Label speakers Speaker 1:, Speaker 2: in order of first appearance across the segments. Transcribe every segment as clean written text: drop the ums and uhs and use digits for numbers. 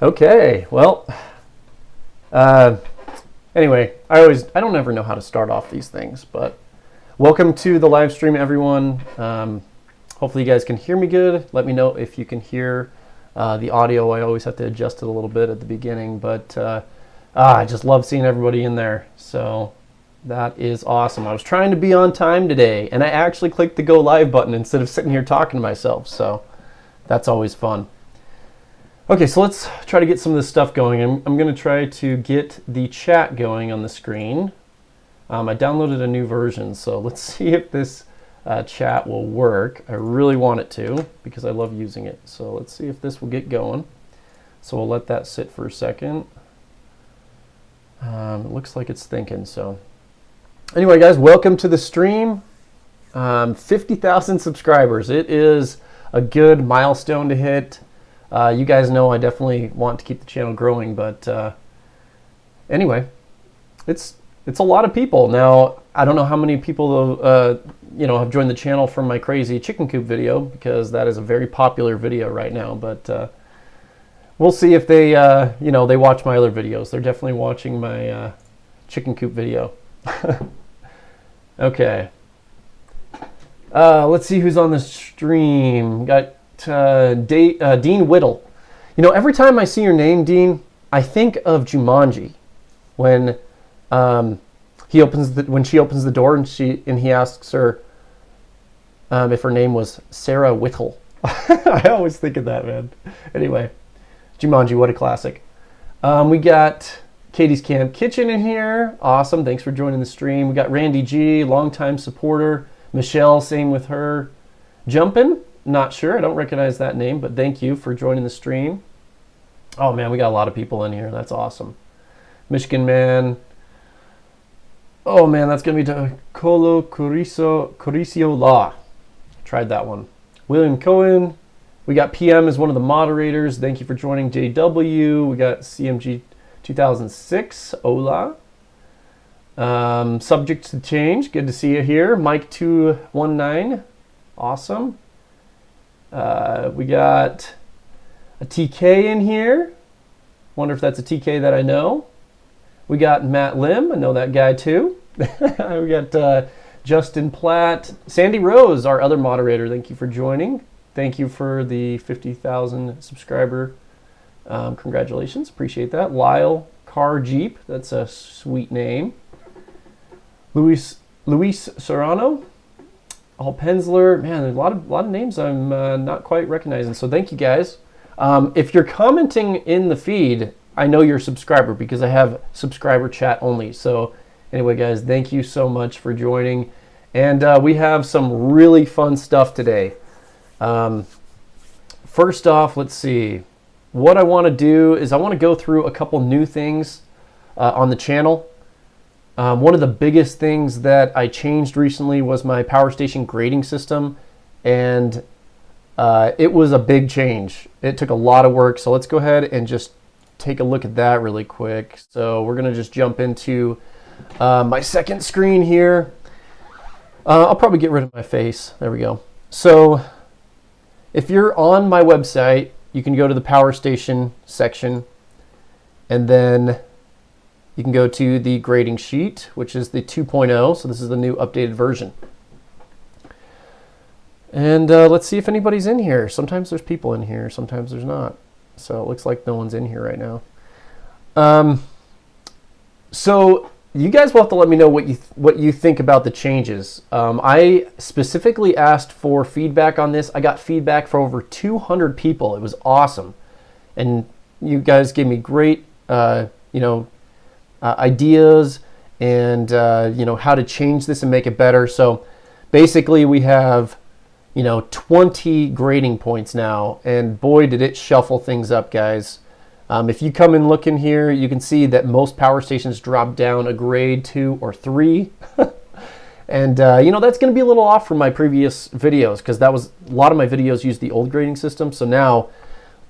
Speaker 1: Okay, well, uh, anyway, I don't ever know how to start off these things, but welcome to the live stream, everyone. Hopefully you guys can hear me good. Let me know if you can hear the audio. I always have to adjust it a little bit at the beginning, but I just love seeing everybody in there. So that is awesome. I was trying to be on time today, and I actually clicked the go live button instead of sitting here talking to myself. So that's always fun. Okay, so let's try to get some of this stuff going. I'm going to try to get the chat going on the screen. I downloaded a new version, so let's see if this chat will work. I really want it to because I love using it. So let's see if this will get going. So we'll let that sit for a second. It looks like it's thinking. So anyway, guys, welcome to the stream. 50,000 subscribers. It is a good milestone to hit. You guys know I definitely want to keep the channel growing, but anyway, it's a lot of people. Now, I don't know how many people have joined the channel from my crazy chicken coop video, because that is a very popular video right now, but we'll see if they they watch my other videos. They're definitely watching my chicken coop video. Okay. Let's see who's on the stream. Got Dean Whittle. You know, every time I see your name, Dean, I think of Jumanji when she opens the door and he asks her if her name was Sarah Whittle. I always think of that, man. Anyway, Jumanji, what a classic. We got Katie's Camp Kitchen in here. Awesome. Thanks for joining the stream. We got Randy G, longtime supporter. Michelle, same with her. Jumpin'. Not sure. I don't recognize that name, but thank you for joining the stream. Oh, man, we got a lot of people in here. That's awesome. Michigan Man. Oh, man, that's going to be to Colo Coricio Law. Tried that one. William Cohen. We got PM as one of the moderators. Thank you for joining. JW. We got CMG 2006. Hola. Subject to change. Good to see you here. Mike 219. Awesome. We got a TK in here. Wonder if that's a TK that I know. We got Matt Lim. I know that guy too. We got Justin Platt. Sandy Rose, our other moderator. Thank you for joining. Thank you for the 50,000 subscriber. Congratulations. Appreciate that. Lyle Car Jeep. That's a sweet name. Luis Serrano. All Penzler, man, there's a lot of names I'm not quite recognizing. So thank you guys. If you're commenting in the feed, I know you're a subscriber because I have subscriber chat only. So anyway, guys, thank you so much for joining. And we have some really fun stuff today. First off, let's see. What I want to do is I want to go through a couple new things on the channel. One of the biggest things that I changed recently was my power station grading system, and it was a big change. It took a lot of work, so let's go ahead and just take a look at that really quick. So we're going to just jump into my second screen here. I'll probably get rid of my face. There we go. So if you're on my website, you can go to the power station section, and then you can go to the grading sheet, which is the 2.0. So this is the new updated version. And let's see if anybody's in here. Sometimes there's people in here, sometimes there's not. So it looks like no one's in here right now. So you guys will have to let me know what you think about the changes. I specifically asked for feedback on this. I got feedback from over 200 people. It was awesome. And you guys gave me great, ideas and how to change this and make it better. So basically we have 20 grading points now, and boy did it shuffle things up, guys. If you come and look in here, you can see that most power stations drop down a grade 2 or 3. And that's going to be a little off from my previous videos, because that was a lot of my videos used the old grading system. So now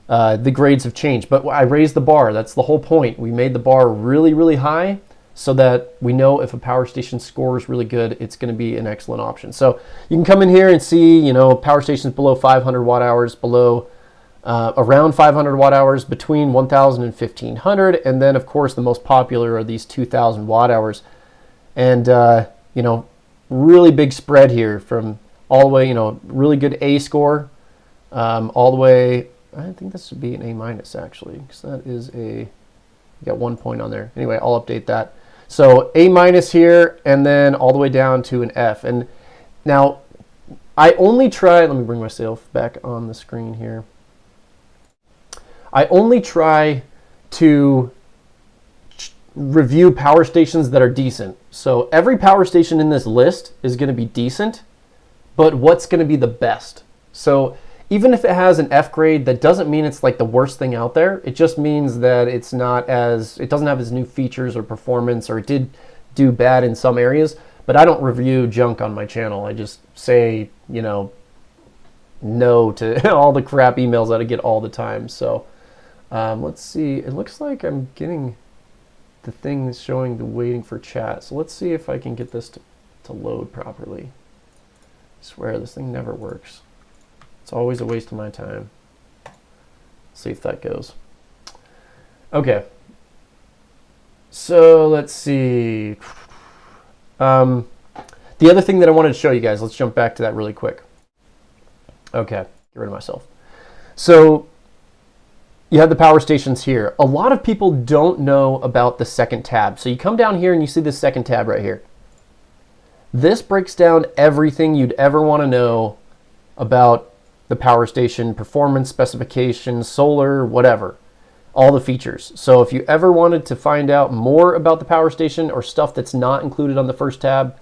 Speaker 1: the grades have changed, but I raised the bar. That's the whole point. We made the bar really, really high so that we know if a power station scores really good, it's going to be an excellent option. So you can come in here and see, power stations below 500 watt hours, below around 500 watt hours, between 1,000 and 1,500, and then of course the most popular are these 2,000 watt hours. And you know, really big spread here from all the way, you know, really good A score, all the way. I think this would be an A minus actually, because that is a, you got 1 point on there. Anyway, I'll update that. So A minus here, and then all the way down to an F. And now I only try, let me bring myself back on the screen here. I only try to review power stations that are decent. So every power station in this list is going to be decent, but what's going to be the best? So even if it has an F grade, that doesn't mean it's like the worst thing out there. It just means that it's not as, it doesn't have as new features or performance, or it did do bad in some areas. But I don't review junk on my channel. I just say, you know, no to all the crap emails that I get all the time. So let's see. It looks like I'm getting the thing that's showing the waiting for chat. So let's see if I can get this to load properly. I swear this thing never works. It's always a waste of my time. Let's see if that goes. Okay. So let's see. The other thing that I wanted to show you guys, let's jump back to that really quick. Okay, get rid of myself. So you have the power stations here. A lot of people don't know about the second tab. So you come down here and you see this second tab right here. This breaks down everything you'd ever want to know about the power station, performance, specifications, solar, whatever, all the features. So if you ever wanted to find out more about the power station or stuff that's not included on the first tab,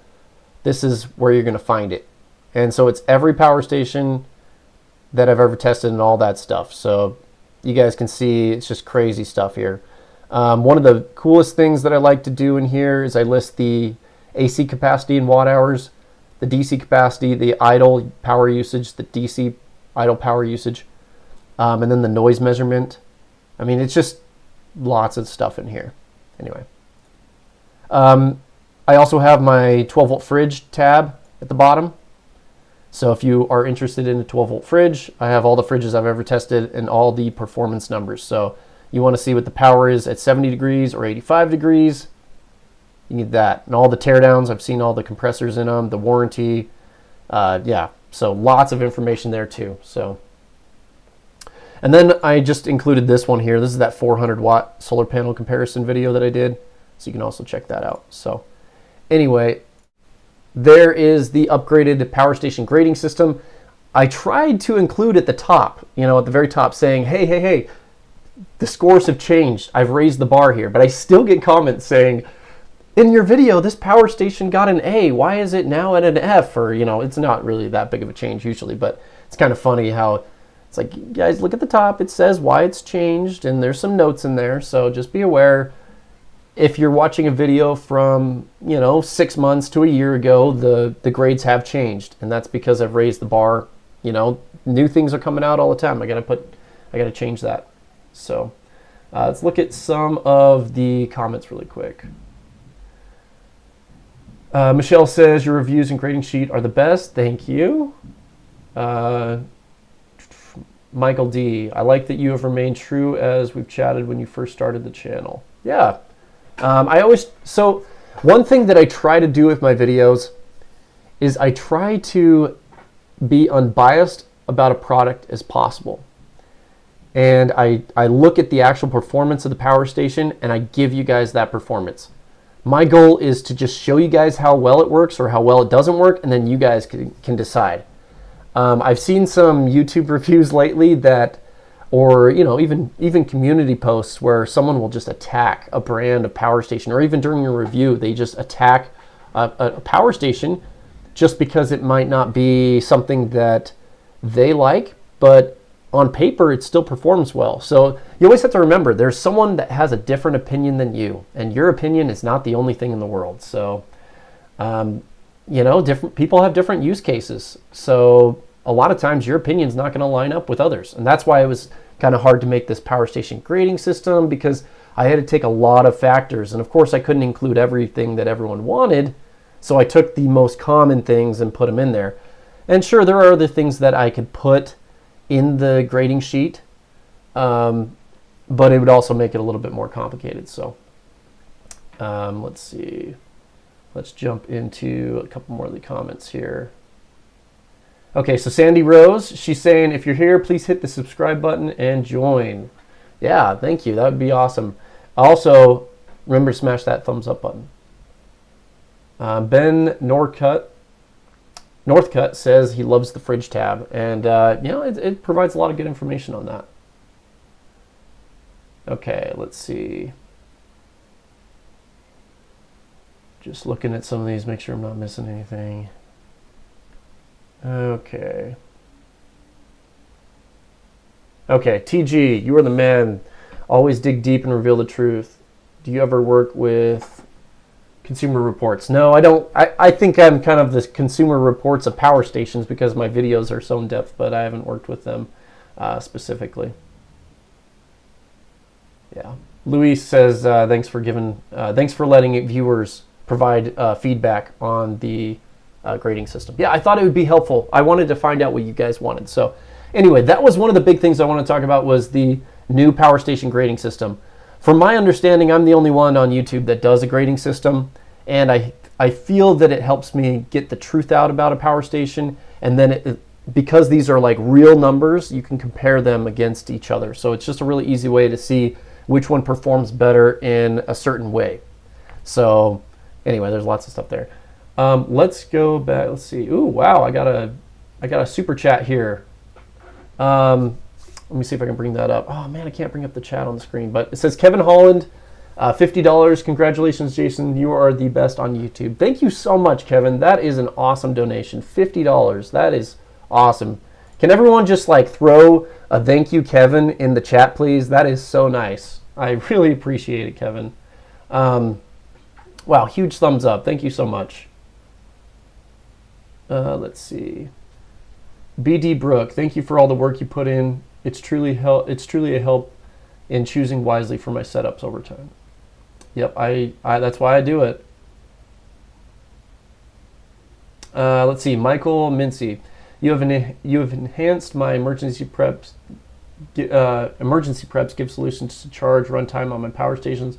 Speaker 1: this is where you're going to find it. And so it's every power station that I've ever tested and all that stuff. So you guys can see it's just crazy stuff here. One of the coolest things that I like to do in here is I list the AC capacity in watt hours, the DC capacity, the idle power usage, the DC idle power usage, and then the noise measurement. I mean, it's just lots of stuff in here. Anyway, I also have my 12 volt fridge tab at the bottom. So if you are interested in a 12 volt fridge, I have all the fridges I've ever tested and all the performance numbers. So you want to see what the power is at 70 degrees or 85 degrees, you need that. And all the teardowns, I've seen all the compressors in them, the warranty. Yeah, so lots of information there too. So, and then I just included this one here. This is that 400 watt solar panel comparison video that I did. So you can also check that out. So anyway, there is the upgraded power station grading system. I tried to include at the top, you know, at the very top saying, hey, hey, hey, the scores have changed. I've raised the bar here. But I still get comments saying, in your video, this power station got an A. Why is it now at an F? Or, you know, it's not really that big of a change usually, but it's kind of funny how it's like, guys, look at the top. It says why it's changed, and there's some notes in there. So just be aware. If you're watching a video from, you know, 6 months to a year ago, the grades have changed, and that's because I've raised the bar. You know, new things are coming out all the time. I gotta change that. So let's look at some of the comments really quick. Michelle says your reviews and grading sheet are the best. Thank you. Michael D, I like that you have remained true as we've chatted when you first started the channel. Yeah. So one thing that I try to do with my videos is I try to be unbiased about a product as possible. And I look at the actual performance of the power station and I give you guys that performance. My goal is to just show you guys how well it works or how well it doesn't work, and then you guys can decide. I've seen some YouTube reviews lately that, or you know, even community posts where someone will just attack a brand of power station, or even during a review they just attack a power station just because it might not be something that they like, but on paper it still performs well. So you always have to remember there's someone that has a different opinion than you, and your opinion is not the only thing in the world. So you know, different people have different use cases. So a lot of times your opinion's not going to line up with others. And that's why it was kind of hard to make this power station grading system, because I had to take a lot of factors. And of course I couldn't include everything that everyone wanted. So I took the most common things and put them in there. And sure, there are other things that I could put in the grading sheet but it would also make it a little bit more complicated. So let's see. Let's jump into a couple more of the comments here. Okay, so Sandy Rose, she's saying, if you're here, please hit the subscribe button and join. Yeah, thank you. That would be awesome. Also, remember to smash that thumbs up button. Ben Northcutt says he loves the fridge tab, and you know, it provides a lot of good information on that. Okay, let's see. Just looking at some of these, make sure I'm not missing anything. Okay. Okay, TG, you are the man. Always dig deep and reveal the truth. Do you ever work with Consumer Reports? No, I don't. I think I'm kind of the Consumer Reports of power stations because my videos are so in depth, but I haven't worked with them specifically. Yeah. Luis says, thanks for letting viewers provide feedback on the grading system. Yeah, I thought it would be helpful. I wanted to find out what you guys wanted. So anyway, that was one of the big things I want to talk about was the new power station grading system. From my understanding, I'm the only one on YouTube that does a grading system, and I feel that it helps me get the truth out about a power station, and then because these are like real numbers, you can compare them against each other. So it's just a really easy way to see which one performs better in a certain way. So anyway, there's lots of stuff there. Let's go back. Let's see. Ooh, wow! I got a super chat here. Let me see if I can bring that up. Oh man, I can't bring up the chat on the screen. But it says Kevin Holland, $50. Congratulations, Jason. You are the best on YouTube. Thank you so much, Kevin. That is an awesome donation. $50. That is awesome. Can everyone just like throw a thank you, Kevin, in the chat, please? That is so nice. I really appreciate it, Kevin. Wow, huge thumbs up. Thank you so much. Let's see. BD Brooke, thank you for all the work you put in. It's truly a help in choosing wisely for my setups over time. Yep, I that's why I do it. Let's see, Michael Mincy, you have enhanced my emergency preps. Emergency preps give solutions to charge runtime on my power stations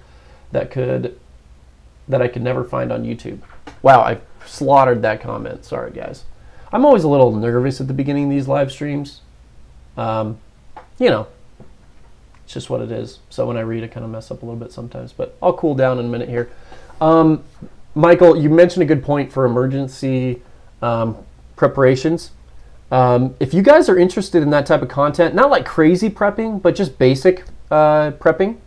Speaker 1: that I could never find on YouTube. Wow, I slaughtered that comment. Sorry, guys. I'm always a little nervous at the beginning of these live streams. You know, it's just what it is. So when I read, I kind of mess up a little bit sometimes, but I'll cool down in a minute here. Michael, you mentioned a good point for emergency preparations. If you guys are interested in that type of content, not like crazy prepping, but just basic prepping,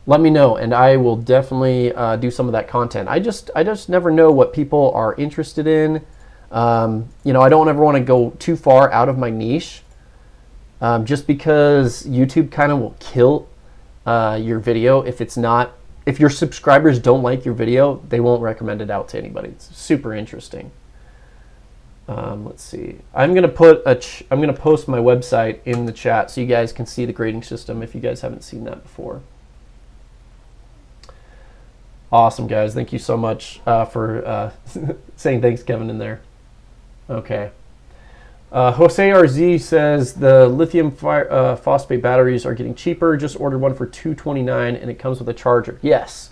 Speaker 1: let me know, and I will definitely do some of that content. I just never know what people are interested in. You know, I don't ever want to go too far out of my niche, just because YouTube kind of will kill your video if your subscribers don't like your video, they won't recommend it out to anybody. It's super interesting. Let's see. I'm gonna post my website in the chat so you guys can see the grading system if you guys haven't seen that before. Awesome, guys. Thank you so much for saying thanks, Kevin, in there. Okay. Jose RZ says the lithium phosphate batteries are getting cheaper. Just ordered one for $229 and it comes with a charger. Yes.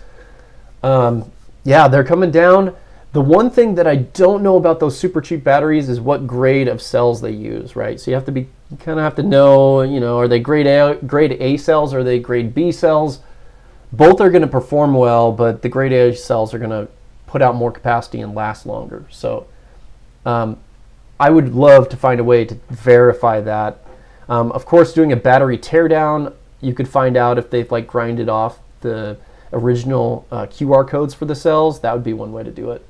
Speaker 1: Yeah, they're coming down. The one thing that I don't know about those super cheap batteries is what grade of cells they use, right? So you kind of have to know, you know, are they grade A cells? Are they grade B cells? Both are going to perform well, but the grade A cells are going to put out more capacity and last longer. So I would love to find a way to verify that. Of course, doing a battery teardown, you could find out if they've like grinded off the original QR codes for the cells. That would be one way to do it.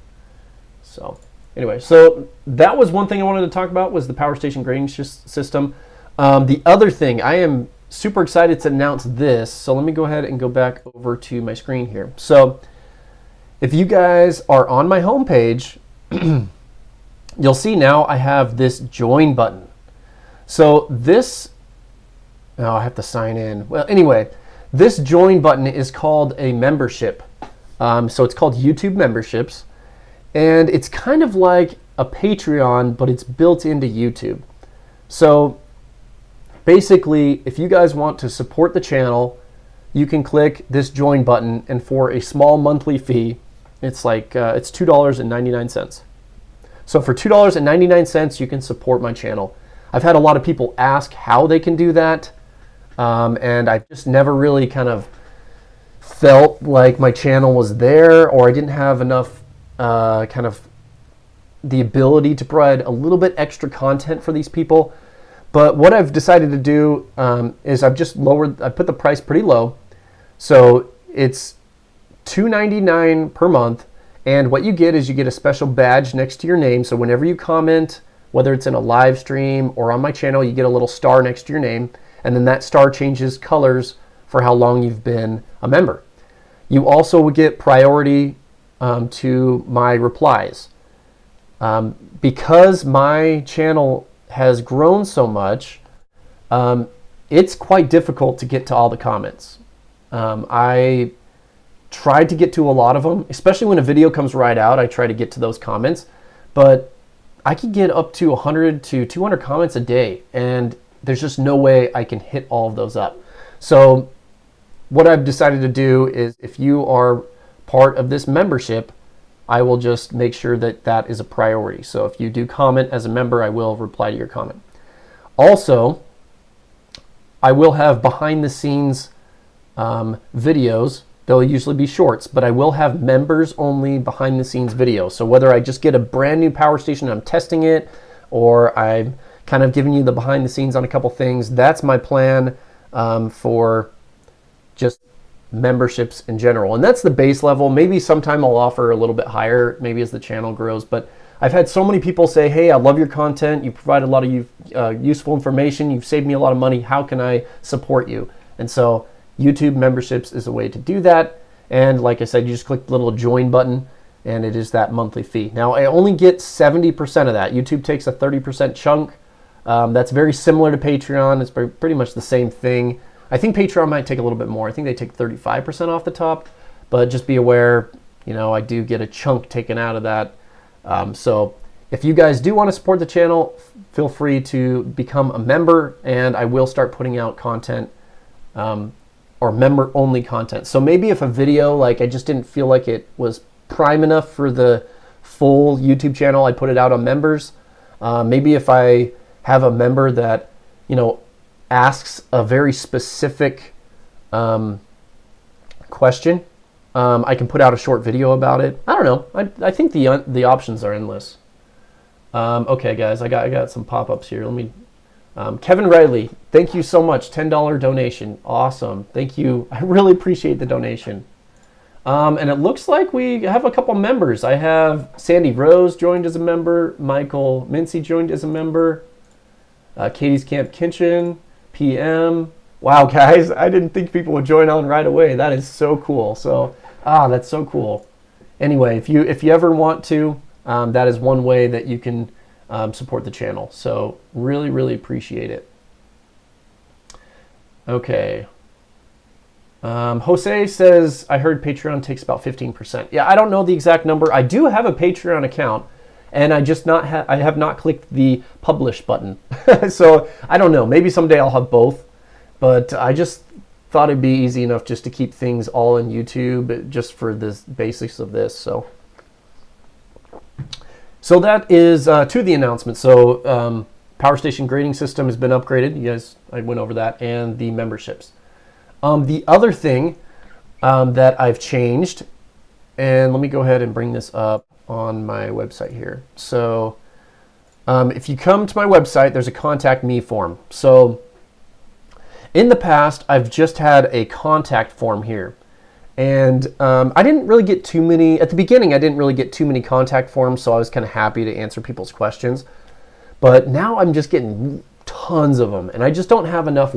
Speaker 1: So anyway, so that was one thing I wanted to talk about was the power station grading system. The other thing, I am super excited to announce this. So let me go ahead and go back over to my screen here. So if you guys are on my homepage, you'll see now I have this join button. So this, oh, I have to sign in. Well, anyway, this join button is called a membership. So it's called YouTube Memberships. And it's kind of like a Patreon, but it's built into YouTube. So basically, if you guys want to support the channel, you can click this join button, and for a small monthly fee, it's like it's $2.99. So for $2.99, you can support my channel. I've had a lot of people ask how they can do that, and I've just never really kind of felt like my channel was there, or I didn't have enough kind of the ability to provide a little bit extra content for these people. But what I've decided to do is I put the price pretty low. So it's $2.99 per month. And what you get is you get a special badge next to your name. So whenever you comment, whether it's in a live stream or on my channel, you get a little star next to your name. And then that star changes colors for how long you've been a member. You also would get priority to my replies. Because my channel has grown so much, it's quite difficult to get to all the comments. I tried to get to a lot of them, especially when a video comes right out. I try to get to those comments, but I could get up to 100 to 200 comments a day, and there's just no way I can hit all of those up. So what I've decided to do is, if you are part of this membership, I will just make sure that that is a priority. So if you do comment as a member, I will reply to your comment. Also, I will have behind the scenes videos. They'll usually be shorts, but I will have members only behind the scenes videos. So whether I just get a brand new power station and I'm testing it, or I'm kind of giving you the behind the scenes on a couple things, that's my plan for just memberships in general. And that's the base level. Maybe sometime I'll offer a little bit higher, maybe as the channel grows. But I've had so many people say, hey, I love your content. You provide a lot of useful information. You've saved me a lot of money. How can I support you? And so YouTube memberships is a way to do that. And like I said, you just click the little join button, and it is that monthly fee. Now, I only get 70% of that. YouTube takes a 30% chunk. That's very similar to Patreon. It's pretty much the same thing. I think Patreon might take a little bit more. I think they take 35% off the top, but just be aware, I do get a chunk taken out of that. So if you guys do want to support the channel, feel free to become a member, and I will start putting out content, or member-only content. So maybe if a video, like I just didn't feel like it was prime enough for the full YouTube channel, I put it out on members. Maybe if I have a member that, asks a very specific question, I can put out a short video about it. I don't know. I think the options are endless. Okay, guys, I got some pop-ups here. Let me. Kevin Riley, thank you so much. $10 donation. Awesome. Thank you. I really appreciate the donation. And it looks like we have a couple members. I have Sandy Rose joined as a member. Michael Mincy joined as a member. Katie's Camp Kitchen. PM. Wow, guys, I didn't think people would join on right away. That is so cool. So, that's so cool. Anyway, if you ever want to, that is one way that you can support the channel. So really, really appreciate it. Okay. Jose says, I heard Patreon takes about 15%. Yeah, I don't know the exact number. I do have a Patreon account, and I have not clicked the publish button. So I don't know. Maybe someday I'll have both. But I just thought it'd be easy enough just to keep things all in YouTube, just for the basics of this. So that is to the announcement. So Power Station grading system has been upgraded. You guys, I went over that, and the memberships. The other thing that I've changed, and let me go ahead and bring this up on my website here. So if you come to my website, there's a contact me form. So in the past, I've just had a contact form here. And I didn't really get too many, at the beginning, I didn't really get too many contact forms, so I was kind of happy to answer people's questions. But now I'm just getting tons of them, and I just don't have enough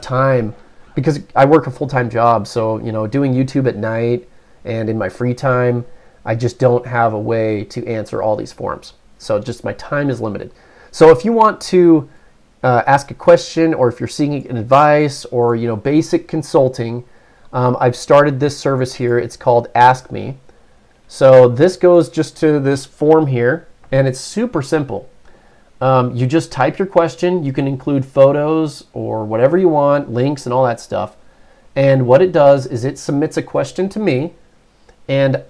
Speaker 1: time, because I work a full-time job. So, doing YouTube at night and in my free time, I just don't have a way to answer all these forms. So just my time is limited. So if you want to ask a question, or if you're seeking advice, or basic consulting, I've started this service here. It's called Ask Me. So this goes just to this form here, and it's super simple. You just type your question. You can include photos or whatever you want, links and all that stuff. And what it does is it submits a question to me, and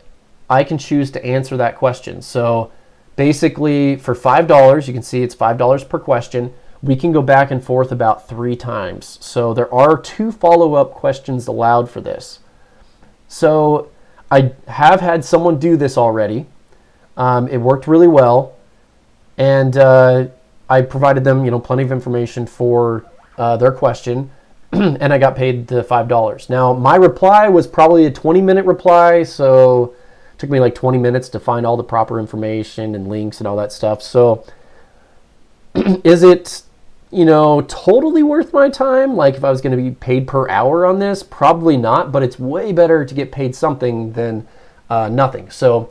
Speaker 1: I can choose to answer that question. So basically, for $5, you can see it's $5 per question. We can go back and forth about 3 times. So there are 2 follow-up questions allowed for this. So I have had someone do this already. It worked really well. And I provided them, plenty of information for their question, and I got paid the $5. Now, my reply was probably a 20-minute reply, so it took me like 20 minutes to find all the proper information and links and all that stuff. So is it, totally worth my time? Like if I was going to be paid per hour on this? Probably not, but it's way better to get paid something than nothing. So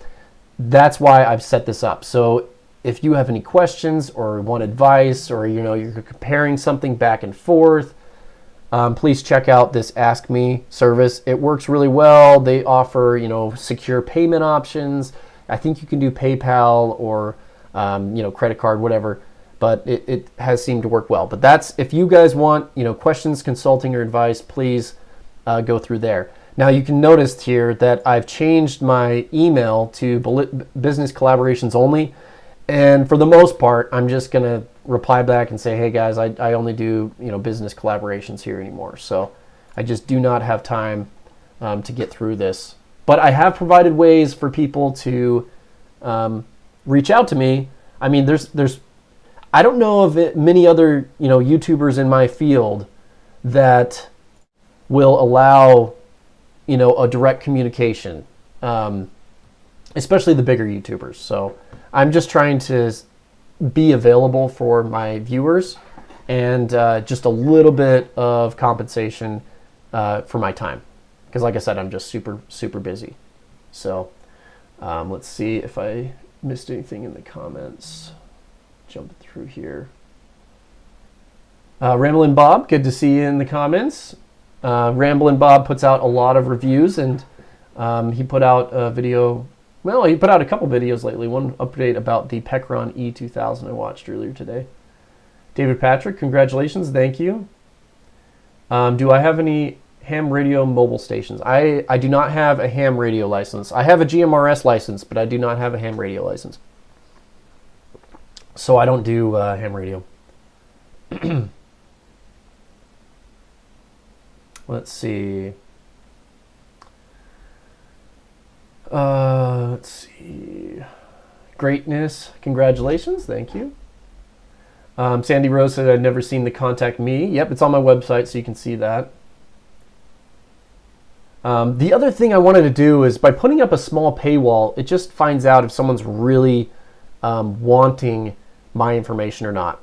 Speaker 1: that's why I've set this up. So if you have any questions or want advice, or you're comparing something back and forth, please check out this Ask Me service. It works really well. They offer secure payment options. I think you can do PayPal or credit card, whatever. But it has seemed to work well. But that's, if you guys want questions, consulting, or advice, please go through there. Now you can notice here that I've changed my email to business collaborations only. And for the most part, I'm just going to reply back and say, hey guys, I only do business collaborations here anymore. So I just do not have time to get through this. But I have provided ways for people to reach out to me. I mean, there's I don't know of many other YouTubers in my field that will allow a direct communication, especially the bigger YouTubers. So I'm just trying to be available for my viewers, and just a little bit of compensation for my time, because like I said, I'm just super busy. So let's see if I missed anything in the comments. Jump through here. Ramblin' Bob, good to see you in the comments. Ramblin' Bob puts out a lot of reviews, and he put out a video. Well, he put out a couple videos lately. One update about the Pecron E2000 I watched earlier today. David Patrick, congratulations. Thank you. Do I have any ham radio mobile stations? I do not have a ham radio license. I have a GMRS license, but I do not have a ham radio license. So I don't do ham radio. Let's see. Let's see. Greatness, congratulations, thank you. Sandy Rose said, I'd never seen the Contact Me. Yep, it's on my website, so you can see that. The other thing I wanted to do is, by putting up a small paywall, it just finds out if someone's really wanting my information or not.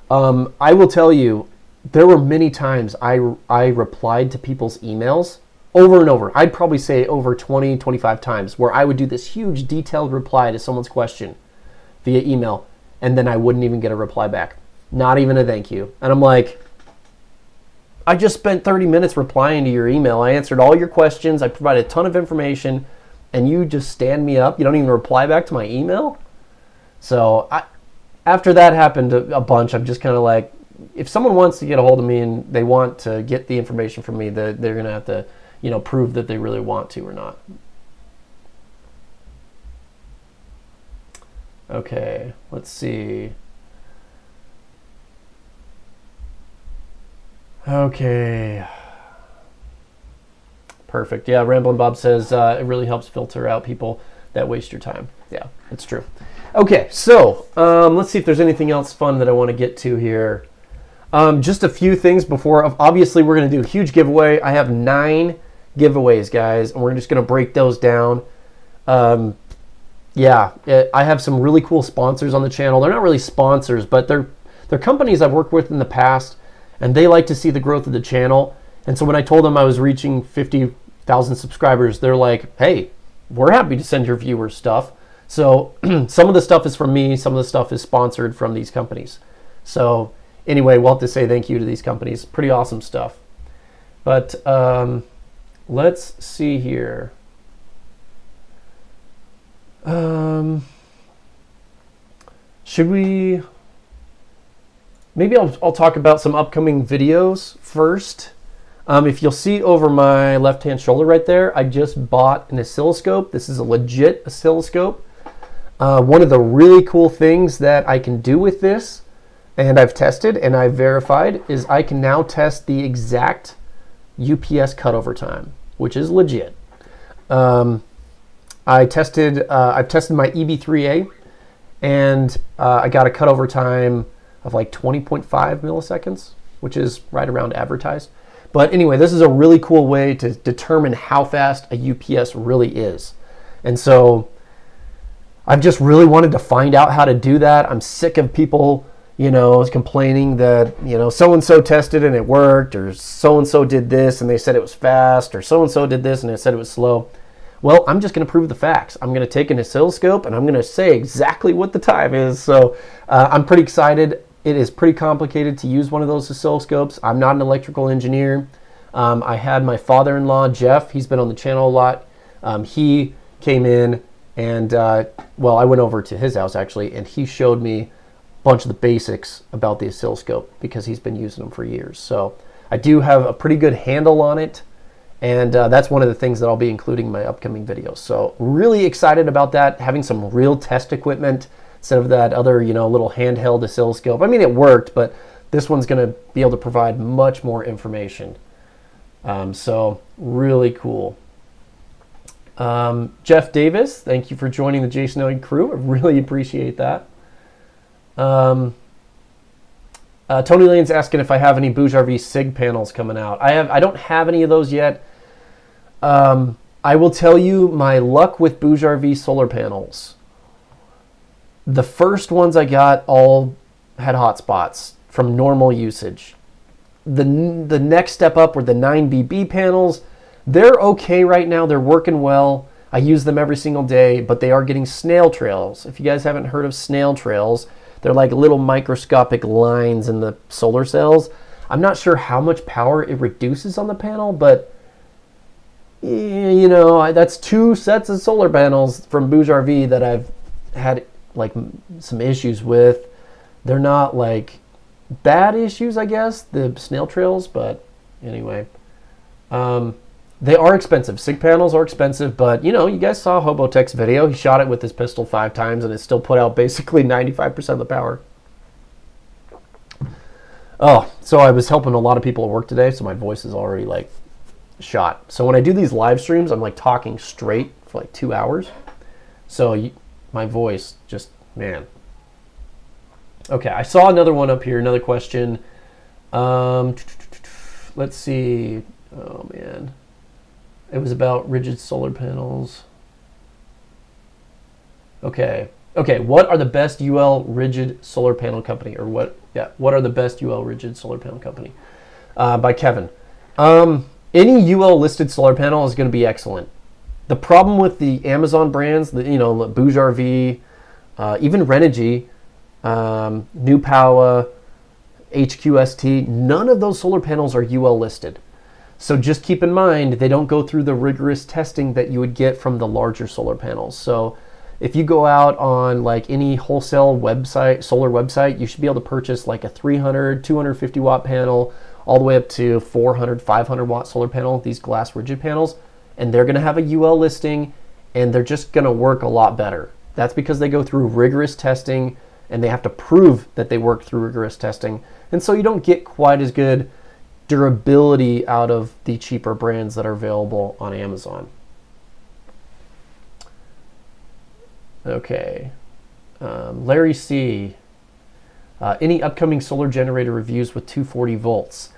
Speaker 1: I will tell you, there were many times I replied to people's emails over and over. I'd probably say over 20, 25 times, where I would do this huge detailed reply to someone's question via email, and then I wouldn't even get a reply back. Not even a thank you. And I'm like, I just spent 30 minutes replying to your email. I answered all your questions. I provided a ton of information, and you just stand me up. You don't even reply back to my email? So after that happened a bunch, I'm just kind of like, if someone wants to get a hold of me and they want to get the information from me, they're going to have to prove that they really want to or not. Okay, let's see. Okay. Perfect. Yeah, Ramblin' Bob says it really helps filter out people that waste your time. Yeah, it's true. Okay, so let's see if there's anything else fun that I want to get to here. Just a few things before. Obviously, we're going to do a huge giveaway. I have 9 giveaways, guys, and we're just going to break those down. I have some really cool sponsors on the channel. They're not really sponsors, but they're companies I've worked with in the past, and they like to see the growth of the channel. And so when I told them I was reaching 50,000 subscribers, they're like, hey, we're happy to send your viewers stuff. So some of the stuff is from me, some of the stuff is sponsored from these companies. So anyway, we'll have to say thank you to these companies. Pretty awesome stuff. But let's see here. Should we maybe I'll talk about some upcoming videos first. If you'll see over my left-hand shoulder right there, I just bought an oscilloscope. This is a legit oscilloscope. One of the really cool things that I can do with this, and I've tested and I've verified, is I can now test the exact UPS cutover time, which is legit. I've tested my EB3A, and I got a cutover time of like 20.5 milliseconds, which is right around advertised. But anyway, this is a really cool way to determine how fast a UPS really is. And so I've just really wanted to find out how to do that. I'm sick of people, complaining that, so-and-so tested and it worked, or so-and-so did this and they said it was fast, or so-and-so did this and they said it was slow. Well, I'm just going to prove the facts. I'm going to take an oscilloscope and I'm going to say exactly what the time is. So I'm pretty excited. It is pretty complicated to use one of those oscilloscopes. I'm not an electrical engineer. I had my father-in-law, Jeff. He's been on the channel a lot. He came in and, I went over to his house actually, and he showed me a bunch of the basics about the oscilloscope because he's been using them for years. So I do have a pretty good handle on it. And that's one of the things that I'll be including in my upcoming videos. So really excited about that, having some real test equipment instead of that other, little handheld oscilloscope. I mean, it worked, but this one's going to be able to provide much more information. So really cool. Jeff Davis, thank you for joining the Jason Elliott crew. I really appreciate that. Tony Lane's asking if I have any Bouge-RV SIG panels coming out. I don't have any of those yet. I will tell you my luck with Bouge-RV solar panels. The first ones I got all had hotspots from normal usage. The next step up were the 9BB panels. They're okay right now. They're working well. I use them every single day, but they are getting snail trails. If you guys haven't heard of snail trails, they're like little microscopic lines in the solar cells. I'm not sure how much power it reduces on the panel, but that's 2 sets of solar panels from Bouge-RV that I've had like some issues with. They're not like bad issues, I guess, the snail trails, but anyway. They are expensive. SIG panels are expensive, but you guys saw Hobotech's video. He shot it with his pistol 5 times and it still put out basically 95% of the power. Oh, so I was helping a lot of people at work today, so my voice is already like shot. So when I do these live streams, I'm like talking straight for like 2 hours. So my voice just, man. Okay, I saw another one up here, another question. Let's see. Oh, man. It was about rigid solar panels. Okay. What are the best UL rigid solar panel company, or what are the best UL rigid solar panel company? By Kevin. Any UL listed solar panel is going to be excellent. The problem with the Amazon brands, Bouge-RV, even Renogy, New Power, HQST, none of those solar panels are UL listed. So just keep in mind, they don't go through the rigorous testing that you would get from the larger solar panels. So if you go out on like any wholesale website, solar website, you should be able to purchase like a 300, 250 watt panel, all the way up to 400, 500 watt solar panel, these glass rigid panels, and they're gonna have a UL listing and they're just gonna work a lot better. That's because they go through rigorous testing and they have to prove that they work through rigorous testing. And so you don't get quite as good durability out of the cheaper brands that are available on Amazon. Okay. Larry C. Any upcoming solar generator reviews with 240 volts?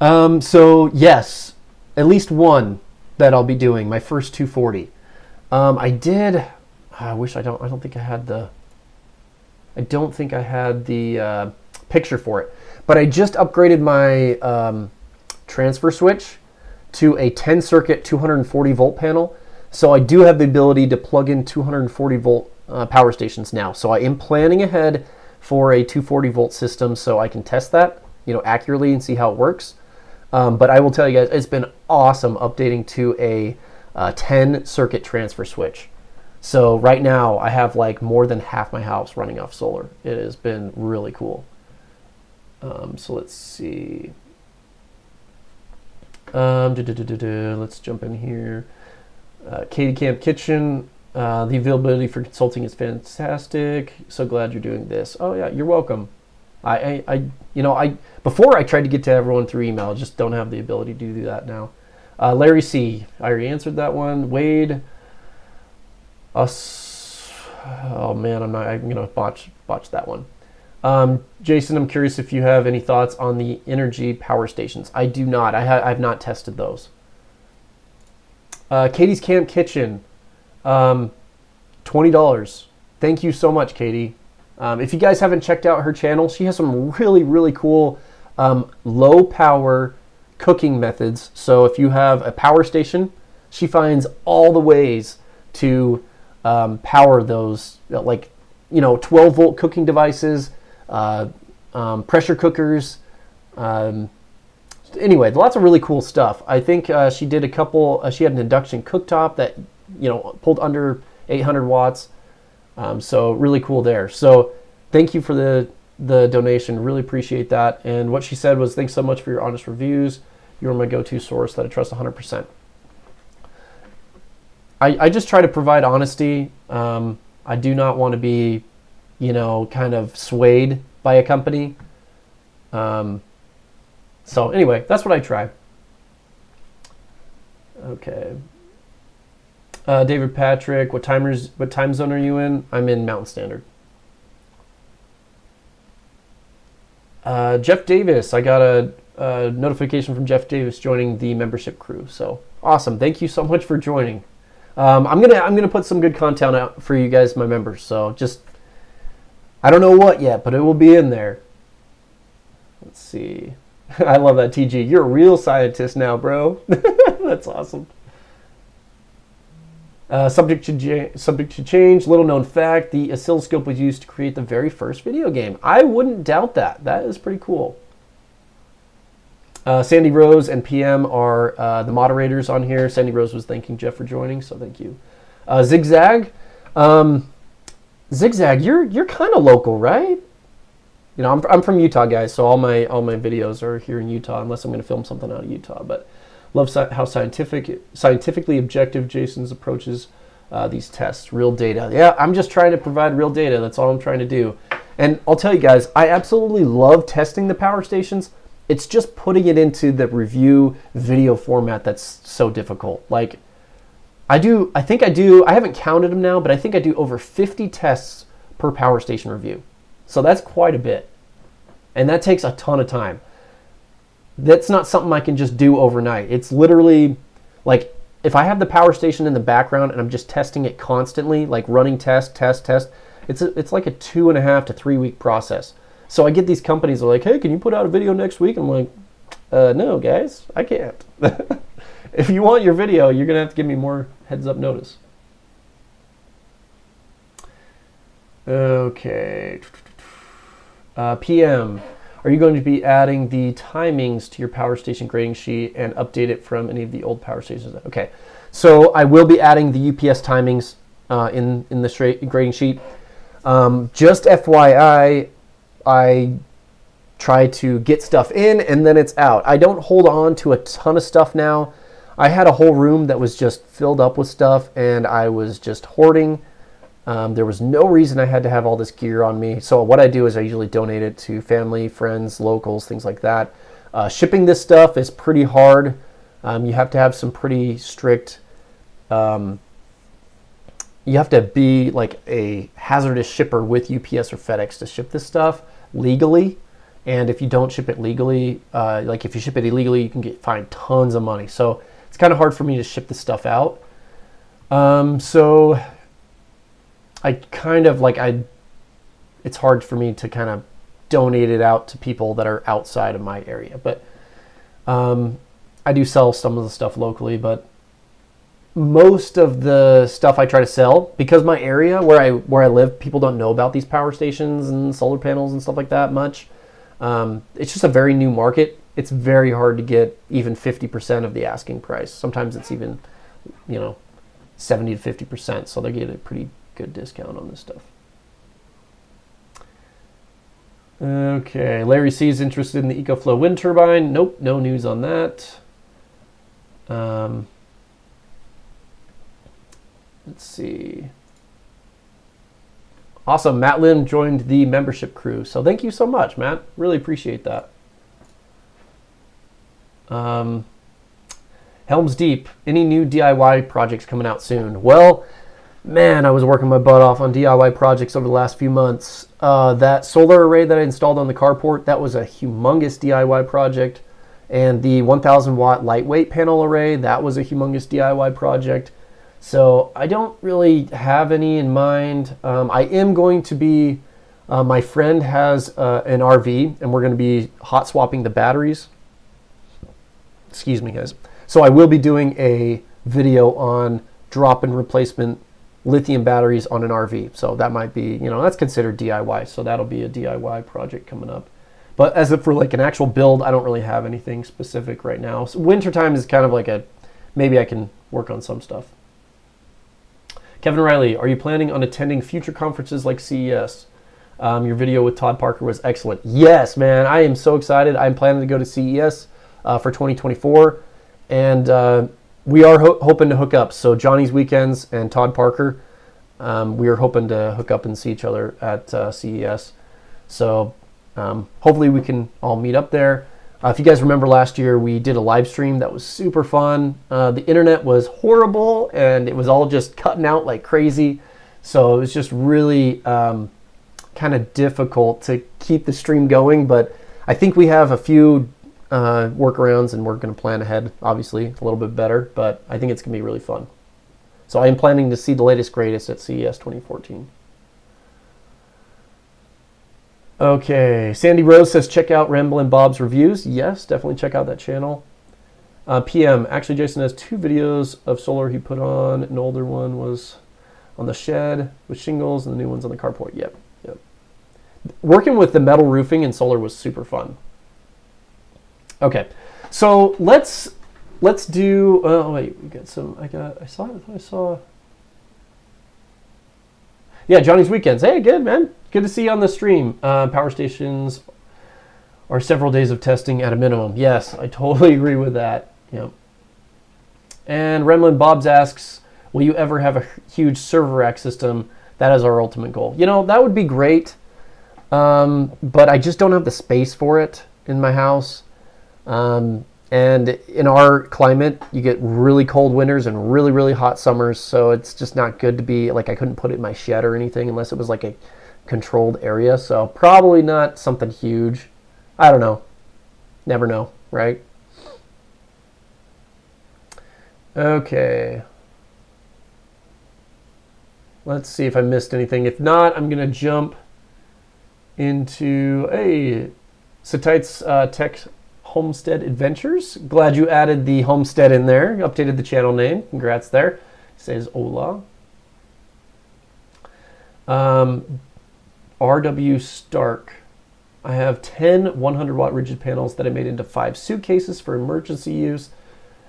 Speaker 1: So yes, at least one that I'll be doing, my first 240. I don't think I had the picture for it, but I just upgraded my transfer switch to a 10 circuit 240 volt panel. So I do have the ability to plug in 240 volt power stations now. So I am planning ahead for a 240 volt system so I can test that, accurately and see how it works. But I will tell you guys, it's been awesome updating to a 10 circuit transfer switch. So right now I have like more than half my house running off solar. It has been really cool. So let's see. Let's jump in here. Katie Camp Kitchen. The availability for consulting is fantastic. So glad you're doing this. Oh yeah, you're welcome. Before I tried to get to everyone through email, just don't have the ability to do that now. Larry C. I already answered that one. Wade. Us. Oh man, I'm gonna botch that one. Jason, I'm curious if you have any thoughts on the energy power stations. I do not. I've not tested those. Katie's Camp Kitchen. $20. Thank you so much, Katie. If you guys haven't checked out her channel, she has some really, really cool low power cooking methods. So if you have a power station, she finds all the ways to power those, 12-volt cooking devices, pressure cookers. Anyway, lots of really cool stuff. I think she did a couple. She had an induction cooktop that pulled under 800 watts. So really cool there. So thank you for the donation. Really appreciate that. And what she said was, thanks so much for your honest reviews. You're my go-to source that I trust 100%. I just try to provide honesty. I do not want to be, kind of swayed by a company. So anyway, that's what I try. Okay. David Patrick, what time zone are you in? I'm in Mountain Standard. Jeff Davis, I got a notification from Jeff Davis joining the membership crew. So awesome! Thank you so much for joining. I'm gonna put some good content out for you guys, my members. So just, I don't know what yet, but it will be in there. Let's see. I love that, TG. You're a real scientist now, bro. That's awesome. Subject to change. Little known fact: the oscilloscope was used to create the very first video game. I wouldn't doubt that. That is pretty cool. Sandy Rose and PM are the moderators on here. Sandy Rose was thanking Jeff for joining, so thank you. Zigzag, Zigzag, you're kind of local, right? I'm from Utah, guys, so all my videos are here in Utah, unless I'm going to film something out of Utah. But love how scientifically objective Jason's approaches these tests. Real data. Yeah, I'm just trying to provide real data. That's all I'm trying to do. And I'll tell you guys, I absolutely love testing the power stations. It's just putting it into the review video format that's so difficult. Like, I haven't counted them now, but I think I do over 50 tests per power station review. So that's quite a bit. And that takes a ton of time. That's not something I can just do overnight. It's literally like, if I have the power station in the background and I'm just testing it constantly, like running test, it's like a 2.5 to 3 week process. So I get these companies that are like, hey, can you put out a video next week? I'm like, no, guys, I can't. If you want your video, you're going to have to give me more heads up notice. Okay. PM, are you going to be adding the timings to your power station grading sheet and update it from any of the old power stations? Okay, so I will be adding the UPS timings in the grading sheet. Just FYI, I try to get stuff in and then it's out. I don't hold on to a ton of stuff now. I had a whole room that was just filled up with stuff and I was just hoarding. There was no reason I had to have all this gear on me. So what I do is I usually donate it to family, friends, locals, things like that. Shipping this stuff is pretty hard. You have to have some pretty strict, you have to be like a hazardous shipper with UPS or FedEx to ship this stuff legally. And if you don't ship it legally, like if you ship it illegally, you can get fined tons of money. So it's kind of hard for me to ship this stuff out. So I kind of it's hard for me to kind of donate it out to people that are outside of my area. But I do sell some of the stuff locally, but most of the stuff I try to sell, because my area where I live, people don't know about these power stations and solar panels and stuff like that much. It's just a very new market. It's very hard to get even 50% of the asking price. Sometimes it's even, 70 to 50%. So they get a pretty good discount on this stuff. Okay, Larry C is interested in the EcoFlow wind turbine. Nope, no news on that. Let's see. Awesome, Matt Lim joined the membership crew. So thank you so much, Matt. Really appreciate that. Helms Deep, any new DIY projects coming out soon? Well, man, I was working my butt off on DIY projects over the last few months. That solar array that I installed on the carport, that was a humongous DIY project. And the 1,000 watt lightweight panel array, that was a humongous DIY project. So I don't really have any in mind. I am going to be, my friend has an RV, and we're going to be hot swapping the batteries. Excuse me, guys. So I will be doing a video on drop-in replacement lithium batteries on an RV. So that might be, that's considered DIY. So that'll be a DIY project coming up. But as for like an actual build, I don't really have anything specific right now. So wintertime is kind of like maybe I can work on some stuff. Kevin Riley, are you planning on attending future conferences like CES? Your video with Todd Parker was excellent. Yes, man, I am so excited. I'm planning to go to CES for 2024. And we are hoping to hook up. So Johnny's Weekends and Todd Parker, we are hoping to hook up and see each other at CES. So hopefully we can all meet up there. If you guys remember last year, we did a live stream that was super fun. The internet was horrible, and it was all just cutting out like crazy. So it was just really kind of difficult to keep the stream going. But I think we have a few workarounds, and we're going to plan ahead, obviously, a little bit better, but I think it's going to be really fun. So I am planning to see the latest greatest at CES 2014. Okay, Sandy Rose says, check out Ramblin' Bob's reviews. Yes, definitely check out that channel. PM, actually Jason has 2 videos of solar he put on. An older one was on the shed with shingles, and the new one's on the carport. Yep. Working with the metal roofing and solar was super fun. Okay, so let's do. Oh wait, we got some. I saw. Yeah, Johnny's Weekends. Hey, good man. Good to see you on the stream. Power stations are several days of testing at a minimum. Yes, I totally agree with that. Yep. And Remlin Bobs asks, will you ever have a huge server rack system? That is our ultimate goal. That would be great, but I just don't have the space for it in my house. And in our climate, you get really cold winters and really, really hot summers. So it's just not good to be like, I couldn't put it in my shed or anything unless it was like a controlled area. So probably not something huge. I don't know. Never know, right? Okay. Let's see if I missed anything. If not, I'm going to jump into Satite's Tech Homestead Adventures. Glad you added the homestead in there. Updated the channel name. Congrats there. Says hola. RW Stark. I have 10 100 watt rigid panels that I made into 5 suitcases for emergency use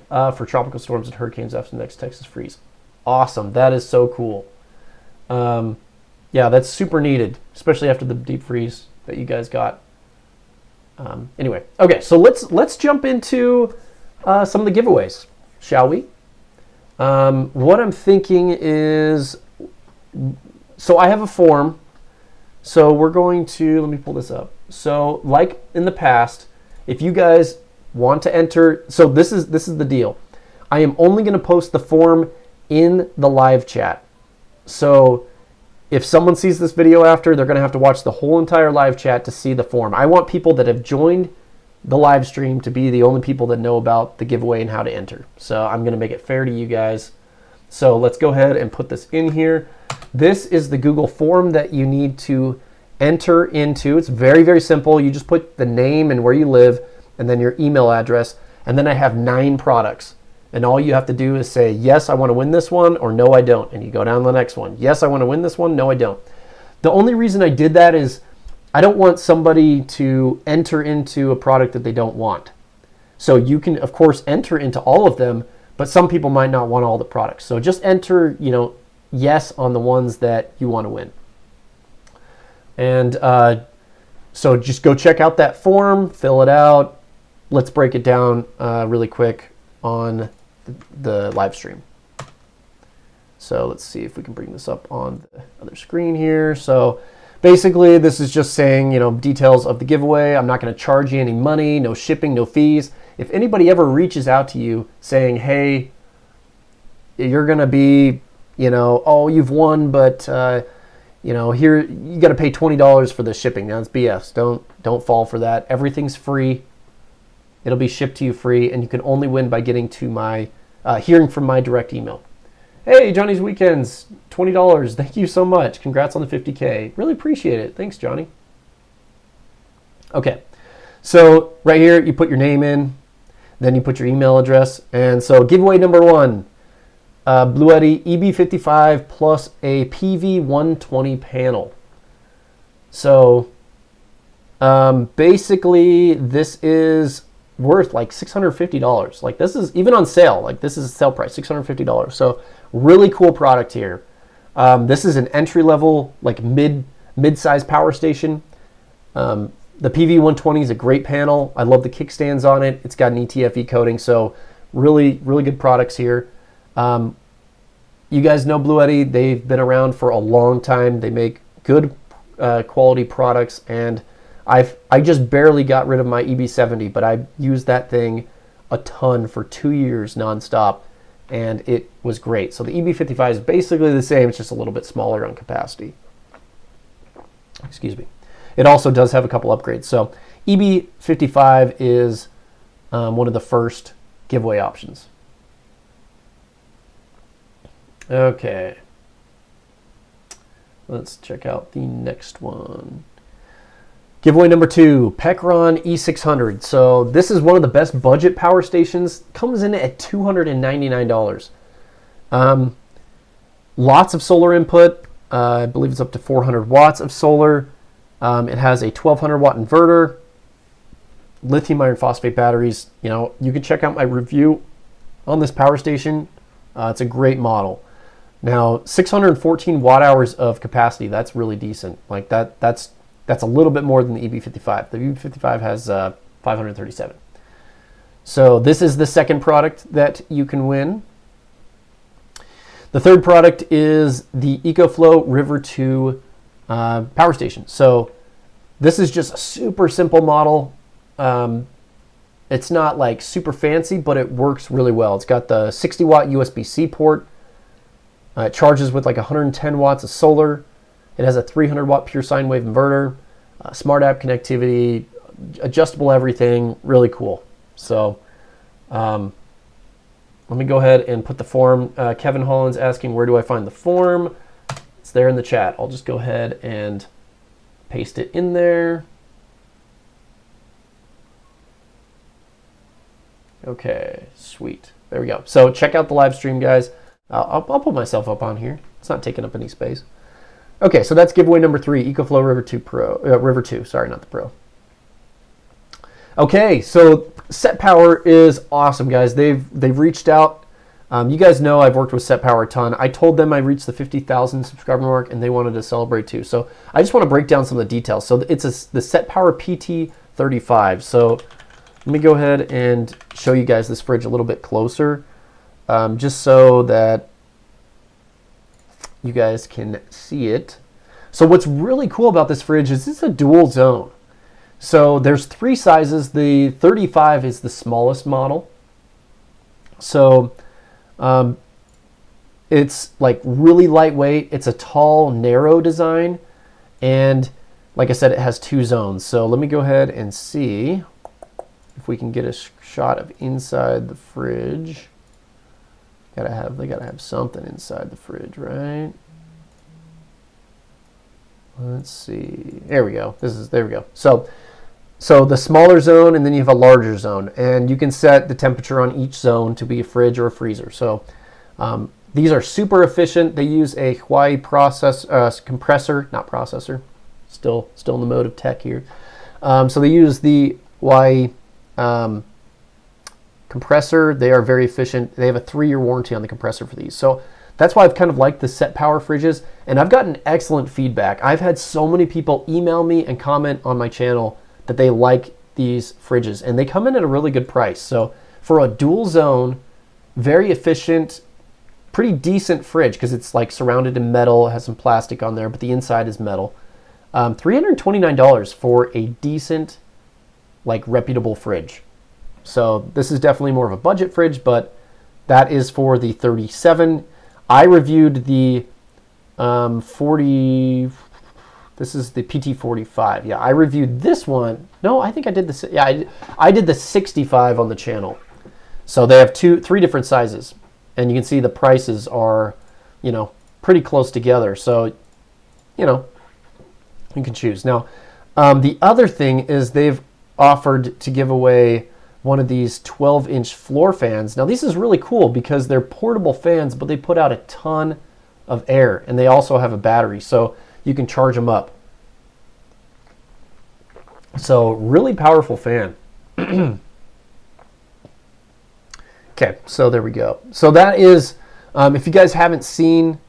Speaker 1: for tropical storms and hurricanes after the next Texas freeze. Awesome. That is so cool. Yeah, that's super needed, especially after the deep freeze that you guys got. Anyway, okay, so let's jump into some of the giveaways, shall we? What I'm thinking is, so I have a form. So we're going to, let me pull this up. So like in the past, if you guys want to enter, so this is the deal. I am only going to post the form in the live chat. So if someone sees this video after, they're going to have to watch the whole entire live chat to see the form. I want people that have joined the live stream to be the only people that know about the giveaway and how to enter. So I'm going to make it fair to you guys. So let's go ahead and put this in here. This is the Google form that you need to enter into. It's very, very simple. You just put the name and where you live and then your email address. And then I have 9 products. And all you have to do is say, yes, I want to win this one, or no, I don't. And you go down to the next one. Yes, I want to win this one. No, I don't. The only reason I did that is I don't want somebody to enter into a product that they don't want. So you can, of course, enter into all of them, but some people might not want all the products. So just enter, yes on the ones that you want to win. And So just go check out that form, fill it out. Let's break it down really quick on the live stream. So let's see if we can bring this up on the other screen here. So basically, this is just saying, details of the giveaway. I'm not going to charge you any money, no shipping, no fees. If anybody ever reaches out to you saying, hey, you're going to be, oh, you've won, but, here you got to pay $20 for the shipping. Now, it's BS. Don't fall for that. Everything's free. It'll be shipped to you free, and you can only win by getting to my, hearing from my direct email. Hey, Johnny's Weekends, $20. Thank you so much. Congrats on the 50K. Really appreciate it. Thanks, Johnny. Okay, so right here, you put your name in, then you put your email address. And so giveaway number 1, Bluetti EB55 plus a PV120 panel. So basically, this is worth like $650. Like this is even on sale. Like this is sale price, $650. So really cool product here. This is an entry level, like mid-size power station. The PV120 is a great panel. I love the kickstands on it. It's got an ETFE coating, so really good products here. You guys know Bluetti. They've been around for a long time. They make good quality products, and I just barely got rid of my EB70, but I used that thing a ton for 2 years nonstop, and it was great. So the EB55 is basically the same. It's just a little bit smaller on capacity. Excuse me. It also does have a couple upgrades. So EB55 is one of the first giveaway options. Okay. Let's check out the next one. Giveaway number 2, Pecron E600. So this is one of the best budget power stations. Comes in at $299. Lots of solar input. I believe it's up to 400 watts of solar. It has a 1200 watt inverter, lithium iron phosphate batteries. You can check out my review on this power station. It's a great model. Now, 614 watt hours of capacity. That's really decent. Like that's a little bit more than the EB55. The EB55 has 537. So this is the second product that you can win. The third product is the EcoFlow River 2 power station. So this is just a super simple model. It's not like super fancy, but it works really well. It's got the 60 watt USB-C port. It charges with like 110 watts of solar. It has a 300 watt pure sine wave inverter, smart app connectivity, adjustable everything, really cool. So let me go ahead and put the form. Kevin Holland's asking, where do I find the form? It's there in the chat. I'll just go ahead and paste it in there. Okay, sweet. There we go. So check out the live stream, guys. I'll put myself up on here. It's not taking up any space. Okay, so that's giveaway number 3, EcoFlow River 2 Pro. River 2, sorry, not the Pro. Okay, so Set Power is awesome, guys. They've reached out. You guys know I've worked with Set Power a ton. I told them I reached the 50,000 subscriber mark, and they wanted to celebrate too. So I just want to break down some of the details. So it's the Set Power PT35. So let me go ahead and show you guys this fridge a little bit closer, just so that you guys can see it. So what's really cool about this fridge is it's a dual zone. So there's 3 sizes. The 35 is the smallest model. So it's like really lightweight. It's a tall, narrow design. And like I said, it has 2 zones. So let me go ahead and see if we can get a shot of inside the fridge. They gotta have something inside the fridge, right? Let's see. There we go. There we go. So the smaller zone, and then you have a larger zone, and you can set the temperature on each zone to be a fridge or a freezer. So these are super efficient. They use a Hawaii compressor, not processor. Still in the mode of tech here. So they use the Hawaii compressor. They are very efficient. They have a 3-year warranty on the compressor for these. So that's why I've kind of liked the Set Power fridges, and I've gotten excellent feedback. I've had so many people email me and comment on my channel that they like these fridges, and they come in at a really good price. So for a dual zone, very efficient, pretty decent fridge, because it's like surrounded in metal, it has some plastic on there, but the inside is metal. $329 for a decent, like, reputable fridge. So this is definitely more of a budget fridge, but that is for the 37. I reviewed the 40. This is the PT45. Yeah, I reviewed this one. No, I think I did this. Yeah, I did the 65 on the channel. So they have three different sizes, and you can see the prices are, you know, pretty close together. So, you know, you can choose. Now, the other thing is they've offered to give away one of these 12-inch floor fans. Now, this is really cool because they're portable fans, but they put out a ton of air, and they also have a battery, so you can charge them up. So, really powerful fan. Okay, so there we go. So that is, if you guys haven't seen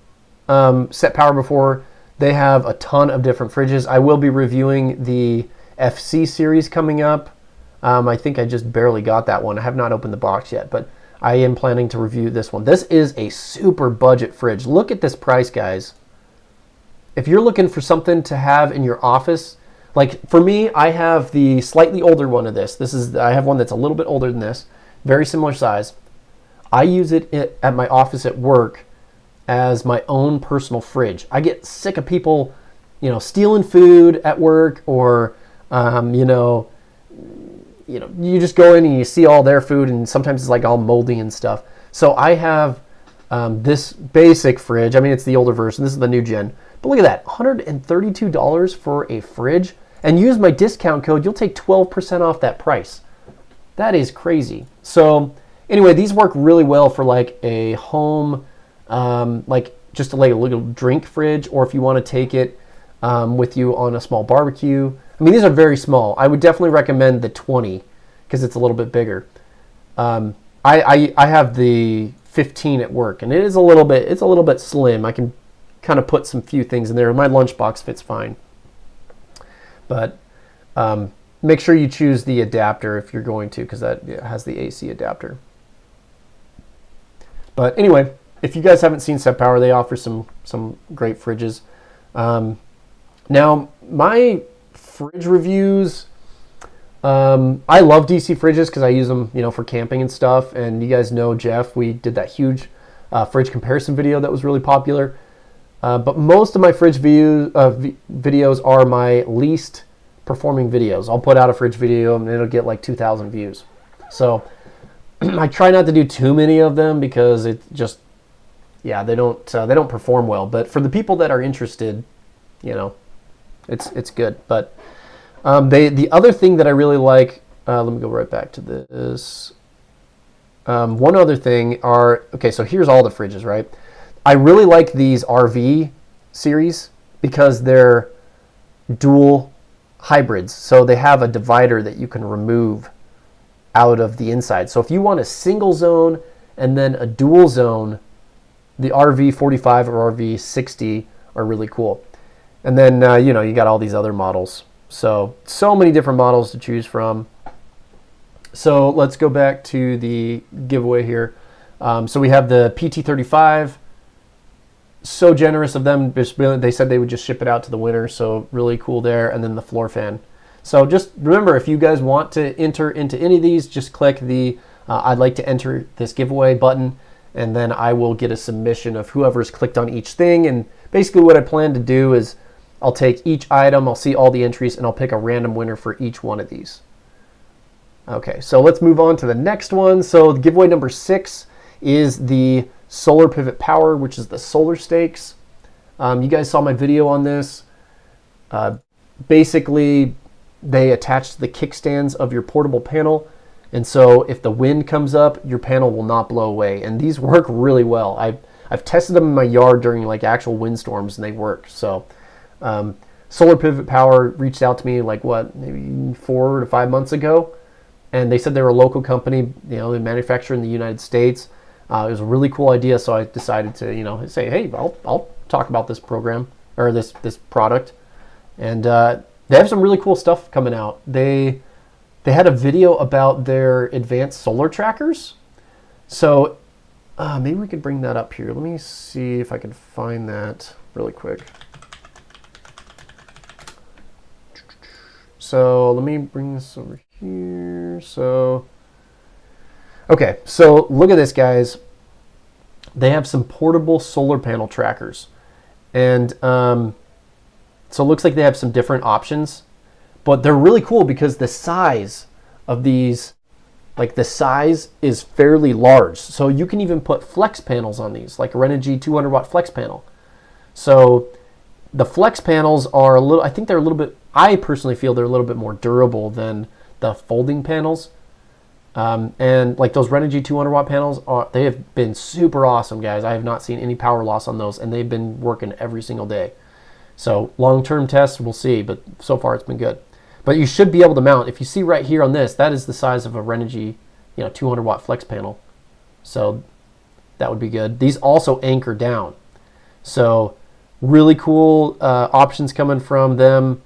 Speaker 1: Set Power before, they have a ton of different fridges. I will be reviewing the FC series coming up. I think I just barely got that one. I have not opened the box yet, but I am planning to review this one. This is a super budget fridge. Look at this price, guys. If you're looking for something to have in your office, like for me, I have the slightly older one of this. I have one that's a little bit older than this, very similar size. I use it at my office at work as my own personal fridge. I get sick of people, you know, stealing food at work, or you just go in and you see all their food, and sometimes it's like all moldy and stuff. So I have this basic fridge. I mean, it's the older version. This is the new gen. But look at that, $132 for a fridge. And use my discount code, you'll take 12% off that price. That is crazy. So anyway, these work really well for like a home, like just like a little drink fridge, or if you want to take it with you on a small barbecue. I mean, these are very small. I would definitely recommend the 20 because it's a little bit bigger. I have the 15 at work, and it's a little bit slim. I can kind of put some few things in there. My lunchbox fits fine. But make sure you choose the adapter if you're going to, because that has the AC adapter. But anyway, if you guys haven't seen Set Power, they offer some great fridges. Now, my fridge reviews, I love DC fridges because I use them, you know, for camping and stuff. And you guys know Jeff, we did that huge fridge comparison video that was really popular. But most of my fridge videos are my least performing videos. I'll put out a fridge video and it'll get like 2,000 views. So I try not to do too many of them because it just, yeah, they don't perform well. But for the people that are interested, you know, it's good. But the other thing that I really like, let me go right back to this. One other thing okay, so here's all the fridges, right? I really like these RV series because they're dual hybrids. So they have a divider that you can remove out of the inside. So if you want a single zone and then a dual zone, the RV45 or RV60 are really cool. And then, you got all these other models. So many different models to choose from. So let's go back to the giveaway here. So we have the PT35. So generous of them. They said they would just ship it out to the winner. So really cool there. And then the floor fan. So just remember, if you guys want to enter into any of these, just click the I'd like to enter this giveaway button. And then I will get a submission of whoever's clicked on each thing. And basically what I plan to do is I'll take each item, I'll see all the entries, and I'll pick a random winner for each one of these. Okay, so let's move on to the next one. So giveaway number 6 is the Solar Pivot Power, which is the solar stakes. You guys saw my video on this. Basically, they attach to the kickstands of your portable panel. And so if the wind comes up, your panel will not blow away. And these work really well. I've tested them in my yard during like actual windstorms, and they work. So Solar Pivot Power reached out to me maybe 4 to 5 months ago. And they said they were a local company, they manufacture in the United States. It was a really cool idea, so I decided to, you know, say, hey, I'll talk about this program or this product. And they have some really cool stuff coming out. They had a video about their advanced solar trackers. So maybe we could bring that up here. Let me see if I can find that really quick. So let me bring this over here. So, okay, so look at this, guys. They have some portable solar panel trackers. And so it looks like they have some different options. But they're really cool because the size of these, like the size is fairly large. So you can even put flex panels on these, like a Renogy 200 watt flex panel. So the flex panels are a little, I think they're a little bit, I personally feel they're a little bit more durable than the folding panels. And like those Renogy 200 watt panels, they have been super awesome, guys. I have not seen any power loss on those, and they've been working every single day. So long-term tests, we'll see, but so far it's been good. But you should be able to mount. If you see right here on this, that is the size of a Renogy, 200 watt flex panel. So that would be good. These also anchor down. So really cool options coming from them.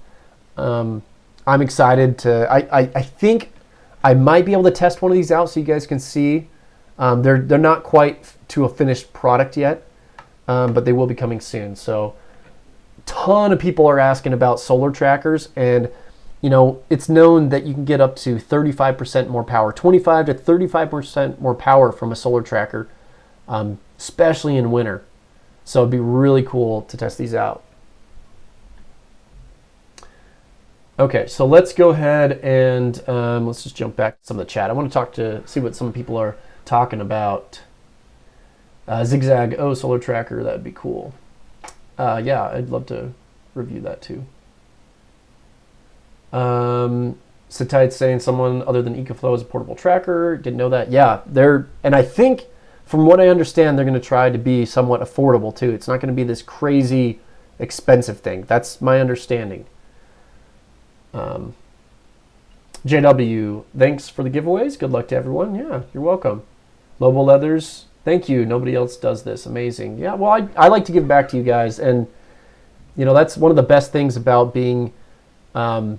Speaker 1: I'm excited to. I think I might be able to test one of these out so you guys can see. They're not quite to a finished product yet, but they will be coming soon. So ton of people are asking about solar trackers, and it's known that you can get up to 35% more power, 25 to 35% more power from a solar tracker, especially in winter. So it'd be really cool to test these out. Okay, so let's go ahead and let's just jump back to some of the chat. I want to see what some people are talking about. Zigzag, solar tracker, that'd be cool. Yeah, I'd love to review that too. Satite's saying someone other than EcoFlow is a portable tracker. Didn't know that. Yeah, and I think from what I understand, they're going to try to be somewhat affordable too. It's not going to be this crazy expensive thing. That's my understanding. JW, thanks for the giveaways. Good luck to everyone. Yeah, you're welcome. Lobo Leathers, thank you. Nobody else does this. Amazing. Yeah, well, I like to give back to you guys, and that's one of the best things about being. So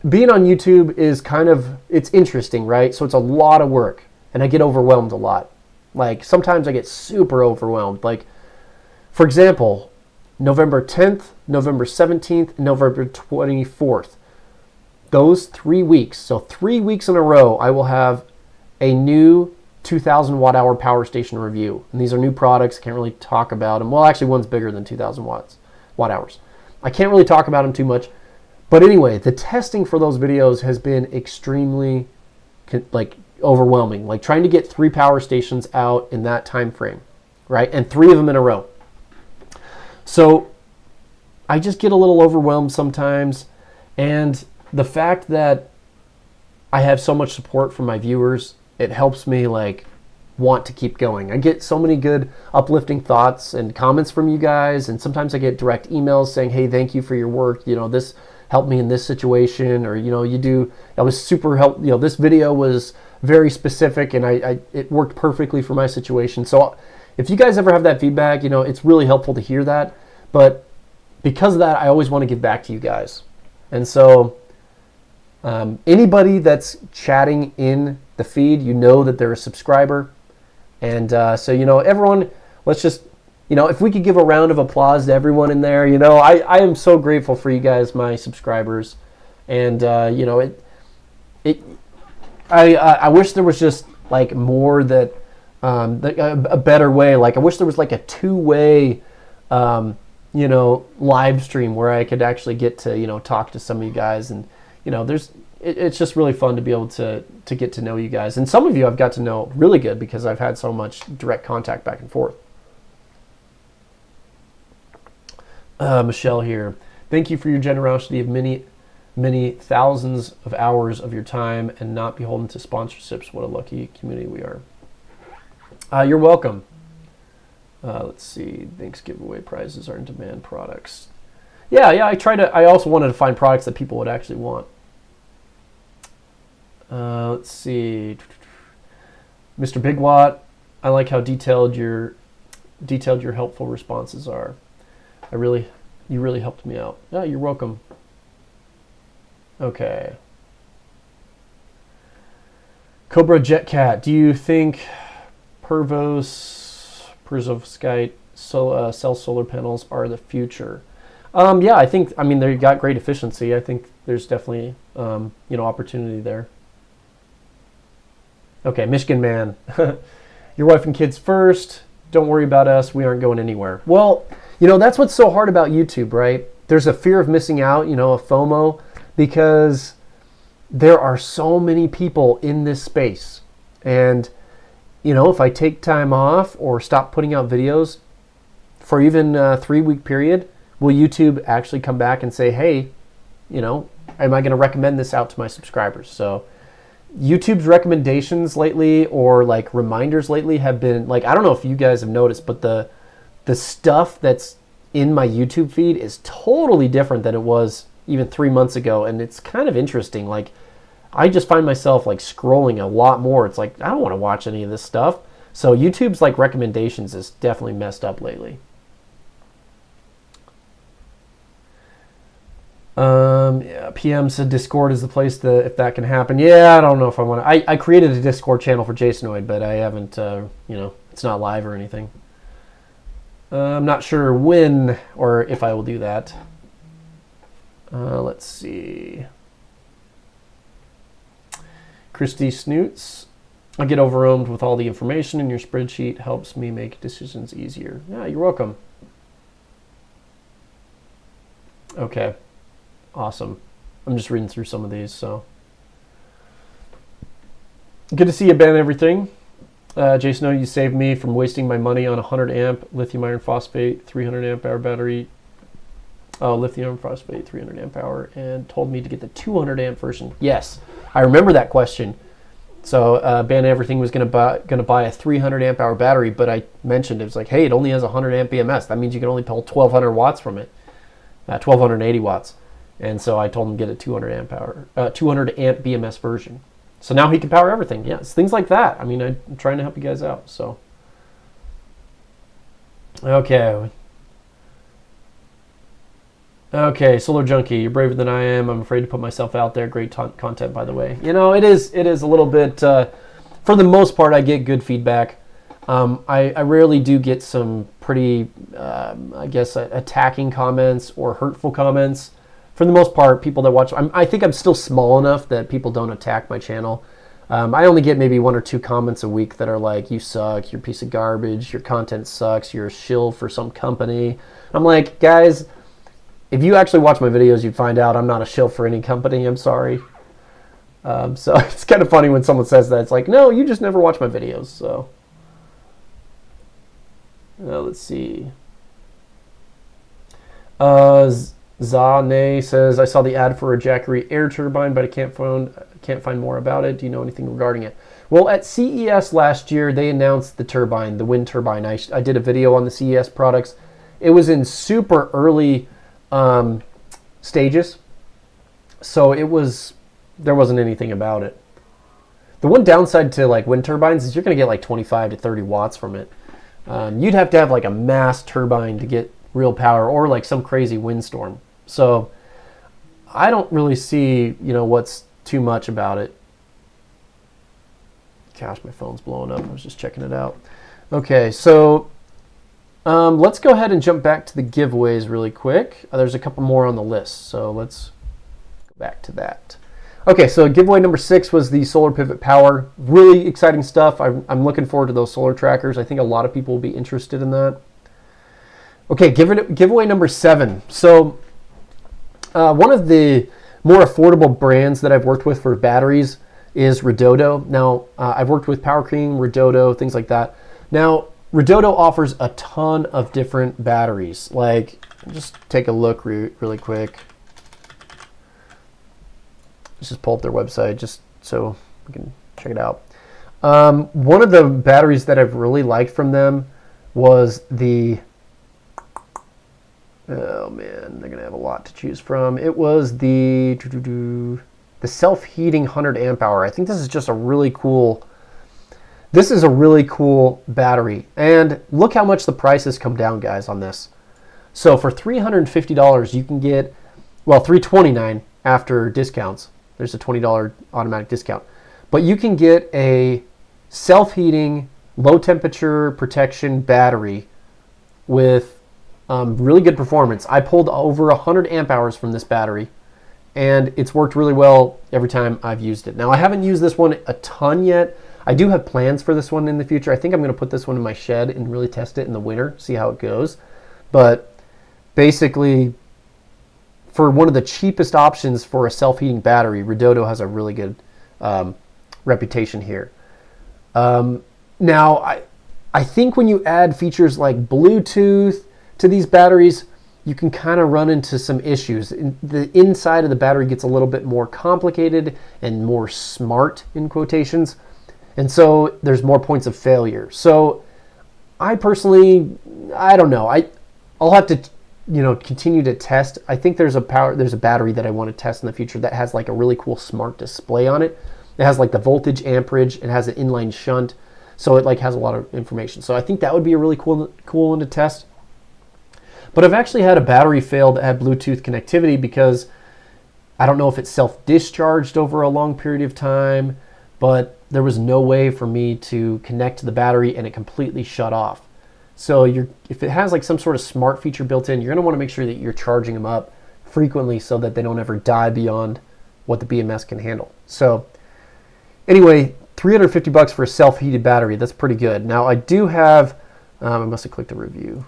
Speaker 1: being on YouTube is it's interesting, right? So it's a lot of work, and I get overwhelmed a lot. Like sometimes I get super overwhelmed. Like, for example, November 10th, November 17th, November 24th. Those 3 weeks, so 3 weeks in a row, I will have a new 2,000 watt hour power station review. And these are new products. Can't really talk about them. Well, actually, one's bigger than 2,000 watt hours. I can't really talk about them too much. But anyway, the testing for those videos has been extremely overwhelming. Like trying to get 3 power stations out in that time frame, right? And 3 of them in a row. So I just get a little overwhelmed sometimes, and the fact that I have so much support from my viewers, it helps me want to keep going. I get so many good uplifting thoughts and comments from you guys, and sometimes I get direct emails saying, hey, thank you for your work, this helped me in this situation, or that was super helpful, this video was very specific and it worked perfectly for my situation. So if you guys ever have that feedback, it's really helpful to hear that. But because of that, I always want to give back to you guys. And so anybody that's chatting in the feed, that they're a subscriber. And so, everyone, let's just, if we could give a round of applause to everyone in there, I am so grateful for you guys, my subscribers. And, I wish there was just more that, a better way. I wish there was a two-way, live stream where I could actually get to, talk to some of you guys. And, it's just really fun to be able to get to know you guys. And some of you I've got to know really good because I've had so much direct contact back and forth. Michelle here. Thank you for your generosity of many thousands of hours of your time and not beholden to sponsorships. What a lucky community we are. You're welcome. Let's see. Thanks. Giveaway prizes are in demand products. Yeah. I also wanted to find products that people would actually want. Let's see. Mr. Big Watt, I like how detailed your helpful responses are. You really helped me out. Yeah, you're welcome. Okay. Cobra Jetcat, do you think perovskite cell solar panels are the future? Yeah, I mean, they've got great efficiency. I think there's definitely, opportunity there. Okay, Michigan man. Your wife and kids first. Don't worry about us. We aren't going anywhere. Well, that's what's so hard about YouTube, right? There's a fear of missing out, a FOMO, because there are so many people in this space. And, if I take time off or stop putting out videos for even a 3-week period, will YouTube actually come back and say, hey, am I going to recommend this out to my subscribers? So YouTube's recommendations lately, or like reminders lately, have been like, I don't know if you guys have noticed, but the stuff that's in my YouTube feed is totally different than it was even 3 months ago. And it's kind of interesting. Like, I just find myself like scrolling a lot more. It's like, I don't want to watch any of this stuff. So YouTube's like recommendations is definitely messed up lately. Yeah, PM said Discord is the place if that can happen. Yeah, I don't know if I want to. I created a Discord channel for Jasonoid, but I haven't, it's not live or anything. I'm not sure when or if I will do that. Let's see. Christy Snoots. I get overwhelmed with all the information, and your spreadsheet helps me make decisions easier. Yeah, you're welcome. Okay. Awesome. I'm just reading through some of these, so. Good to see you, Ben, everything. Jason, you saved me from wasting my money on a 100 amp lithium iron phosphate, 300 amp hour battery. Oh, lithium iron phosphate, 300 amp hour, and told me to get the 200 amp version. Yes, I remember that question. So Ben Everything was going to buy a 300 amp hour battery, but I mentioned it was like, hey, it only has 100 amp BMS. That means you can only pull 1,200 watts from it, 1,280 watts. And so I told him to get a 200 amp BMS version. So now he can power everything. Yes, things like that. I mean, I'm trying to help you guys out. So, okay. Okay, Solar Junkie, you're braver than I am. I'm afraid to put myself out there. Great content, by the way. It is a little bit, for the most part, I get good feedback. I rarely do get some pretty, attacking comments or hurtful comments. For the most part, people that watch, I think I'm still small enough that people don't attack my channel. I only get maybe 1 or 2 comments a week that are like, you suck, you're a piece of garbage, your content sucks, you're a shill for some company. I'm like, guys, if you actually watch my videos, you'd find out I'm not a shill for any company. I'm sorry. So it's kind of funny when someone says that. It's like, no, you just never watch my videos. So let's see. Zane says, I saw the ad for a Jackery air turbine, but I can't find more about it. Do you know anything regarding it? Well, at CES last year, they announced the turbine, the wind turbine. I did a video on the CES products. It was in super early stages, so there wasn't anything about it. The one downside to like wind turbines is you're going to get like 25 to 30 watts from it. You'd have to have like a mass turbine to get real power, or like some crazy windstorm. So I don't really see, what's too much about it. Gosh, my phone's blowing up. I was just checking it out. Okay, so let's go ahead and jump back to the giveaways really quick. There's a couple more on the list, so let's go back to that. Okay, so giveaway number 6 was the Solar Pivot Power. Really exciting stuff. I'm looking forward to those solar trackers. I think a lot of people will be interested in that. Okay, giveaway number 7. So one of the more affordable brands that I've worked with for batteries is Redodo. Now, I've worked with Power Cream, Redodo, things like that. Now, Redodo offers a ton of different batteries. Like, just take a look really quick. Let's just pull up their website just so we can check it out. One of the batteries that I've really liked from them was the... Oh man, they're gonna have a lot to choose from. It was the self-heating 100 amp hour. I think this is just a really cool This is a really cool battery, and look how much the price has come down, guys, on this. So for $350, you can get, well, $329 after discounts. There's a $20 automatic discount. But you can get a self-heating, low-temperature protection battery with really good performance. I pulled over 100 amp hours from this battery, and it's worked really well every time I've used it. Now, I haven't used this one a ton yet. I do have plans for this one in the future. I think I'm going to put this one in my shed and really test it in the winter, see how it goes. But basically, for one of the cheapest options for a self-heating battery, Redodo has a really good reputation here. Now, I think when you add features like Bluetooth to these batteries, you can kind of run into some issues. The inside of the battery gets a little bit more complicated and more smart, in quotations. And so there's more points of failure. So I personally, I don't know. I'll have to, continue to test. I think there's a battery that I want to test in the future that has like a really cool smart display on it. It has like the voltage, amperage. It has an inline shunt. So it like has a lot of information. So I think that would be a really cool one to test. But I've actually had a battery fail that had Bluetooth connectivity because I don't know if it self-discharged over a long period of time, but there was no way for me to connect to the battery and it completely shut off. So if it has like some sort of smart feature built in, you're going to want to make sure that you're charging them up frequently so that they don't ever die beyond what the BMS can handle. So anyway, $350 for a self-heated battery. That's pretty good. Now I do have, I must have clicked a review.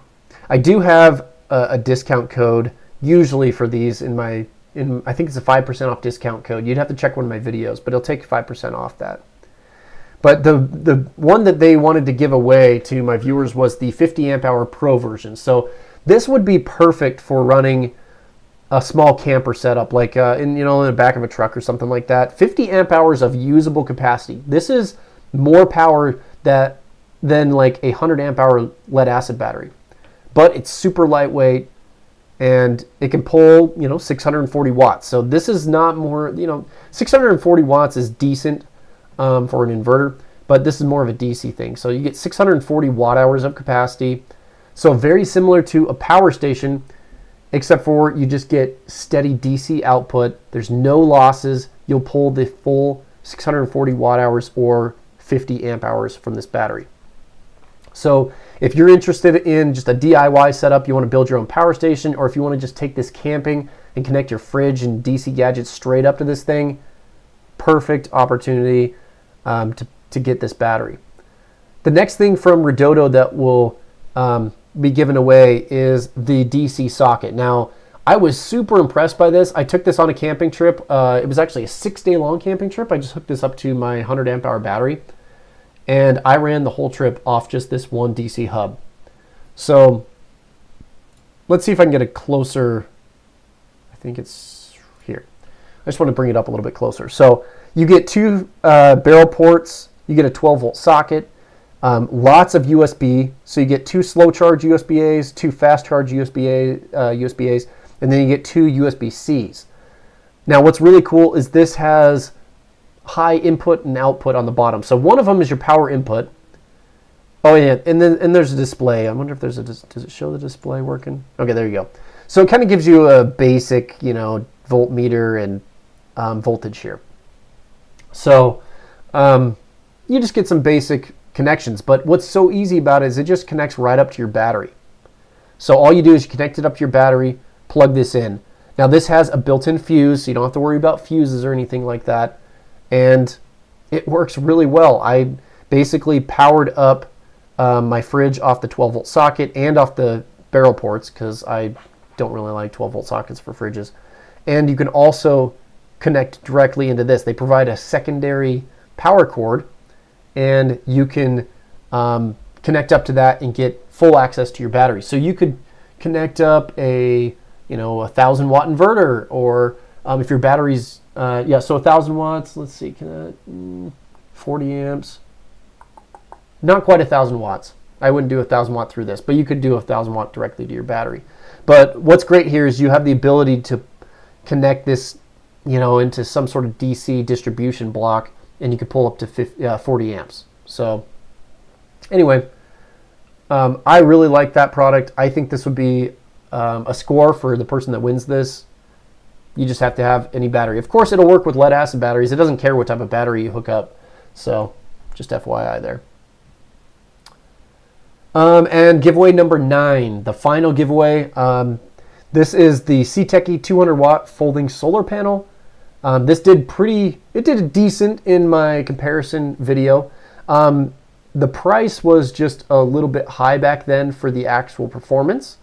Speaker 1: I do have a discount code usually for these I think it's a 5% off discount code. You'd have to check one of my videos, but it'll take 5% off that. But the one that they wanted to give away to my viewers was the 50 amp hour Pro version. So this would be perfect for running a small camper setup, like in the back of a truck or something like that. 50 amp hours of usable capacity. This is more power than like a 100 amp hour lead acid battery, but it's super lightweight and it can pull 640 watts. So this is not more 640 watts is decent for an inverter, but this is more of a DC thing. So you get 640 watt hours of capacity. So very similar to a power station, except for you just get steady DC output. There's no losses. You'll pull the full 640 watt hours or 50 amp hours from this battery. So if you're interested in just a DIY setup, you want to build your own power station, or if you want to just take this camping and connect your fridge and DC gadgets straight up to this thing, perfect opportunity to get this battery. The next thing from Redodo that will be given away is the DC socket. Now, I was super impressed by this. I took this on a camping trip. It was actually a 6-day long camping trip. I just hooked this up to my 100 amp hour battery, and I ran the whole trip off just this one DC hub. So let's see if I can get a closer. I think it's here. I just want to bring it up a little bit closer. So you get two barrel ports. You get a 12-volt socket. Lots of USB. So you get two slow charge USB-A's, two fast charge USB-A's, and then you get two USB-C's. Now what's really cool is this has high input and output on the bottom. So one of them is your power input. Oh yeah, and there's a display. I wonder if there's does it show the display working? Okay, there you go. So it kind of gives you a basic, voltmeter and voltage here. So you just get some basic connections, but what's so easy about it is it just connects right up to your battery. So all you do is you connect it up to your battery, plug this in. Now this has a built-in fuse, so you don't have to worry about fuses or anything like that, and it works really well. I basically powered up my fridge off the 12-volt socket and off the barrel ports because I don't really like 12-volt sockets for fridges. And you can also connect directly into this. They provide a secondary power cord, and you can connect up to that and get full access to your battery. So you could connect up a 1,000-watt inverter, or if your battery's so 1,000 watts. Let's see, 40 amps. Not quite 1,000 watts. I wouldn't do 1,000 watt through this, but you could do 1,000 watt directly to your battery. But what's great here is you have the ability to connect this, into some sort of DC distribution block, and you can pull up to 40 amps. So Anyway, I really like that product. I think this would be a score for the person that wins this. You just have to have any battery. Of course, it'll work with lead acid batteries. It doesn't care what type of battery you hook up. So just FYI there. And giveaway number 9, the final giveaway. This is the CTECI 200 watt folding solar panel. This did decent in my comparison video. The price was just a little bit high back then for the actual performance,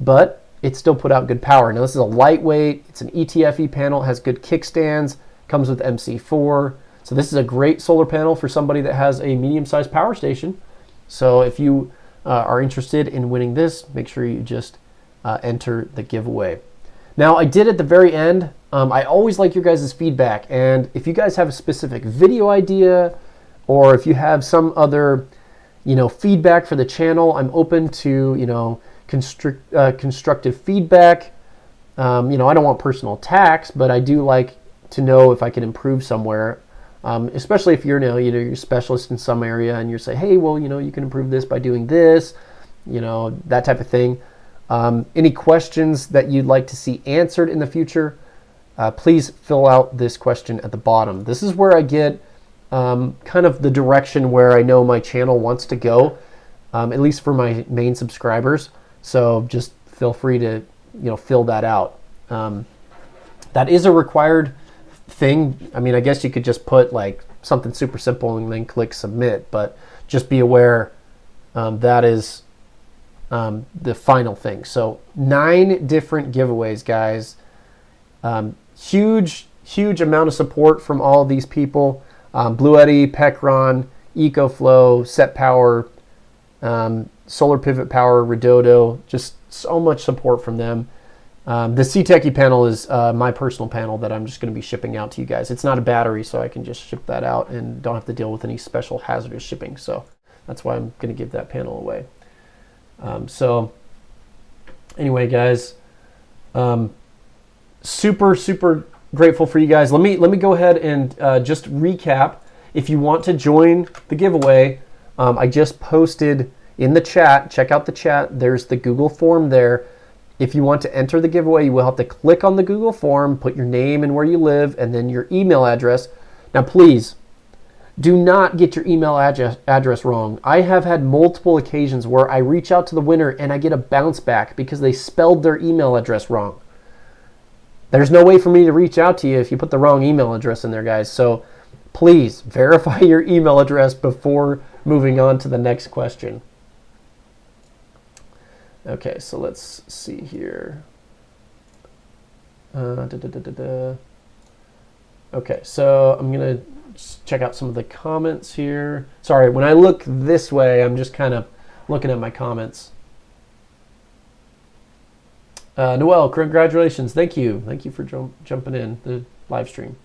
Speaker 1: but it still put out good power. Now this is a lightweight, it's an ETFE panel, has good kickstands, comes with MC4. So this is a great solar panel for somebody that has a medium-sized power station. So if you are interested in winning this, make sure you just enter the giveaway. Now I did at the very end, I always like your guys' feedback, and if you guys have a specific video idea, or if you have some other, feedback for the channel, I'm open to, constructive feedback. I don't want personal attacks, but I do like to know if I can improve somewhere, especially if you're you're a specialist in some area and you say, hey, well, you can improve this by doing this, that type of thing. Any questions that you'd like to see answered in the future, please fill out this question at the bottom. This is where I get kind of the direction where I know my channel wants to go, at least for my main subscribers. So just feel free to fill that out. That is a required thing. I mean, I guess you could just put like something super simple and then click submit, but just be aware that is the final thing. So 9 different giveaways, guys. Huge amount of support from all of these people. Blue Eddy, Pecron, EcoFlow, Set Power, Solar Pivot Power, Redodo, just so much support from them. The CTECI panel is my personal panel that I'm just going to be shipping out to you guys. It's not a battery, so I can just ship that out and don't have to deal with any special hazardous shipping. So that's why I'm going to give that panel away. So anyway, guys, super grateful for you guys. Let me go ahead and just recap. If you want to join the giveaway, I just posted in the chat. Check out the chat. There's the Google form there. If you want to enter the giveaway, you will have to click on the Google form, put your name and where you live, and then your email address. Now, please do not get your email address wrong. I have had multiple occasions where I reach out to the winner and I get a bounce back because they spelled their email address wrong. There's no way for me to reach out to you if you put the wrong email address in there, guys. So please verify your email address before moving on to the next question. Okay, so let's see here. Okay, so I'm going to check out some of the comments here. Sorry, when I look this way, I'm just kind of looking at my comments. Noel, congratulations. Thank you. Thank you for jumping in the live stream.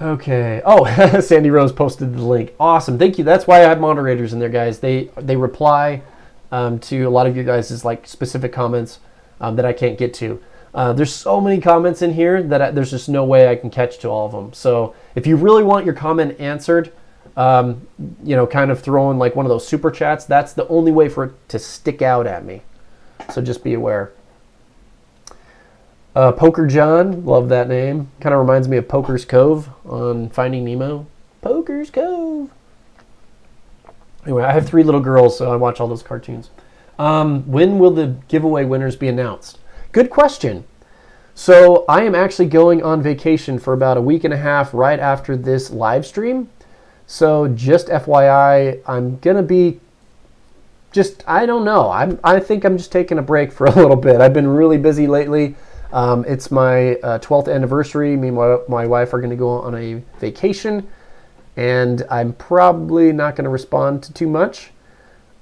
Speaker 1: Okay. Oh, Sandy Rose posted the link. Awesome. Thank you. That's why I have moderators in there, guys. They reply to a lot of you guys' like specific comments that I can't get to. There's so many comments in here that there's just no way I can catch to all of them. So if you really want your comment answered, kind of throw in like one of those super chats, that's the only way for it to stick out at me. So just be aware. Poker John, love that name. Kind of reminds me of Poker's Cove on Finding Nemo. Poker's Cove. Anyway, I have 3 little girls, so I watch all those cartoons. When will the giveaway winners be announced? Good question. So I am actually going on vacation for about a week and a half right after this live stream. So just FYI, I'm going to be I don't know. I think I'm just taking a break for a little bit. I've been really busy lately. It's my 12th anniversary. Me and my wife are going to go on a vacation, and I'm probably not going to respond to too much.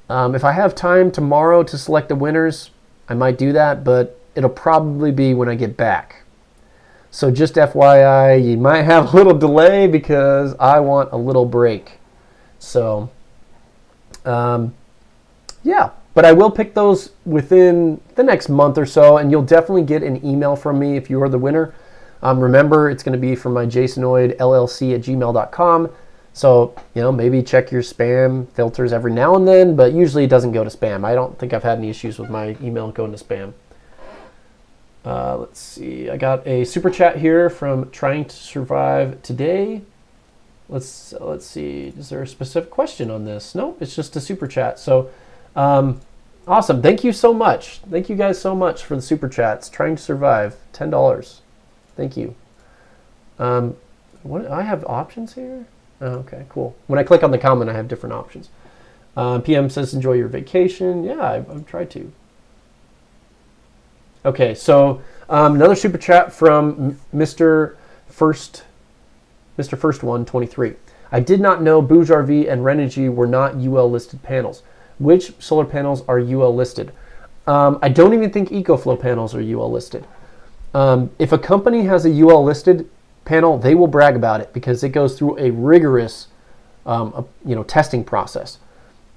Speaker 1: If I have time tomorrow to select the winners, I might do that, but it'll probably be when I get back. So just FYI, you might have a little delay because I want a little break. So, yeah, but I will pick those within the next month or so, and you'll definitely get an email from me if you are the winner. Remember, it's going to be from my jasonoidllc@gmail.com. So, maybe check your spam filters every now and then, but usually it doesn't go to spam. I don't think I've had any issues with my email going to spam. Let's see. I got a super chat here from Trying to Survive Today. Let's see. Is there a specific question on this? No, it's just a super chat. So, awesome. Thank you so much. Thank you guys so much for the super chats. Trying to Survive, $10. Thank you. What I have options here? Oh, okay, cool. When I click on the comment, I have different options. PM says, enjoy your vacation. Yeah, I've tried to. Okay, so another super chat from Mr. First 123. I did not know Bouge RV and Renogy were not UL listed panels. Which solar panels are UL listed? I don't even think EcoFlow panels are UL listed. If a company has a UL listed panel, they will brag about it because it goes through a rigorous testing process.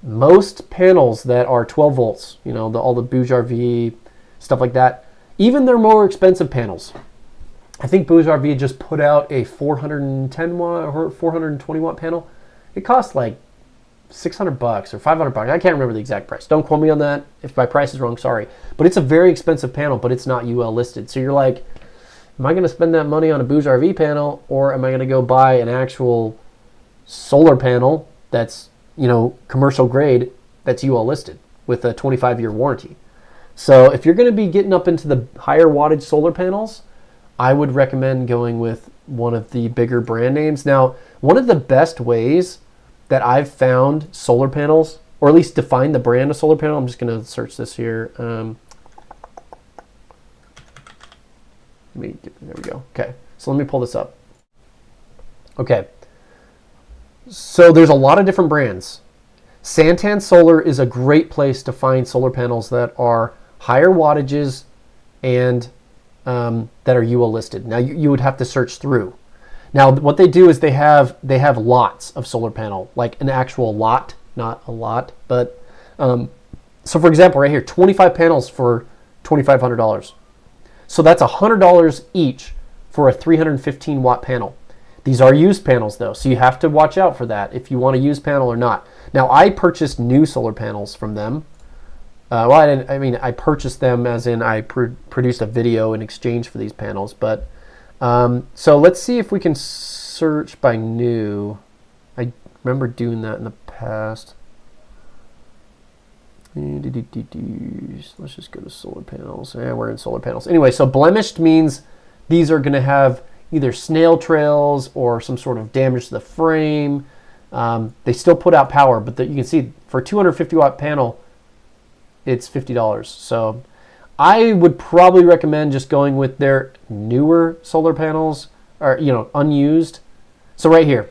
Speaker 1: Most panels that are 12 volts, all the Bouge RV, stuff like that, even their more expensive panels. I think Bouge RV just put out a 410 watt or 420 watt panel. It cost like $600 or $500. I can't remember the exact price. Don't quote me on that. If my price is wrong, sorry. But it's a very expensive panel, but it's not UL listed. So you're like, am I going to spend that money on a Bouge RV panel, or am I going to go buy an actual solar panel that's, commercial grade that's UL listed with a 25-year warranty? So if you're going to be getting up into the higher wattage solar panels, I would recommend going with one of the bigger brand names. Now, one of the best ways that I've found solar panels, or at least define the brand of solar panel, I'm just going to search this here. There we go. Okay, so let me pull this up. Okay, so there's a lot of different brands. Santan Solar is a great place to find solar panels that are higher wattages and that are UL listed. Now you would have to search through. Now what they do is they have lots of solar panel, like an actual lot, not a lot, but so for example, right here, 25 panels for $2,500. So that's $100 each for a 315 watt panel. These are used panels though, so you have to watch out for that if you want a used panel or not. Now I purchased new solar panels from them. I purchased them as in I produced a video in exchange for these panels. But so let's see if we can search by new. I remember doing that in the past. Let's just go to solar panels. Yeah, we're in solar panels. Anyway, so blemished means these are going to have either snail trails or some sort of damage to the frame. They still put out power, but you can see for a 250 watt panel, it's $50. So I would probably recommend just going with their newer solar panels, or unused. So right here.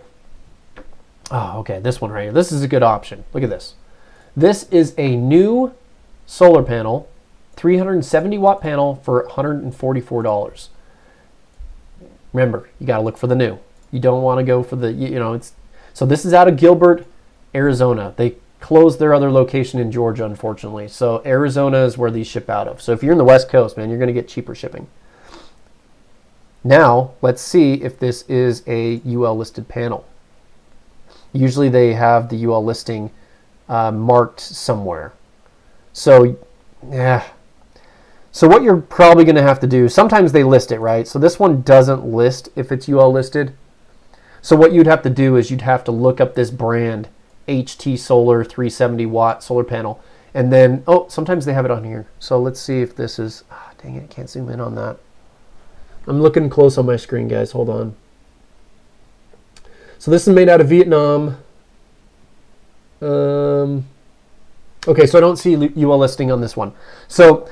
Speaker 1: Oh, okay, this one right here. This is a good option. Look at this. This is a new solar panel, 370 watt panel for $144. Remember, you got to look for the new. You don't want to go for the, so this is out of Gilbert, Arizona. They closed their other location in Georgia, unfortunately. So Arizona is where these ship out of. So if you're in the West Coast, man, you're going to get cheaper shipping. Now, let's see if this is a UL listed panel. Usually they have the UL listing marked somewhere. So, yeah. So what you're probably going to have to do, sometimes they list it, right? So this one doesn't list if it's UL listed. So what you'd have to do is you'd have to look up this brand, HT Solar 370 watt solar panel. And then, sometimes they have it on here. So let's see if this is, dang it, I can't zoom in on that. I'm looking close on my screen, guys. Hold on. So this is made out of Vietnam. Okay, so I don't see UL listing on this one. So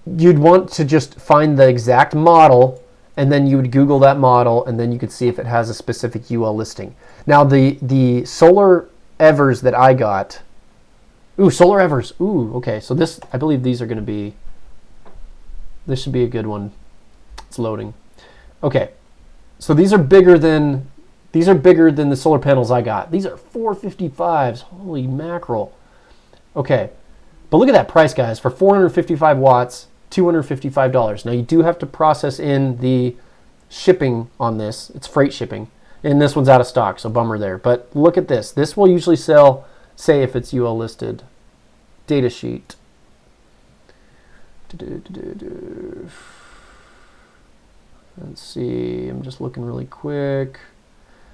Speaker 1: you'd want to just find the exact model, and then you would Google that model, and then you could see if it has a specific UL listing. Now the Solar Evers that I got, Solar Evers, okay, so this, I believe these are going to be, this should be a good one. It's loading. Okay, so these are bigger than the solar panels I got. These are 455s. Holy mackerel. Okay, but look at that price, guys. For 455 watts, $255. Now you do have to process in the shipping on this. It's freight shipping. And this one's out of stock, so bummer there. But look at this. This will usually sell, say if it's UL listed. Data sheet. Let's see. I'm just looking really quick.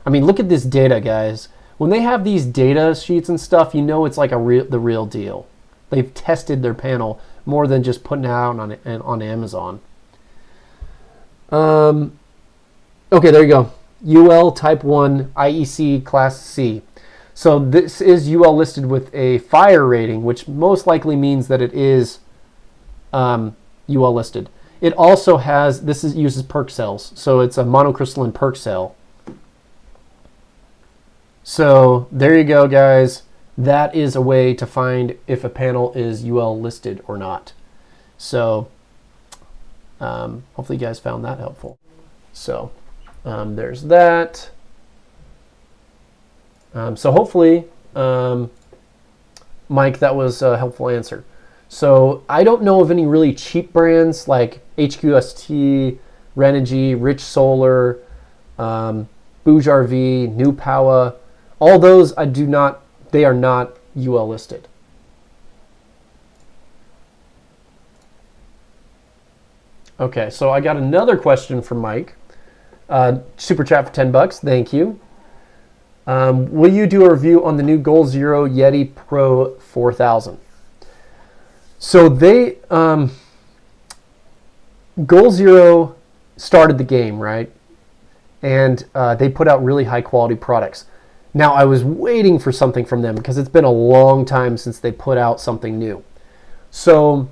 Speaker 1: I mean, look at this data, guys. When they have these data sheets and stuff, you know it's like the real deal. They've tested their panel more than just putting it out on Amazon. Okay, there you go. UL Type 1 IEC Class C. So this is UL listed with a fire rating, which most likely means that it is UL listed. It also has, uses perc cells, so it's a monocrystalline perc cell. So there you go, guys. That is a way to find if a panel is UL listed or not. So hopefully you guys found that helpful. So there's that. So hopefully, Mike, that was a helpful answer. So I don't know of any really cheap brands like HQST, Renogy, Rich Solar, Bouge RV, New Power. All those they are not UL listed. Okay, so I got another question from Mike. Super chat for $10. Thank you. Will you do a review on the new Goal Zero Yeti Pro 4000? So they Goal Zero started the game, right? And they put out really high quality products. Now I was waiting for something from them because it's been a long time since they put out something new. So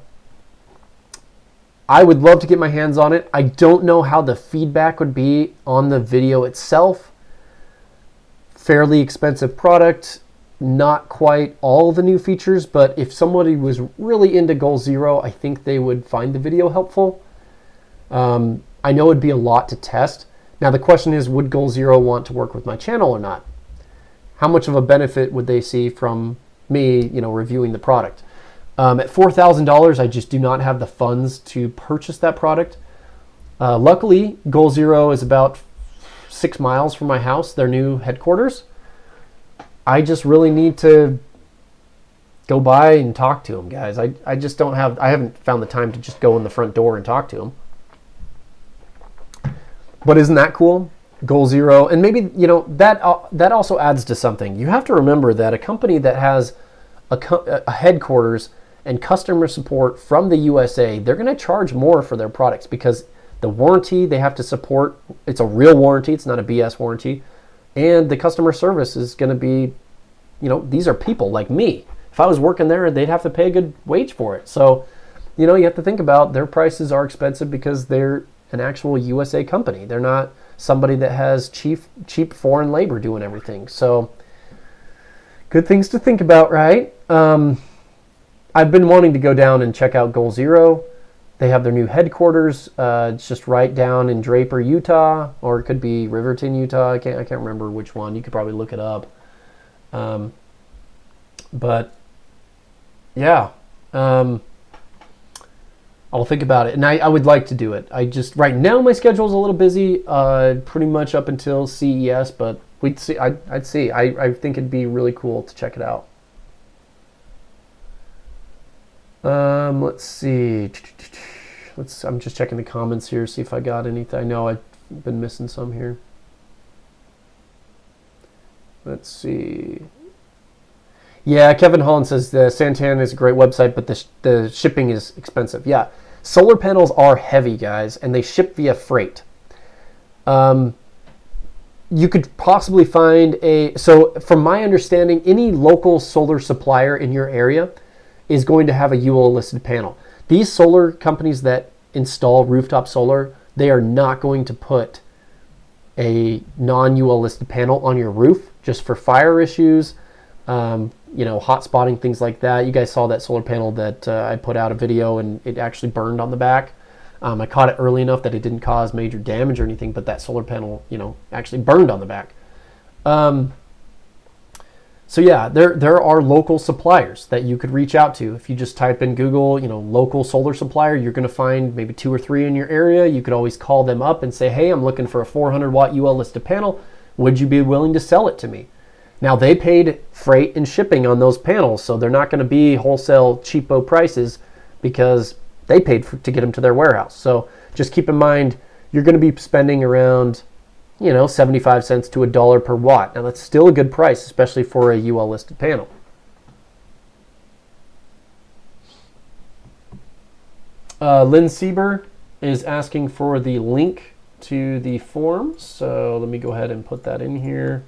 Speaker 1: I would love to get my hands on it. I don't know how the feedback would be on the video itself. Fairly expensive product, not quite all the new features, but if somebody was really into Goal Zero, I think they would find the video helpful. I know it'd be a lot to test. Now the question is, would Goal Zero want to work with my channel or not? How much of a benefit would they see from me, reviewing the product? At $4,000, I just do not have the funds to purchase that product. Luckily, Goal Zero is about 6 miles from my house, their new headquarters. I just really need to go by and talk to them, guys. I just don't have, I haven't found the time to just go in the front door and talk to them. But isn't that cool? Goal Zero, and maybe, that also adds to something. You have to remember that a company that has a headquarters and customer support from the USA, they're going to charge more for their products because the warranty they have to support, it's a real warranty, it's not a BS warranty, and the customer service is going to be, these are people like me. If I was working there, they'd have to pay a good wage for it. So, you have to think about their prices are expensive because they're an actual USA company. They're not somebody that has cheap foreign labor doing everything. So good things to think about, right? I've been wanting to go down and check out Goal Zero. They have their new headquarters. It's just right down in Draper, Utah, or it could be Riverton, Utah. I can't remember which one. You could probably look it up. But yeah, I'll think about it, and I would like to do it. Right now my schedule's a little busy, pretty much up until CES, but we'd see. I'd see. I think it'd be really cool to check it out. Let's see. I'm just checking the comments here, see if I got anything. I know I've been missing some here. Let's see. Yeah, Kevin Holland says the Santan is a great website, but the shipping is expensive. Yeah, solar panels are heavy, guys, and they ship via freight. You could possibly find so from my understanding, any local solar supplier in your area is going to have a UL listed panel. These solar companies that install rooftop solar, they are not going to put a non-UL listed panel on your roof just for fire issues, hot spotting, things like that. You guys saw that solar panel that I put out a video and it actually burned on the back. I caught it early enough that it didn't cause major damage or anything, but that solar panel, actually burned on the back. So yeah, there are local suppliers that you could reach out to. If you just type in Google, local solar supplier, you're going to find maybe 2 or 3 in your area. You could always call them up and say, hey, I'm looking for a 400 watt UL listed panel. Would you be willing to sell it to me? Now, they paid freight and shipping on those panels, so they're not going to be wholesale cheapo prices because they paid to get them to their warehouse. So just keep in mind, you're going to be spending around, 75 cents to $1 per watt. Now, that's still a good price, especially for a UL listed panel. Lynn Sieber is asking for the link to the form, so let me go ahead and put that in here.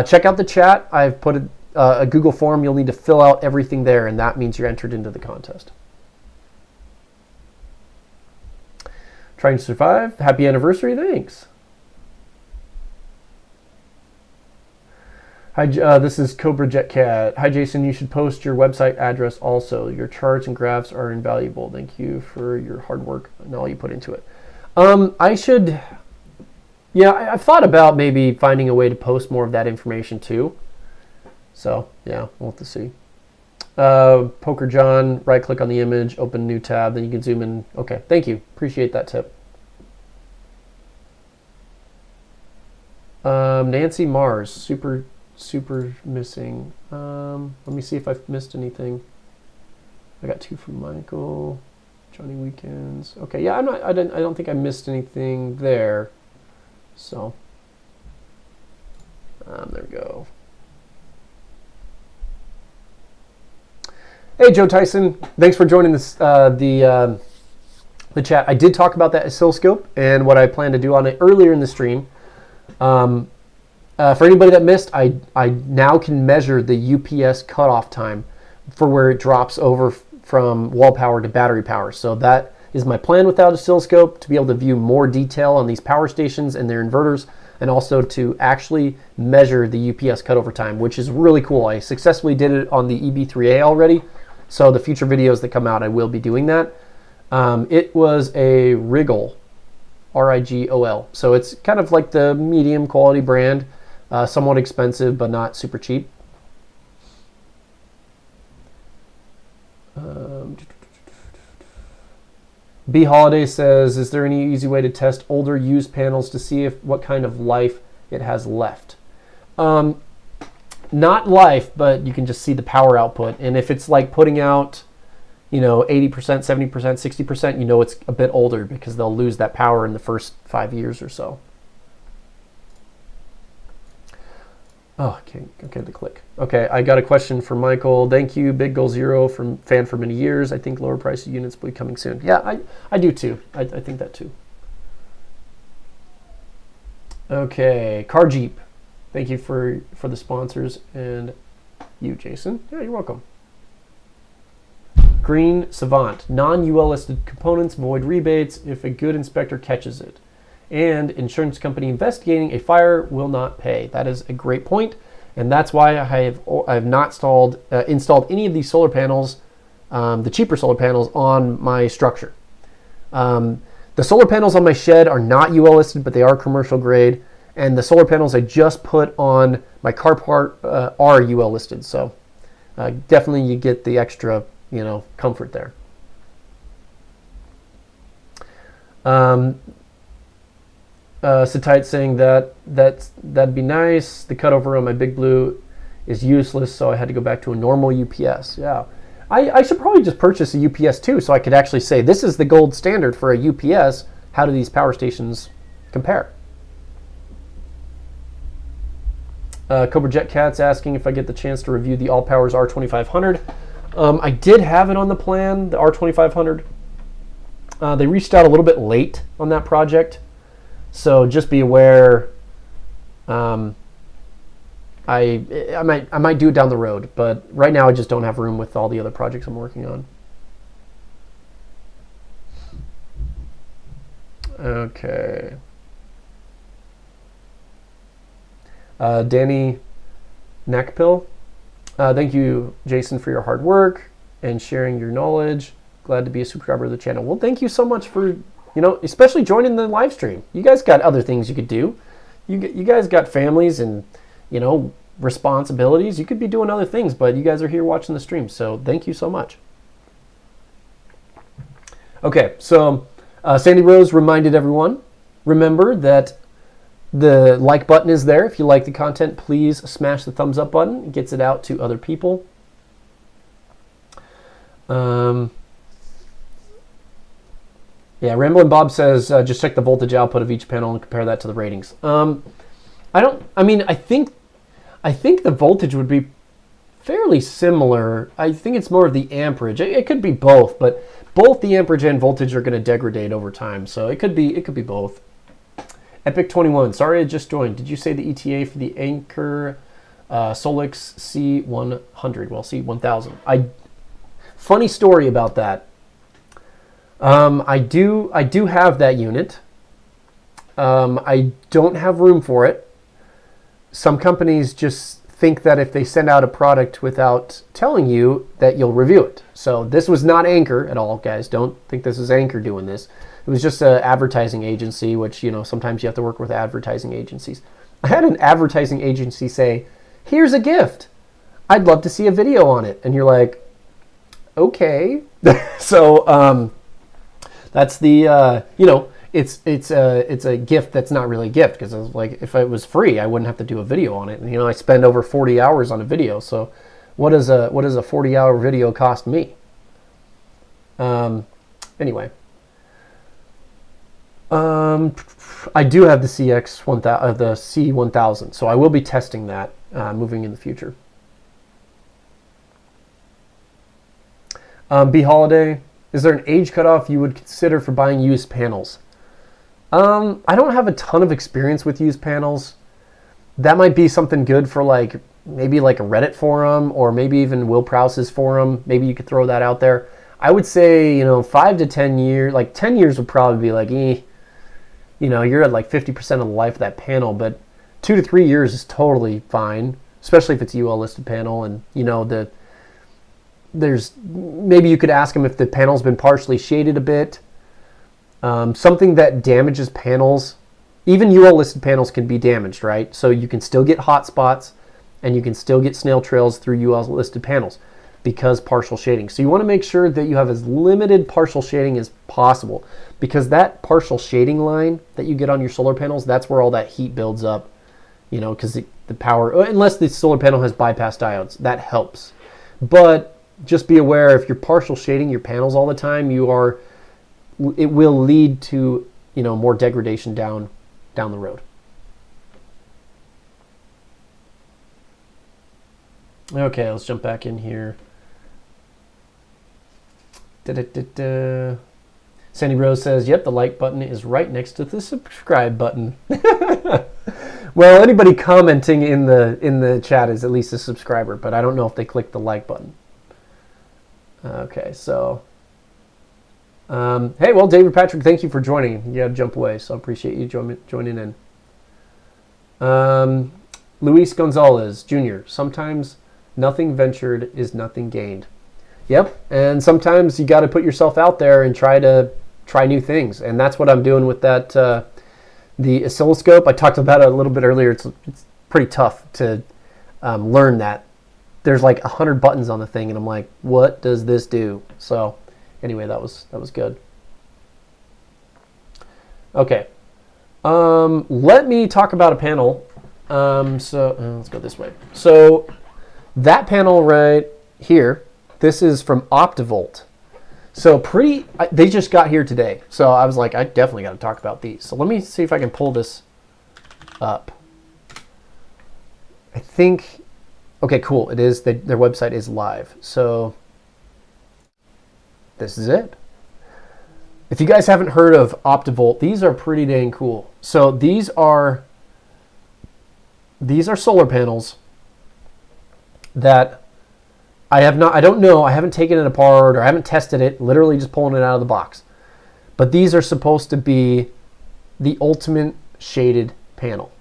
Speaker 1: Check out the chat. I've put a Google form. You'll need to fill out everything there, and that means you're entered into the contest. Trying to survive. Happy anniversary. Thanks. Hi, this is Cobra Jet Cat. Hi, Jason. You should post your website address also. Your charts and graphs are invaluable. Thank you for your hard work and all you put into it. I should... Yeah, I've thought about maybe finding a way to post more of that information too. So, yeah, we'll have to see. Poker John, right-click on the image, open a new tab, then you can zoom in. Okay, thank you. Appreciate that tip. Nancy Mars, super missing. Let me see if I've missed anything. I got 2 from Michael. Johnny Weekends. Okay, yeah, I don't think I missed anything there. So, there we go. Hey, Joe Tyson. Thanks for joining this the chat. I did talk about that oscilloscope and what I plan to do on it earlier in the stream. For anybody that missed, I now can measure the UPS cutoff time for where it drops over from wall power to battery power. So that is my plan with that oscilloscope, to be able to view more detail on these power stations and their inverters, and also to actually measure the UPS cutover time, which is really cool. I successfully did it on the EB3A already, so the future videos that come out, I will be doing that. It was a Rigol, R-I-G-O-L. So it's kind of like the medium quality brand, somewhat expensive, but not super cheap. B Holiday says, is there any easy way to test older used panels to see what kind of life it has left? Not life, but you can just see the power output. And if it's like putting out, 80%, 70%, 60%, it's a bit older because they'll lose that power in the first 5 years or so. Oh, okay, the click. Okay, I got a question for Michael. Thank you, Big Goal Zero, fan for many years. I think lower price units will be coming soon. Yeah, I do too. I think that too. Okay, Car Jeep. Thank you for the sponsors, and you, Jason. Yeah, you're welcome. Green Savant. Non-UL listed components void rebates if a good inspector catches it. And insurance company investigating a fire will not pay. That is a great point, and that's why I have not installed any of these solar panels, the cheaper solar panels, on my structure. The solar panels on my shed are not UL listed, but they are commercial grade, and the solar panels I just put on my carport are UL listed. So definitely you get the extra, comfort there. Satite saying that'd be nice. The cutover on my Big Blue is useless, so I had to go back to a normal UPS. Yeah, I should probably just purchase a UPS too, so I could actually say this is the gold standard for a UPS. How do these power stations compare? Cobra Jet Cat's asking if I get the chance to review the All Powers R2500. I did have it on the plan, the R2500. They reached out a little bit late on that project. So just be aware. I might do it down the road, but right now I just don't have room with all the other projects I'm working on. Okay. Danny Nakpil. Thank you, Jason, for your hard work and sharing your knowledge. Glad to be a subscriber of the channel. Well, thank you so much for, especially joining the live stream. You guys got other things you could do. You guys got families and, responsibilities. You could be doing other things, but you guys are here watching the stream. So thank you so much. Okay, so Sandy Rose reminded everyone, remember that The like button is there. If you like the content, please smash the thumbs up button. It gets it out to other people. Yeah, Ramblin' Bob says, just check the voltage output of each panel and compare that to the ratings. I think the voltage would be fairly similar. I think it's more of the amperage. It could be both, but both the amperage and voltage are going to degrade over time. So it could be both. Epic 21, sorry I just joined. Did you say the ETA for the Anker Solix C100? Well, C1000. Funny story about that. I do have that unit. I don't have room for it. Some companies just think that if they send out a product without telling you, that you'll review it. So this was not Anker at all, guys. Don't think this is Anker doing this. It was just an advertising agency, which, sometimes you have to work with advertising agencies. I had an advertising agency say, here's a gift. I'd love to see a video on it. And you're like, okay. So that's the, it's a gift that's not really a gift, because like, if it was free, I wouldn't have to do a video on it. And, I spend over 40 hours on a video. So what does a 40-hour video cost me? Anyway. I do have the the C1000, so I will be testing that moving in the future. B Holiday, is there an age cutoff you would consider for buying used panels? I don't have a ton of experience with used panels. That might be something good for maybe a Reddit forum, or maybe even Will Prowse's forum. Maybe you could throw that out there. I would say 5 to 10 years. 10 years would probably be you're at 50% of the life of that panel, but 2 to 3 years is totally fine, especially if it's a UL listed panel. And there's maybe you could ask them if the panel's been partially shaded a bit. Something that damages panels, even UL listed panels can be damaged, right? So you can still get hot spots and you can still get snail trails through UL listed panels because partial shading. So you want to make sure that you have as limited partial shading as possible, because that partial shading line that you get on your solar panels, that's where all that heat builds up, because the power, unless the solar panel has bypass diodes, that helps. But just be aware, if you're partial shading your panels all the time, it will lead to, more degradation down the road. Okay, let's jump back in here. Sandy Rose says, yep, the like button is right next to the subscribe button. Well, anybody commenting in the chat is at least a subscriber, but I don't know if they click the like button. Okay, so hey, well, David Patrick, thank you for joining. You had to jump away, so I appreciate you joining in. Luis Gonzalez Jr., sometimes nothing ventured is nothing gained. Yep, and sometimes you got to put yourself out there and try new things, and that's what I'm doing with that the oscilloscope. I talked about it a little bit earlier. It's pretty tough to learn that. There's 100 buttons on the thing, and I'm like, what does this do? So anyway, that was good. Okay, let me talk about a panel. So let's go this way. So that panel right here, this is from Optivolt. So they just got here today. So I was like, I definitely got to talk about these. So let me see if I can pull this up. I think, okay, cool. It is, their website is live. So this is it. If you guys haven't heard of Optivolt, these are pretty dang cool. So these are solar panels that I don't know, I haven't taken it apart or I haven't tested it, literally just pulling it out of the box. But these are supposed to be the ultimate shaded panel.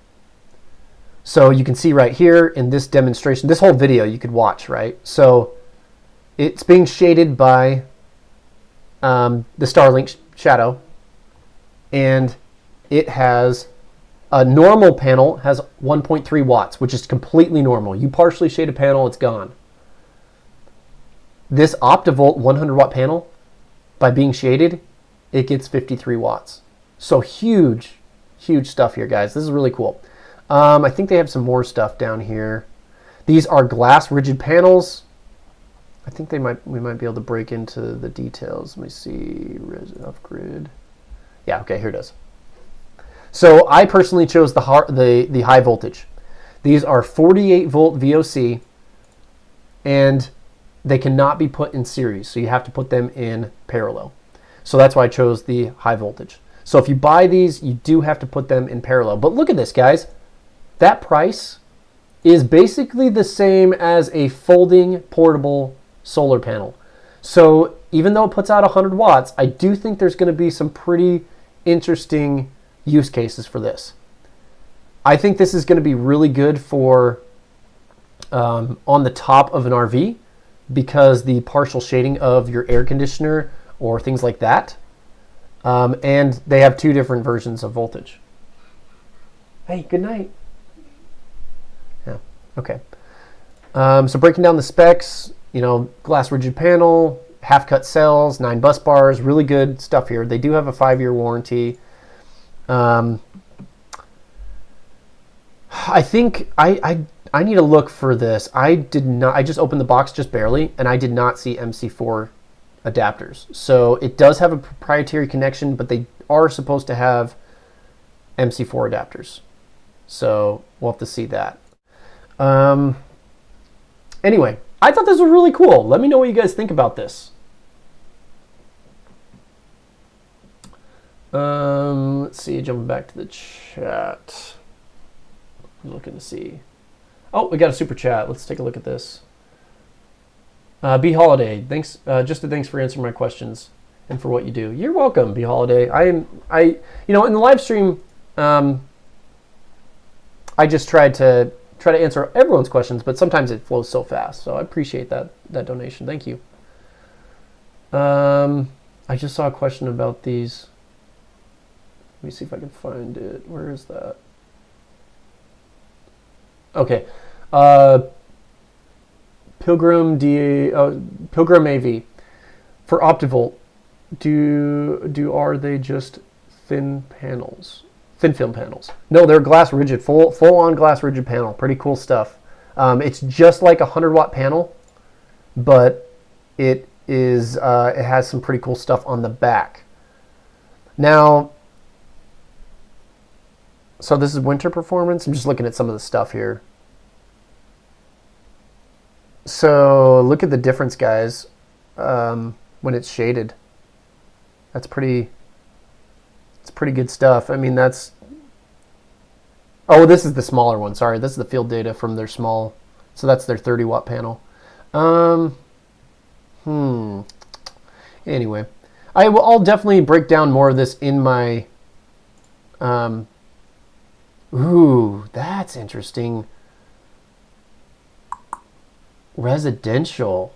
Speaker 1: So you can see right here in this demonstration, this whole video you could watch, right? So it's being shaded by the Starlink shadow, and it has a normal panel has 1.3 watts, which is completely normal. You partially shade a panel, it's gone. This Optivolt 100 watt panel, by being shaded, it gets 53 watts. So huge Huge stuff here, guys. This is really cool. I think they have some more stuff down here. These are glass rigid panels. I think we might be able to break into the details. Let me see. Off grid. Yeah, okay, here it is. So I personally chose the high voltage. These are 48 volt VOC, and they cannot be put in series, so you have to put them in parallel. So that's why I chose the high voltage. So if you buy these, you do have to put them in parallel. But look at this, guys. That price is basically the same as a folding portable solar panel. So even though it puts out 100 watts, I do think there's going to be some pretty interesting use cases for this. I think this is going to be really good for on the top of an RV, because the partial shading of your air conditioner or things like that. And they have two different versions of voltage. Hey, good night. Yeah, okay. So breaking down the specs, you know, glass rigid panel, half cut cells, 9 bus bars, really good stuff here. They do have a 5-year warranty. I think I need to look for this. I just opened the box just barely, and I did not see MC4 adapters. So it does have a proprietary connection, but they are supposed to have MC4 adapters. So we'll have to see that. Anyway, I thought this was really cool. Let me know what you guys think about this. Let's see, jumping back to the chat. I'm looking to see. Oh, we got a super chat. Let's take a look at this. B Holiday, thanks. Just thanks for answering my questions and for what you do. You're welcome, B Holiday. You know, in the live stream, I just try to answer everyone's questions, but sometimes it flows so fast. So I appreciate that donation. Thank you. I just saw a question about these. Let me see if I can find it. Where is that? Okay. Pilgrim AV for Optivolt. Are they just thin panels? Thin film panels? No, they're glass rigid, full on glass rigid panel. Pretty cool stuff. It's just like a 100-watt panel, but it has some pretty cool stuff on the back. Now, so this is winter performance. I'm just looking at some of the stuff here. So look at the difference, guys, when it's shaded. It's pretty good stuff. I mean, this is the smaller one. Sorry, this is the field data from their small. So that's their 30-watt panel. Anyway, I'll definitely break down more of this in my. Ooh, that's interesting. Residential.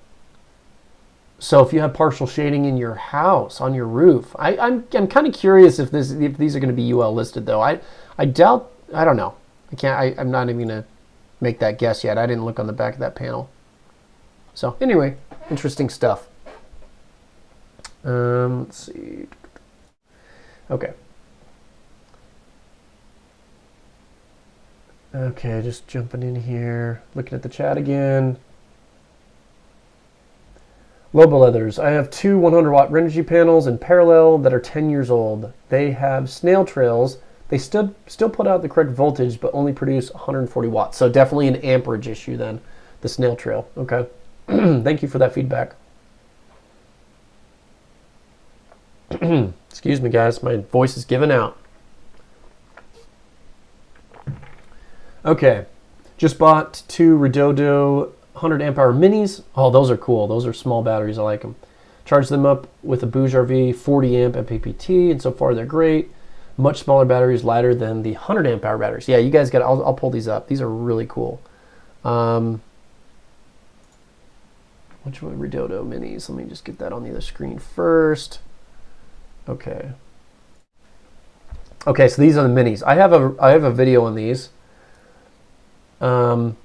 Speaker 1: So if you have partial shading in your house, on your roof, I'm kind of curious if these are going to be UL listed though. I doubt. I don't know. I'm not even going to make that guess yet. I didn't look on the back of that panel. So anyway, interesting stuff. Let's see. Okay. Okay, just jumping in here, looking at the chat again. Lobo Leathers. I have 2 100-watt Renogy panels in parallel that are 10 years old. They have snail trails. They still put out the correct voltage, but only produce 140 watts. So definitely an amperage issue then, the snail trail. Okay. Thank you for that feedback. Excuse me, guys. My voice is giving out. Okay. Just bought 2 Redodo 100 amp hour minis. Oh, those are cool. Those are small batteries. I like them. Charge them up with a Bouge RV 40 amp MPPT, and so far they're great. Much smaller batteries, lighter than the 100 amp hour batteries. Yeah, you guys got. I'll pull these up. These are really cool. Which one? Redodo minis. Let me just get that on the other screen first. Okay. Okay, so these are the minis. I have a video on these. And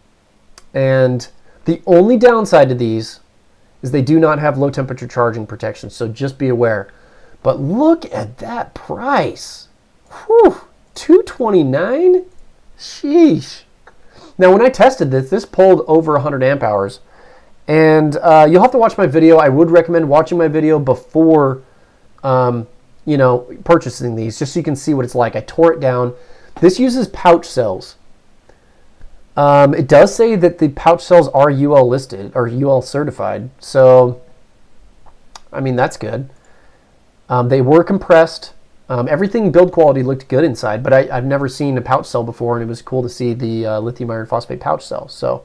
Speaker 1: the only downside to these is they do not have low temperature charging protection, so just be aware. But look at that price. Whew, 229? Sheesh. Now, when I tested this pulled over 100 amp hours. And you'll have to watch my video. I would recommend watching my video before, purchasing these, just so you can see what it's like. I tore it down. This uses pouch cells. It does say that the pouch cells are UL listed or UL certified. So, I mean, that's good. They were compressed. Everything build quality looked good inside, but I've never seen a pouch cell before, and it was cool to see the lithium iron phosphate pouch cell. So.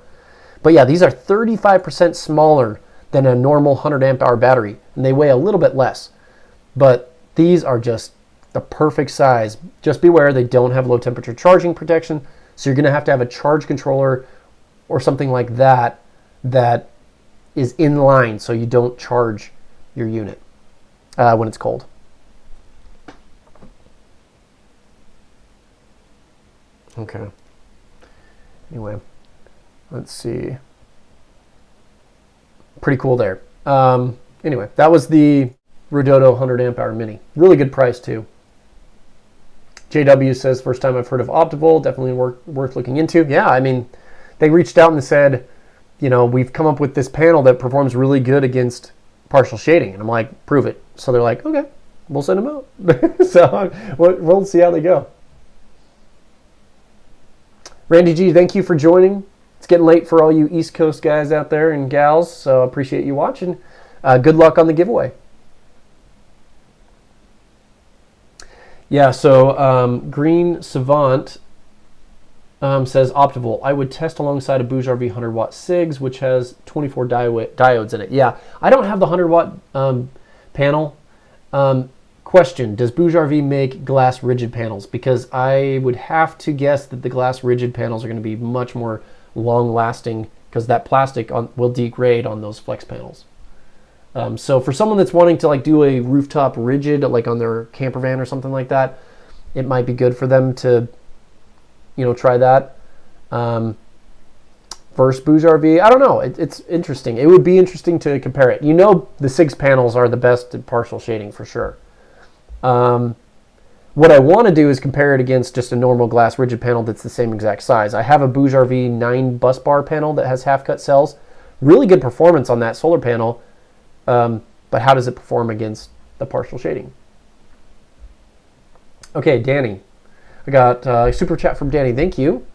Speaker 1: But yeah, these are 35% smaller than a normal 100 amp hour battery, and they weigh a little bit less. But these are just the perfect size. Just beware, they don't have low temperature charging protection, so you're going to have a charge controller or something like that that is in line so you don't charge your unit when it's cold. Okay. Anyway. Let's see. Pretty cool there. Anyway, that was the Rododo 100 amp hour mini. Really good price too. JW says, first time I've heard of Optival, definitely worth looking into. Yeah, I mean, they reached out and said, we've come up with this panel that performs really good against partial shading. And I'm like, prove it. So they're like, okay, we'll send them out. So we'll see how they go. Randy G, thank you for joining. It's getting late for all you East Coast guys out there and gals, so I appreciate you watching. Good luck on the giveaway. Yeah, so Green Savant says Optival. I would test alongside a Bouge RV 100 watt SIGs, which has 24 diodes in it. Yeah, I don't have the 100 watt panel. Question, does Bouge RV make glass rigid panels? Because I would have to guess that the glass rigid panels are going to be much more long lasting because that plastic will degrade on those flex panels. So for someone that's wanting to do a rooftop rigid like on their camper van or something like that, it might be good for them to try that. First Bouge RV, I don't know, it's interesting. It would be interesting to compare it. The SIGs panels are the best at partial shading for sure. What I want to do is compare it against just a normal glass rigid panel that's the same exact size. I have a Bouge RV 9 bus bar panel that has half cut cells. Really good performance on that solar panel, but how does it perform against the partial shading? Okay, Danny. I got a super chat from Danny. Thank you.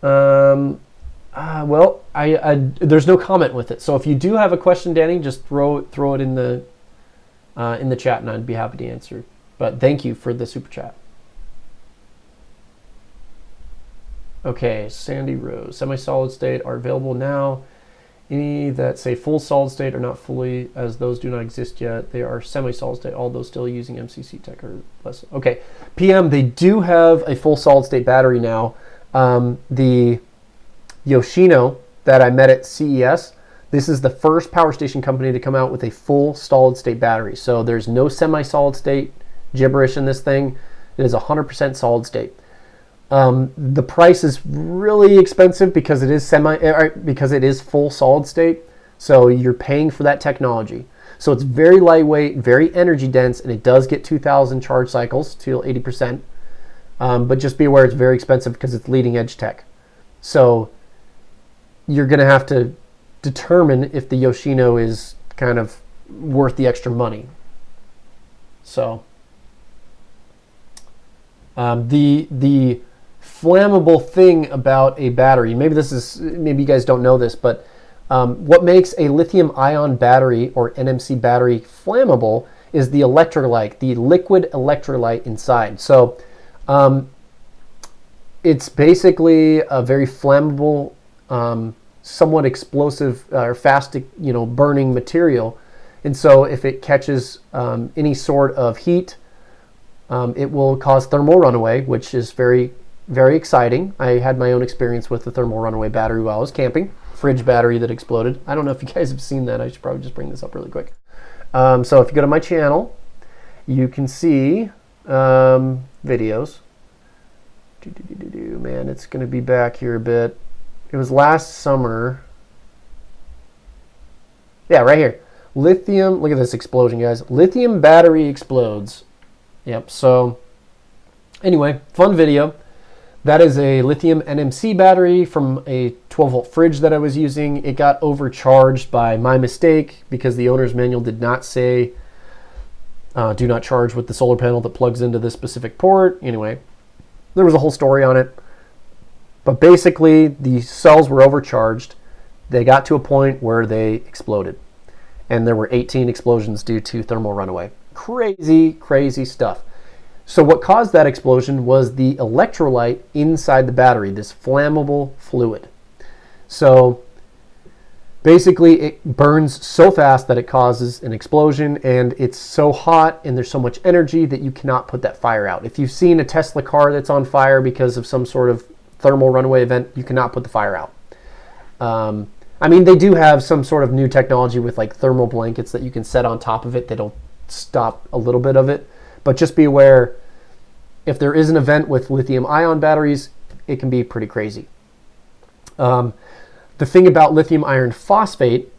Speaker 1: Well, there's no comment with it. So if you do have a question, Danny, just throw it in the chat, and I'd be happy to answer. But thank you for the super chat. Okay, Sandy Rose. Semi-solid state are available now. Any that say full solid state are not fully, as those do not exist yet. They are semi-solid state, all those still using MCC tech or less. Okay, PM, they do have a full solid state battery now. The Yoshino that I met at CES, this is the first power station company to come out with a full solid state battery. So there's no semi-solid state gibberish in this thing. It is 100% solid state. The price is really expensive because it is full solid state. So you're paying for that technology. So it's very lightweight, very energy dense, and it does get 2,000 charge cycles till 80%. But just be aware it's very expensive because it's leading edge tech. So you're going to have to determine if the Yoshino is kind of worth the extra money. So the flammable thing about a battery, maybe you guys don't know this, but what makes a lithium ion battery or NMC battery flammable is the electrolyte, the liquid electrolyte inside. So it's basically a very flammable, somewhat explosive or fast, burning material. And so if it catches any sort of heat, it will cause thermal runaway, which is very, very exciting. I had my own experience with the thermal runaway battery while I was camping. Fridge battery that exploded. I don't know if you guys have seen that. I should probably just bring this up really quick. So if you go to my channel, you can see videos. Man, it's going to be back here a bit. It was last summer. Yeah, right here. Lithium, look at this explosion, guys. Lithium battery explodes. Yep, so Anyway, fun video. That is a lithium NMC battery from a 12-volt fridge that I was using. It got overcharged by my mistake because the owner's manual did not say do not charge with the solar panel that plugs into this specific port. Anyway, there was a whole story on it. But basically, the cells were overcharged. They got to a point where they exploded. And there were 18 explosions due to thermal runaway. Crazy, crazy stuff. So what caused that explosion was the electrolyte inside the battery, this flammable fluid. So basically it burns so fast that it causes an explosion, and it's so hot and there's so much energy that you cannot put that fire out. If you've seen a Tesla car that's on fire because of some sort of thermal runaway event, you cannot put the fire out. I mean, they do have some sort of new technology with like thermal blankets that you can set on top of it that'll stop a little bit of it. But just be aware, if there is an event with lithium-ion batteries, it can be pretty crazy. The thing about lithium iron phosphate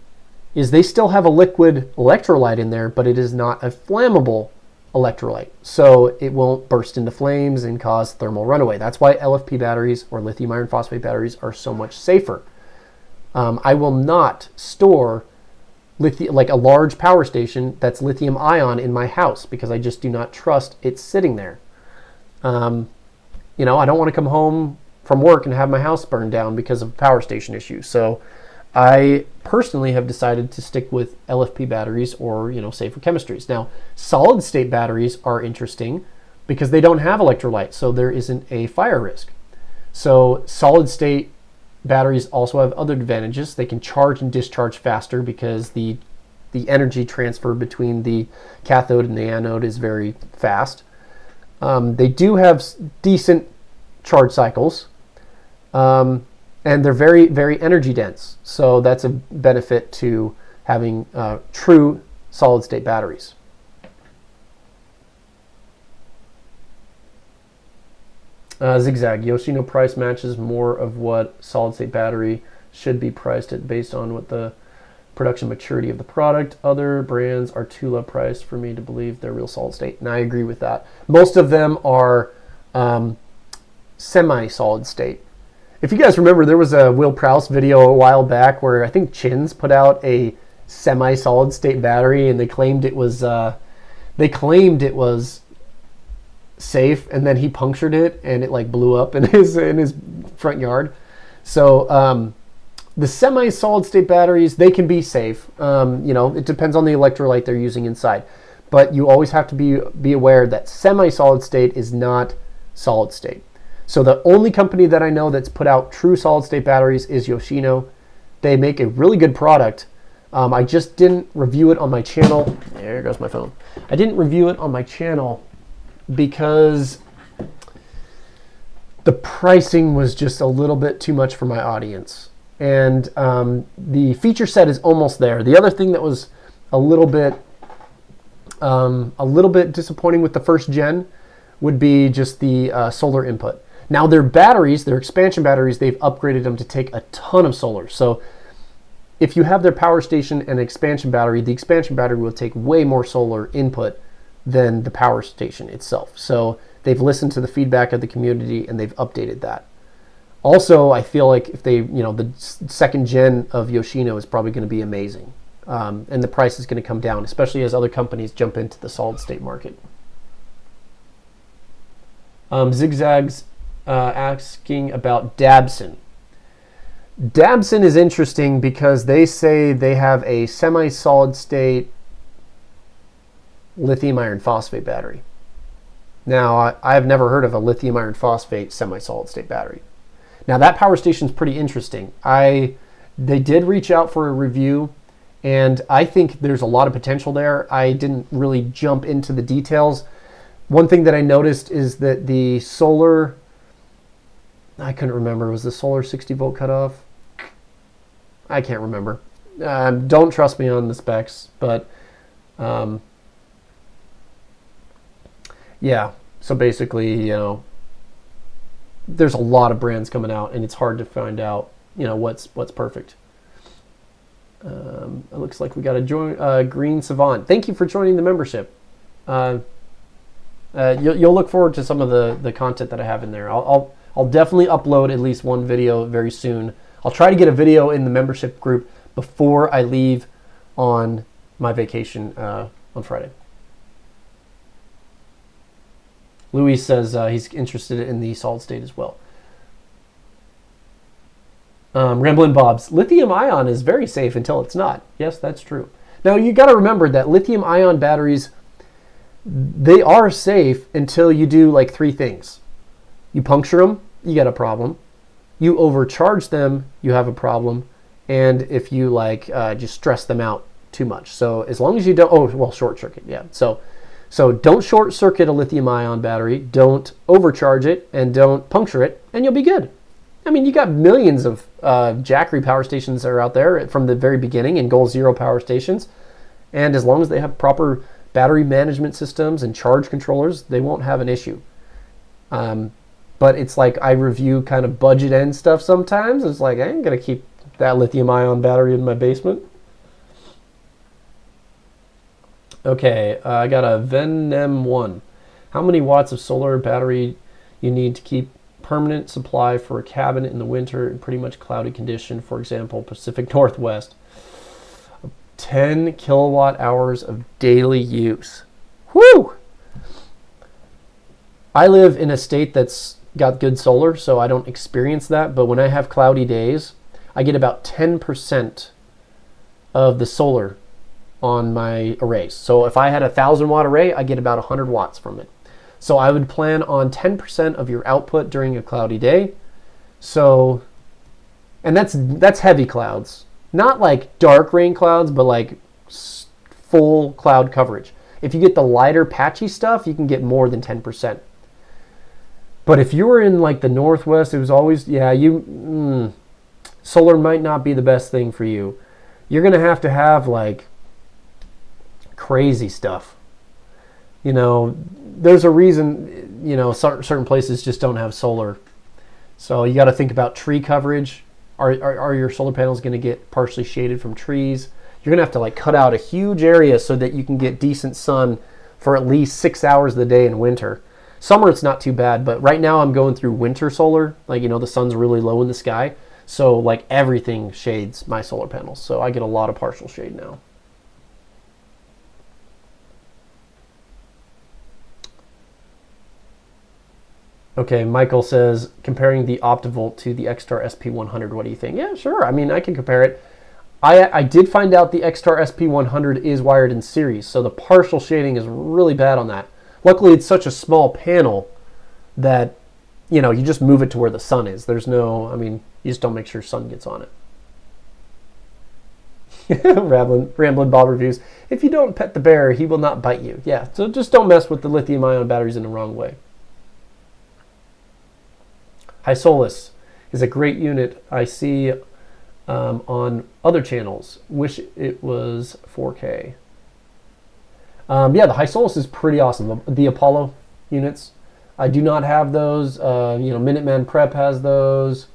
Speaker 1: is they still have a liquid electrolyte in there, but it is not a flammable electrolyte. So it won't burst into flames and cause thermal runaway. That's why LFP batteries or lithium iron phosphate batteries are so much safer. I will not store like a large power station that's lithium ion in my house because I just do not trust it sitting there. You know, I don't want to come home from work and have my house burned down because of power station issues. So I personally have decided to stick with LFP batteries or, you know, safer chemistries. Now, solid state batteries are interesting because they don't have electrolyte, so there isn't a fire risk. So solid state batteries also have other advantages. They can charge and discharge faster because the energy transfer between the cathode and the anode is very fast. They do have decent charge cycles, and they're very, very energy dense. So that's a benefit to having true solid state batteries. Zigzag, Yoshino price matches more of what solid state battery should be priced at based on what the production maturity of the product. Other brands are too low priced for me to believe they're real solid state, and I agree with that. Most of them are semi-solid state. If you guys remember, there was a Will Prowse video a while back where I think Chins put out a semi-solid state battery, and they claimed it was safe, and then he punctured it and it like blew up in his front yard. So the semi-solid state batteries, they can be safe. You know, it depends on the electrolyte they're using inside, but you always have to be aware that semi-solid state is not solid state. So the only company that I know that's put out true solid state batteries is Yoshino. They make a really good product. I just didn't review it on my channel. There goes my phone. I didn't review it on my channel because the pricing was just a little bit too much for my audience. And the feature set is almost there. The other thing that was a little bit disappointing with the first gen would be just the solar input. Now their batteries, their expansion batteries, they've upgraded them to take a ton of solar. So if you have their power station and expansion battery, the expansion battery will take way more solar input than the power station itself. So they've listened to the feedback of the community and they've updated that. Also, I feel like if they, you know, the second gen of Yoshino is probably going to be amazing. And the price is going to come down, especially as other companies jump into the solid state market. Zigzags asking about Dabson. Dabson is interesting because they say they have a semi-solid state lithium iron phosphate battery. Now, I've never heard of a lithium iron phosphate semi-solid state battery. Now, that power station is pretty interesting. They did reach out for a review, and I think there's a lot of potential there. I didn't really jump into the details. One thing that I noticed is that the solar, I couldn't remember, was the solar 60 volt cutoff? I can't remember. Don't trust me on the specs, but yeah, so basically, you know, there's a lot of brands coming out, and it's hard to find out, you know, what's perfect. It looks like we got a Green Savant. Thank you for joining the membership. You'll look forward to some of the content that I have in there. I'll definitely upload at least one video very soon. I'll try to get a video in the membership group before I leave on my vacation on Friday. Louis says he's interested in the solid state as well. Ramblin' Bob's, lithium ion is very safe until it's not. Yes, that's true. Now you got to remember that lithium ion batteries, they are safe until you do like 3 things. You puncture them, you got a problem. You overcharge them, you have a problem. And if you like just stress them out too much. So as long as you don't, short circuit, yeah. So don't short circuit a lithium ion battery, don't overcharge it, and don't puncture it, and you'll be good. I mean, you got millions of Jackery power stations that are out there from the very beginning, and Goal Zero power stations. And as long as they have proper battery management systems and charge controllers, they won't have an issue. But it's like I review kind of budget end stuff sometimes. It's like, I ain't going to keep that lithium ion battery in my basement. Okay, I got a Venom 1. How many watts of solar battery you need to keep permanent supply for a cabin in the winter in pretty much cloudy condition, for example, Pacific Northwest? 10 kilowatt hours of daily use. Whew! I live in a state that's got good solar, so I don't experience that, but when I have cloudy days, I get about 10% of the solar on my arrays. So if I had a 1,000-watt array, I get about 100 watts from it. So I would plan on 10% of your output during a cloudy day. So, and that's heavy clouds. Not like dark rain clouds, but like full cloud coverage. If you get the lighter patchy stuff, you can get more than 10%. But if you were in like the Northwest, it was always, solar might not be the best thing for you. You're going to have like crazy stuff. You know, there's a reason, certain places just don't have solar. So you got to think about tree coverage. Are your solar panels going to get partially shaded from trees? You're going to have to like cut out a huge area so that you can get decent sun for at least 6 hours of the day in winter. Summer it's not too bad, but right now I'm going through winter solar. Like, the sun's really low in the sky. So like everything shades my solar panels. So I get a lot of partial shade now. Okay, Michael says, comparing the Optivolt to the X-Star SP100, what do you think? Yeah, sure. I mean, I can compare it. I did find out the X-Star SP100 is wired in series, so the partial shading is really bad on that. Luckily, it's such a small panel that, you just move it to where the sun is. There's no, you just don't make sure sun gets on it. Ramblin' Bob reviews. If you don't pet the bear, he will not bite you. Yeah, so just don't mess with the lithium-ion batteries in the wrong way. Hysolus is a great unit I see on other channels. Wish it was 4K. The Hysolus is pretty awesome. The Apollo units. I do not have those. Minuteman Prep has those.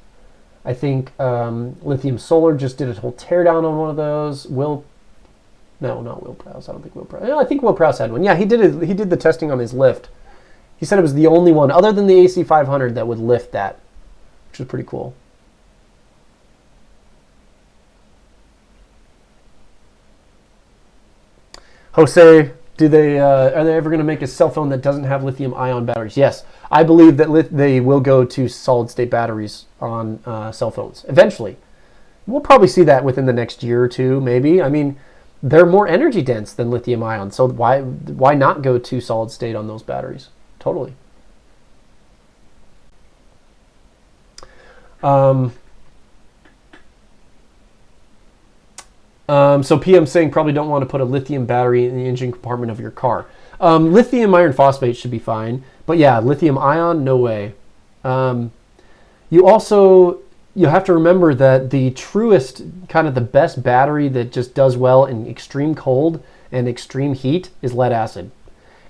Speaker 1: I think Lithium Solar just did a whole teardown on one of those. No, not Will Prowse. I don't think Will Prowse. I think Will Prowse had one. Yeah, he did the testing on his lift. He said it was the only one, other than the AC500, that would lift that, which is pretty cool. Jose, are they ever going to make a cell phone that doesn't have lithium-ion batteries? Yes, I believe that they will go to solid-state batteries on cell phones eventually. We'll probably see that within the next year or two, maybe. They're more energy dense than lithium-ion, so why not go to solid-state on those batteries? Totally. So PM saying probably don't want to put a lithium battery in the engine compartment of your car. Lithium iron phosphate should be fine, but yeah, lithium ion, no way. You have to remember that the truest, kind of the best battery that just does well in extreme cold and extreme heat is lead acid.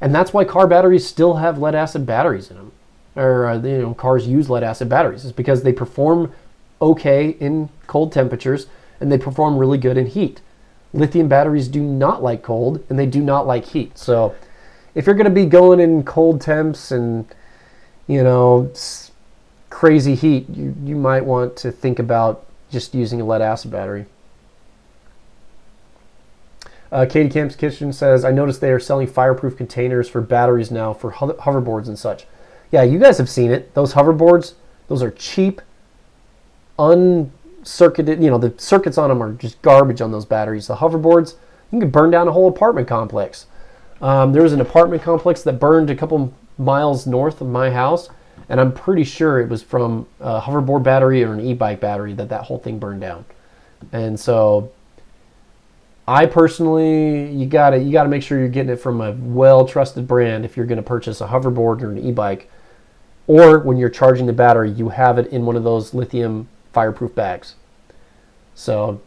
Speaker 1: And that's why car batteries still have lead acid batteries in them. Or, cars use lead acid batteries. It's because they perform okay in cold temperatures and they perform really good in heat. Lithium batteries do not like cold and they do not like heat. So if you're going to be going in cold temps and, crazy heat, you might want to think about just using a lead acid battery. Katie Camp's Kitchen says, I noticed they are selling fireproof containers for batteries now for hoverboards and such. Yeah, you guys have seen it. Those hoverboards, those are cheap, uncircuited, the circuits on them are just garbage on those batteries. The hoverboards, you can burn down a whole apartment complex. There was an apartment complex that burned a couple miles north of my house, and I'm pretty sure it was from a hoverboard battery or an e-bike battery that whole thing burned down. And so I personally, you gotta make sure you're getting it from a well-trusted brand if you're going to purchase a hoverboard or an e-bike, or when you're charging the battery, you have it in one of those lithium fireproof bags. So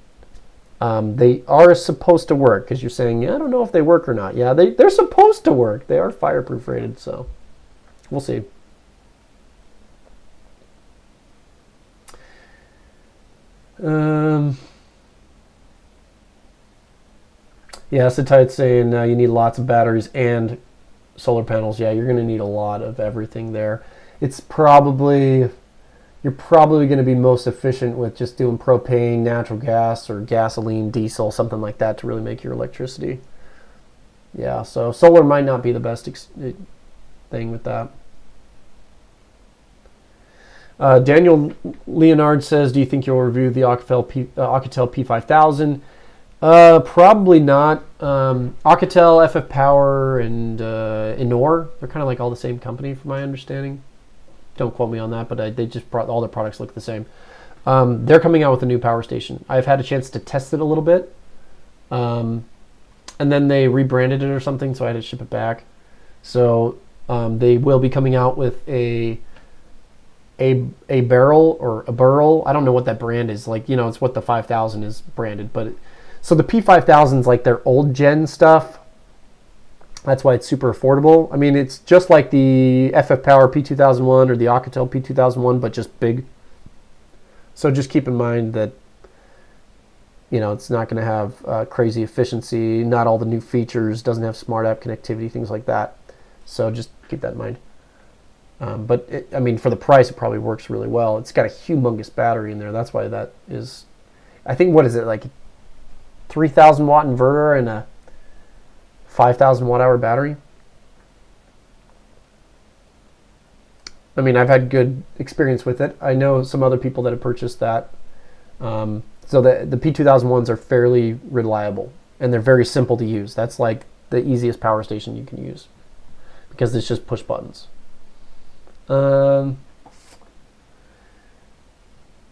Speaker 1: they are supposed to work, because you're saying, yeah, I don't know if they work or not. Yeah, they're supposed to work. They are fireproof rated, so we'll see. Yeah, Satite's saying you need lots of batteries and solar panels. Yeah, you're going to need a lot of everything there. You're probably going to be most efficient with just doing propane, natural gas, or gasoline, diesel, something like that to really make your electricity. Yeah, so solar might not be the best thing with that. Daniel Leonard says, do you think you'll review the Alcatel P5000? Probably not. Alcatel, FF Power, and Innor, they're kind of like all the same company from my understanding. Don't quote me on that, but they just all their products look the same. They're coming out with a new power station. I've had a chance to test it a little bit, and then they rebranded it or something, so I had to ship it back. So they will be coming out with a barrel or a burl. I don't know what that brand is. It's what the 5000 is branded, but so the P5000 is like their old gen stuff. That's why it's super affordable. I mean, it's just like the FF Power P2001 or the Alcatel P2001, but just big. So just keep in mind that, it's not going to have crazy efficiency, not all the new features, doesn't have smart app connectivity, things like that. So just keep that in mind. But for the price, it probably works really well. It's got a humongous battery in there. That's why that is, I think, what is it, like 3,000 watt inverter and a 5,000 watt hour battery. I've had good experience with it. I know some other people that have purchased that. So the P2001s are fairly reliable, and they're very simple to use. That's like the easiest power station you can use, because it's just push buttons.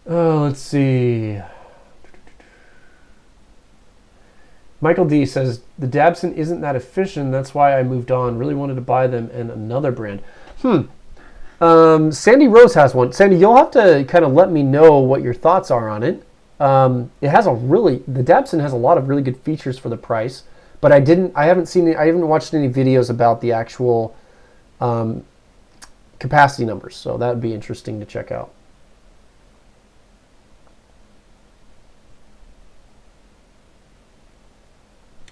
Speaker 1: Let's see. Michael D says, the Dabson isn't that efficient. That's why I moved on. Really wanted to buy them and another brand. Sandy Rose has one. Sandy, you'll have to kind of let me know what your thoughts are on it. The Dabson has a lot of really good features for the price, but I haven't watched any videos about the actual capacity numbers, so that would be interesting to check out.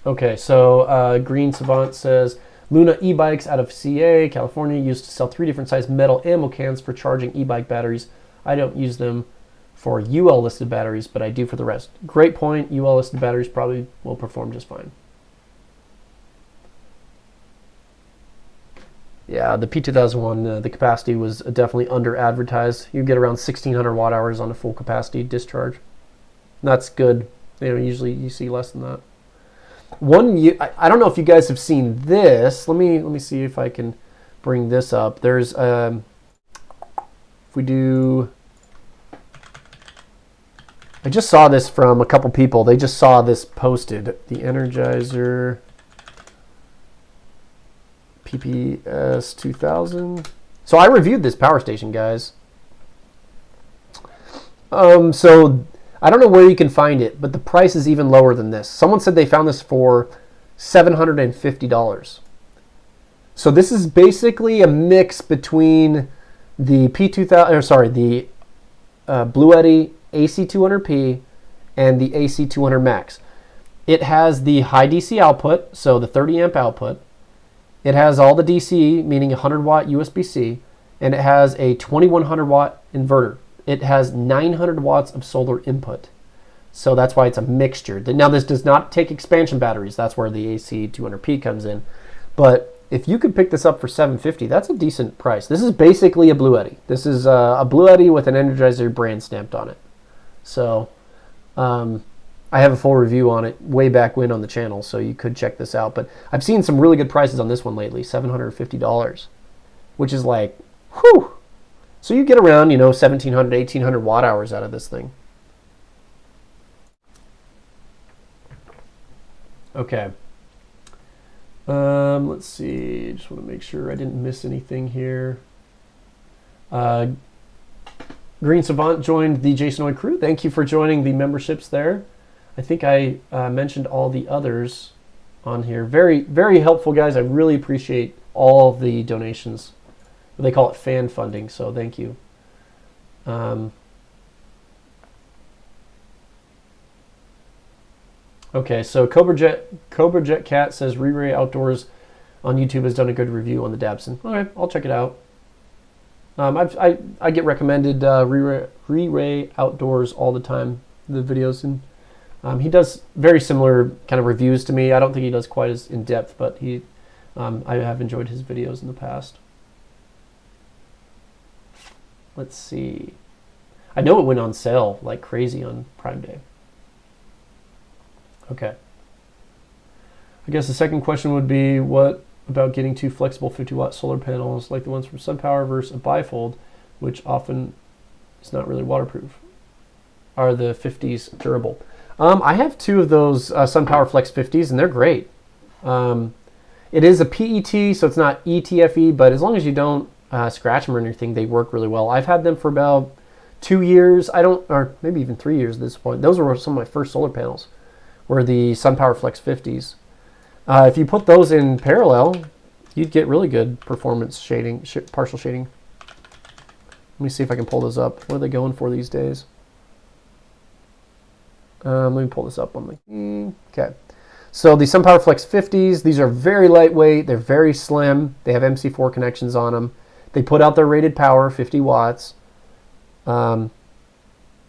Speaker 1: Okay, so Green Savant says, Luna e-bikes out of CA, California, used to sell 3 different size metal ammo cans for charging e-bike batteries. I don't use them for UL listed batteries, but I do for the rest. Great point. UL listed batteries probably will perform just fine. Yeah, the P2001, the capacity was definitely under advertised. You get around 1,600 watt hours on a full capacity discharge. That's good. Usually you see less than that. I don't know if you guys have seen this. Let me see if I can bring this up. There's if we do, I just saw this from a couple people. They just saw this posted. The Energizer PPS 2000. So I reviewed this power station, guys. So I don't know where you can find it, but the price is even lower than this. Someone said they found this for $750. So this is basically a mix between the the Bluetti AC200P and the AC200 Max. It has the high DC output, so the 30 amp output. It has all the DC, meaning 100 watt USB-C, and it has a 2100 watt inverter. It has 900 watts of solar input. So that's why it's a mixture. Now this does not take expansion batteries. That's where the AC 200P comes in. But if you could pick this up for $750, that's a decent price. This is basically a Blue Eddy. This is a Blue Eddy with an Energizer brand stamped on it. So I have a full review on it way back when on the channel, so you could check this out. But I've seen some really good prices on this one lately, $750, which is like, whew. So you get around, 1,700, 1,800 watt hours out of this thing. Okay. Let's see. Just want to make sure I didn't miss anything here. Green Savant joined the Jasonoid crew. Thank you for joining the memberships there. I think I mentioned all the others on here. Very, very helpful, guys. I really appreciate all the donations. They call it fan funding, so thank you. Okay, so Cobra Jet Cat says Re-Ray Outdoors on YouTube has done a good review on the Dabson. Okay, I'll check it out. I get recommended Re-Ray Outdoors all the time, the videos, and he does very similar kind of reviews to me. I don't think he does quite as in depth, but I have enjoyed his videos in the past. Let's see. I know it went on sale like crazy on Prime Day. Okay. I guess the second question would be, what about getting two flexible 50-watt solar panels like the ones from SunPower versus a bifold, which often is not really waterproof? Are the 50s durable? I have two of those SunPower Flex 50s, and they're great. It is a PET, so it's not ETFE, but as long as you don't scratch them or anything, they work really well. I've had them for about 2 years. Or maybe even 3 years at this point. Those were some of my first solar panels, were the SunPower Flex 50s. If you put those in parallel, you'd get really good performance shading, partial shading. Let me see if I can pull those up. What are they going for these days? Let me pull this up on the... Okay. So the SunPower Flex 50s, these are very lightweight. They're very slim. They have MC4 connections on them. They put out their rated power, 50 watts. Yeah,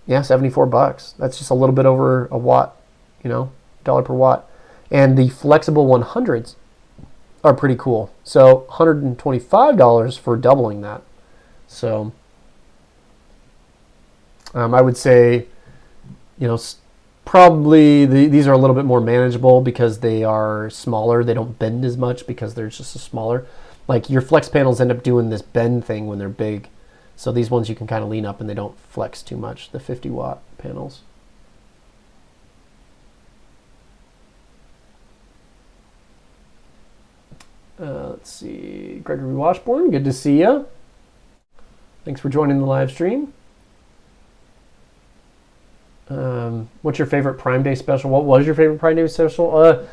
Speaker 1: $74. That's just a little bit over a watt, $1 per watt. And the flexible 100s are pretty cool. So $125 for doubling that. So I would say, probably these are a little bit more manageable because they are smaller. They don't bend as much because they're just a smaller. Like your flex panels end up doing this bend thing when they're big. So these ones you can kind of lean up and they don't flex too much, the 50-watt panels. Let's see, Gregory Washburn, good to see you. Thanks for joining the live stream. What's your favorite Prime Day special? What was your favorite Prime Day special?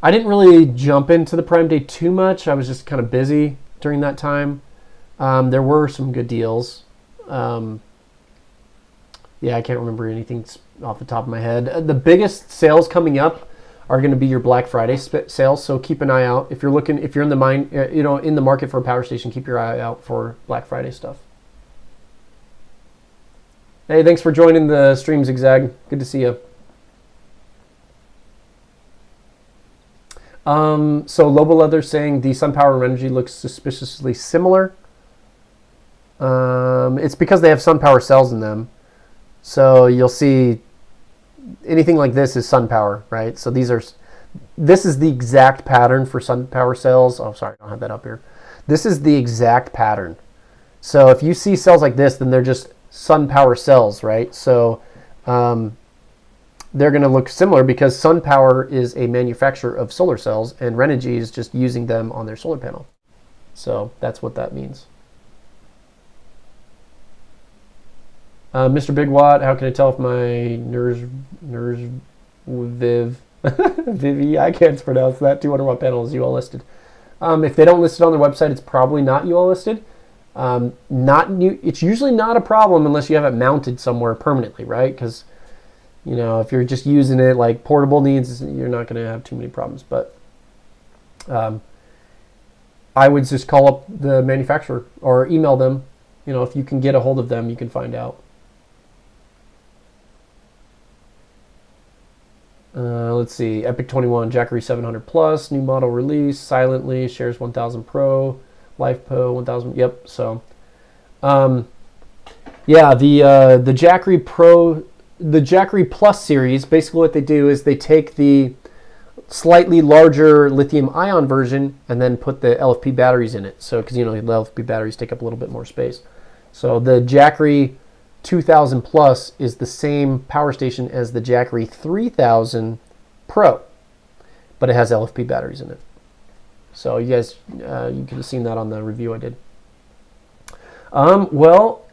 Speaker 1: I didn't really jump into the Prime Day too much. I was just kind of busy during that time. There were some good deals. Yeah, I can't remember anything off the top of my head. The biggest sales coming up are going to be your Black Friday sales. So keep an eye out if you're in the in the market for a power station. Keep your eye out for Black Friday stuff. Hey, thanks for joining the stream, Zigzag. Good to see you. So Lobo Leather saying the SunPower Energy looks suspiciously similar. It's because they have SunPower cells in them. So you'll see anything like this is SunPower, right? So this is the exact pattern for SunPower cells. Oh, sorry, I don't have that up here. This is the exact pattern. So if you see cells like this, then they're just SunPower cells, right? So they're going to look similar because SunPower is a manufacturer of solar cells and Renogy is just using them on their solar panel. So that's what that means. Mr. Big Watt, how can I tell if my Vivi, I can't pronounce that, 200 watt panel is UL listed. If they don't list it on their website, it's probably not UL listed. It's usually not a problem unless you have it mounted somewhere permanently, right? Because, if you're just using it like portable needs, you're not going to have too many problems. But I would just call up the manufacturer or email them. You know, if you can get a hold of them, you can find out. Let's see. Epic 21, Jackery 700 Plus, new model release, silently, shares 1000 Pro, LifePo 1000. Yep. So, yeah, the Jackery Pro, the Jackery Plus series, basically what they do is they take the slightly larger lithium-ion version and then put the LFP batteries in it. So, because you know the LFP batteries take up a little bit more space. So the Jackery 2000 Plus is the same power station as the Jackery 3000 Pro, but it has LFP batteries in it. So you guys, you could have seen that on the review I did. Well,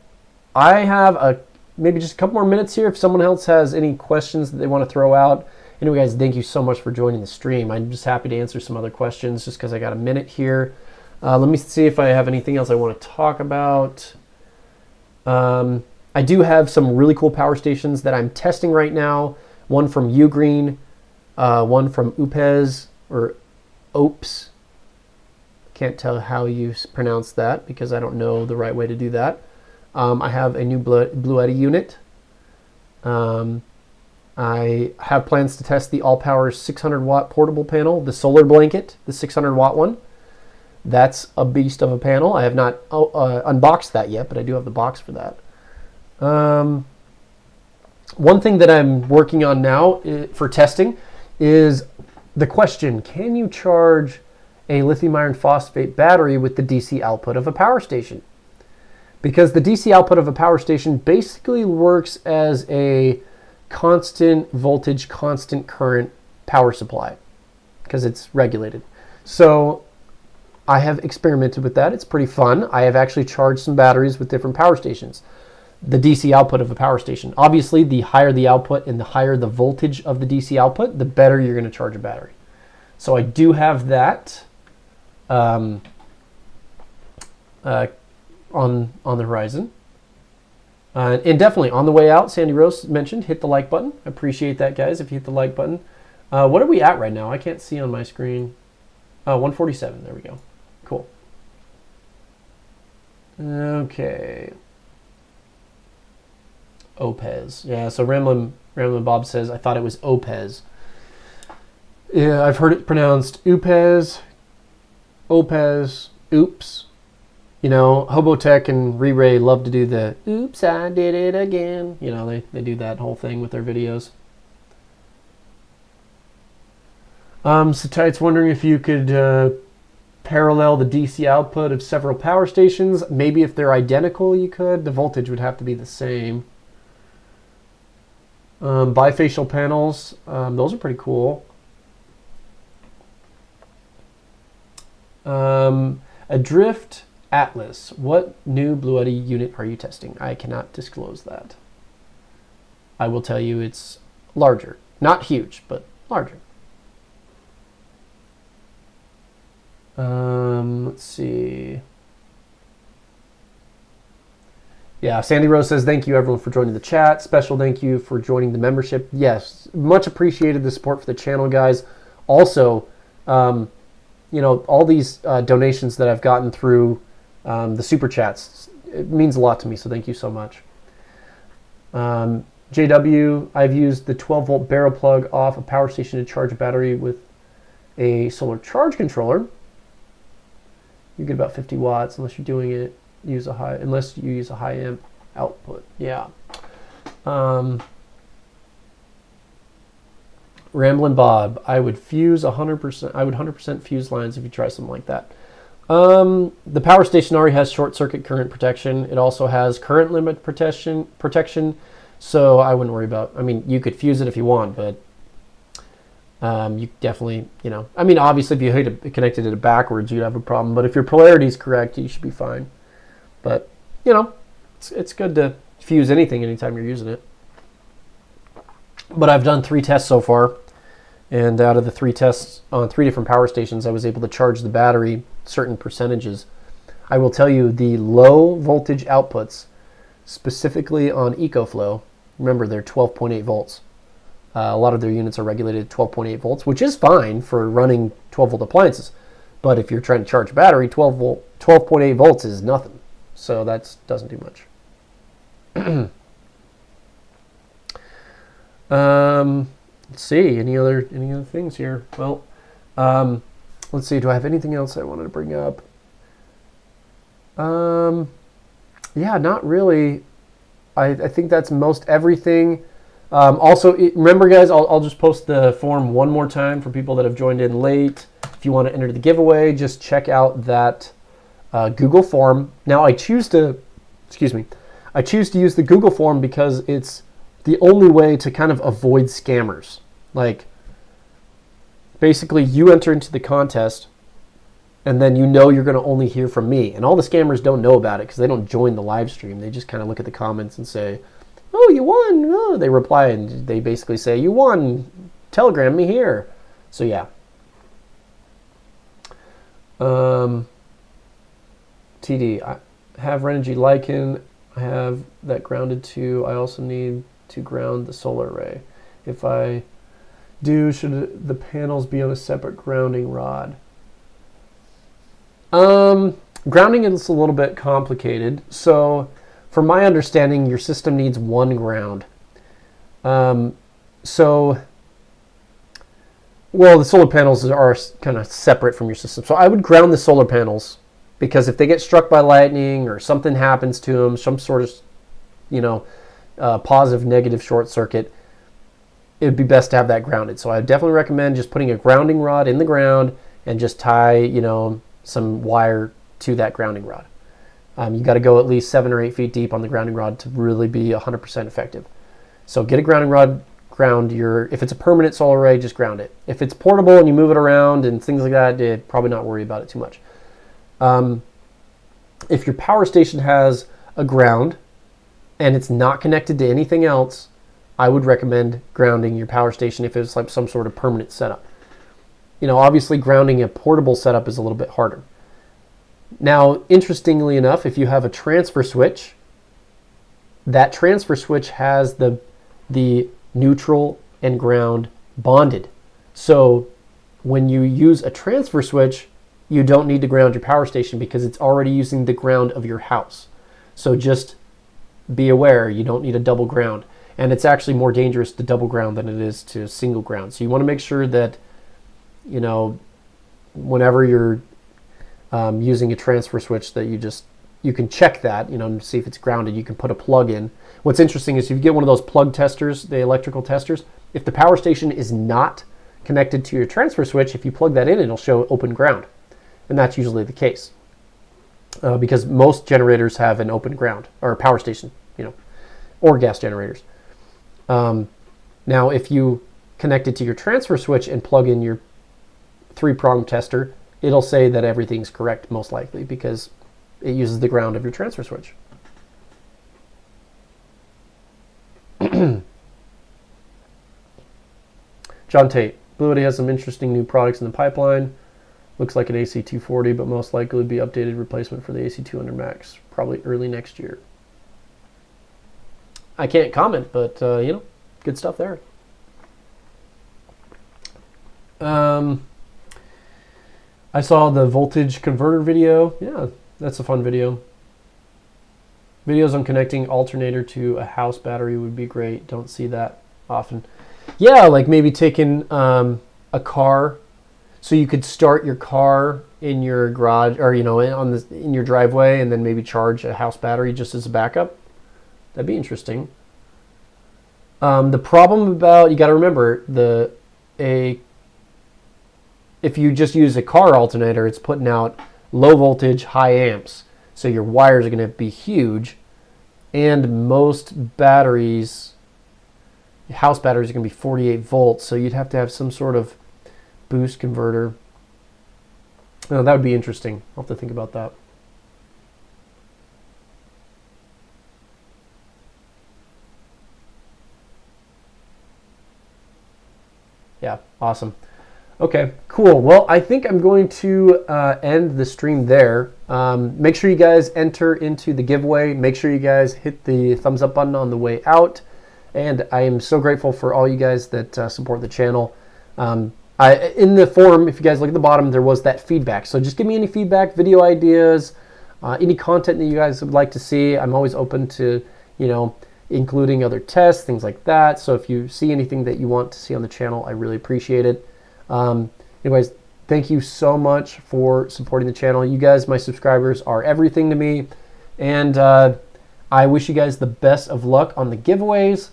Speaker 1: I have maybe just a couple more minutes here. If someone else has any questions that they want to throw out. Anyway, guys, thank you so much for joining the stream. I'm just happy to answer some other questions just because I got a minute here. Let me see if I have anything else I want to talk about. I do have some really cool power stations that I'm testing right now. One from Ugreen, one from UPEZ, or OPS. Can't tell how you pronounce that because I don't know the right way to do that. I have a new Bluetti unit. I have plans to test the All-Power 600 watt portable panel, the solar blanket, the 600 watt one. That's a beast of a panel. I have not unboxed that yet, but I do have the box for that. One thing that I'm working on now for testing is the question, can you charge a lithium iron phosphate battery with the DC output of a power station? Because the DC output of a power station basically works as a constant voltage, constant current power supply because it's regulated. So I have experimented with that. It's pretty fun. I have actually charged some batteries with different power stations. The DC output of a power station. Obviously, the higher the output and the higher the voltage of the DC output, the better you're going to charge a battery. So I do have that on the horizon. And definitely on the way out, Sandy Rose mentioned, hit the like button. I appreciate that, guys, if you hit the like button. What are we at right now? I can't see on my screen. 147. There we go. Cool. Okay. OPEZ. Yeah, so Ramblin' Bob says, I thought it was OPEZ. Yeah, I've heard it pronounced UPEZ, OPEZ, oops. You know, Hobotech and Re-Ray love to do the, oops, I did it again. You know, they do that whole thing with their videos. So Tight's wondering if you could parallel the DC output of several power stations. Maybe if they're identical, you could. The voltage would have to be the same. Bifacial panels, those are pretty cool. Adrift Atlas, what new Bluetti unit are you testing? I cannot disclose that. I will tell you it's larger. Not huge, but larger. Let's see. Yeah, Sandy Rose says, thank you everyone for joining the chat. Special thank you for joining the membership. Yes, much appreciated the support for the channel, guys. Also, you know, all these donations that I've gotten through the super chats, it means a lot to me, so thank you so much. JW, I've used the 12-volt barrel plug off a power station to charge a battery with a solar charge controller. You get about 50 watts unless you're doing it. Unless you use a high amp output. Yeah. Ramblin' Bob, I would fuse 100%. I would 100% fuse lines if you try something like that. The power station already has short circuit current protection. It also has current limit protection. So I wouldn't worry about. I mean, you could fuse it if you want, but you definitely, you know. I mean, obviously, if you connected it backwards, you'd have a problem. But if your polarity is correct, you should be fine. But, you know, it's good to fuse anything anytime you're using it. But I've done 3 tests so far. And out of the 3 tests on 3 different power stations, I was able to charge the battery certain percentages. I will tell you the low voltage outputs, specifically on EcoFlow, remember they're 12.8 volts. A lot of their units are regulated at 12.8 volts, which is fine for running 12-volt appliances. But if you're trying to charge a battery, 12.8 volts is nothing. So that doesn't do much. Let's see, any other things here? Well, let's see, do I have anything else I wanted to bring up? Yeah, not really. I think that's most everything. Also, remember, guys, I'll just post the form one more time for people that have joined in late. If you want to enter the giveaway, just check out that Google form. Now, I choose to use the Google form because it's the only way to kind of avoid scammers. Like, basically, you enter into the contest, and then you know you're going to only hear from me. And all the scammers don't know about it because they don't join the live stream. They just kind of look at the comments and say, oh, you won. Oh, they reply, and they basically say, you won. Telegram me here. So, yeah. TD, I have Renogy Lycan. I have that grounded too. I also need to ground the solar array. If I do, should the panels be on a separate grounding rod? Grounding is a little bit complicated. So, from my understanding, your system needs one ground. Well, the solar panels are kind of separate from your system. So I would ground the solar panels because if they get struck by lightning or something happens to them, some sort of, positive, negative short circuit, it would be best to have that grounded. So I definitely recommend just putting a grounding rod in the ground and just tie, some wire to that grounding rod. You got to go at least 7 or 8 feet deep on the grounding rod to really be 100% effective. So get a grounding rod, if it's a permanent solar array, just ground it. If it's portable and you move it around and things like that, probably not worry about it too much. If your power station has a ground and it's not connected to anything else, I would recommend grounding your power station if it's like some sort of permanent setup. Obviously grounding a portable setup is a little bit harder. Now, interestingly enough, if you have a transfer switch, that transfer switch has the neutral and ground bonded. So when you use a transfer switch, you don't need to ground your power station because it's already using the ground of your house. So just be aware, you don't need a double ground. And it's actually more dangerous to double ground than it is to single ground. So you want to make sure that, whenever you're using a transfer switch, that you can check that, see if it's grounded. You can put a plug in. What's interesting is if you get one of those plug testers, the electrical testers, if the power station is not connected to your transfer switch, if you plug that in, it'll show open ground. And that's usually the case because most generators have an open ground, or a power station, or gas generators. Now, if you connect it to your transfer switch and plug in your 3-prong tester, it'll say that everything's correct, most likely, because it uses the ground of your transfer switch. John Tate, Bluity has some interesting new products in the pipeline. Looks like an AC240, but most likely would be updated replacement for the AC200 Max, probably early next year. I can't comment, but good stuff there. I saw the voltage converter video. Yeah, that's a fun video. Videos on connecting alternator to a house battery would be great. Don't see that often. Yeah, like maybe taking a car, so you could start your car in your garage or in your driveway, and then maybe charge a house battery just as a backup. That'd be interesting. The problem about, you got to remember, if you just use a car alternator, it's putting out low voltage, high amps. So your wires are going to be huge, and most batteries, house batteries, are going to be 48 volts. So you'd have to have some sort of boost converter. That would be interesting. I'll have to think about that. Yeah, awesome. Okay, cool. Well, I think I'm going to end the stream there. Make sure you guys enter into the giveaway. Make sure you guys hit the thumbs up button on the way out. And I am so grateful for all you guys that support the channel. In the forum, if you guys look at the bottom, there was that feedback. So just give me any feedback, video ideas, any content that you guys would like to see. I'm always open to, including other tests, things like that. So if you see anything that you want to see on the channel, I really appreciate it. Anyways, thank you so much for supporting the channel. You guys, my subscribers, are everything to me. And I wish you guys the best of luck on the giveaways.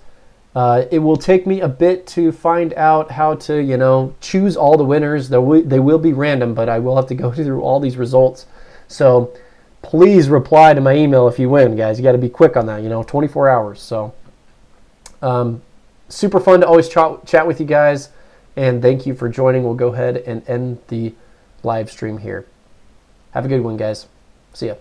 Speaker 1: It will take me a bit to find out how to, choose all the winners. They will be random, but I will have to go through all these results. So please reply to my email if you win, guys. You got to be quick on that, 24 hours. So super fun to always chat with you guys. And thank you for joining. We'll go ahead and end the live stream here. Have a good one, guys. See ya.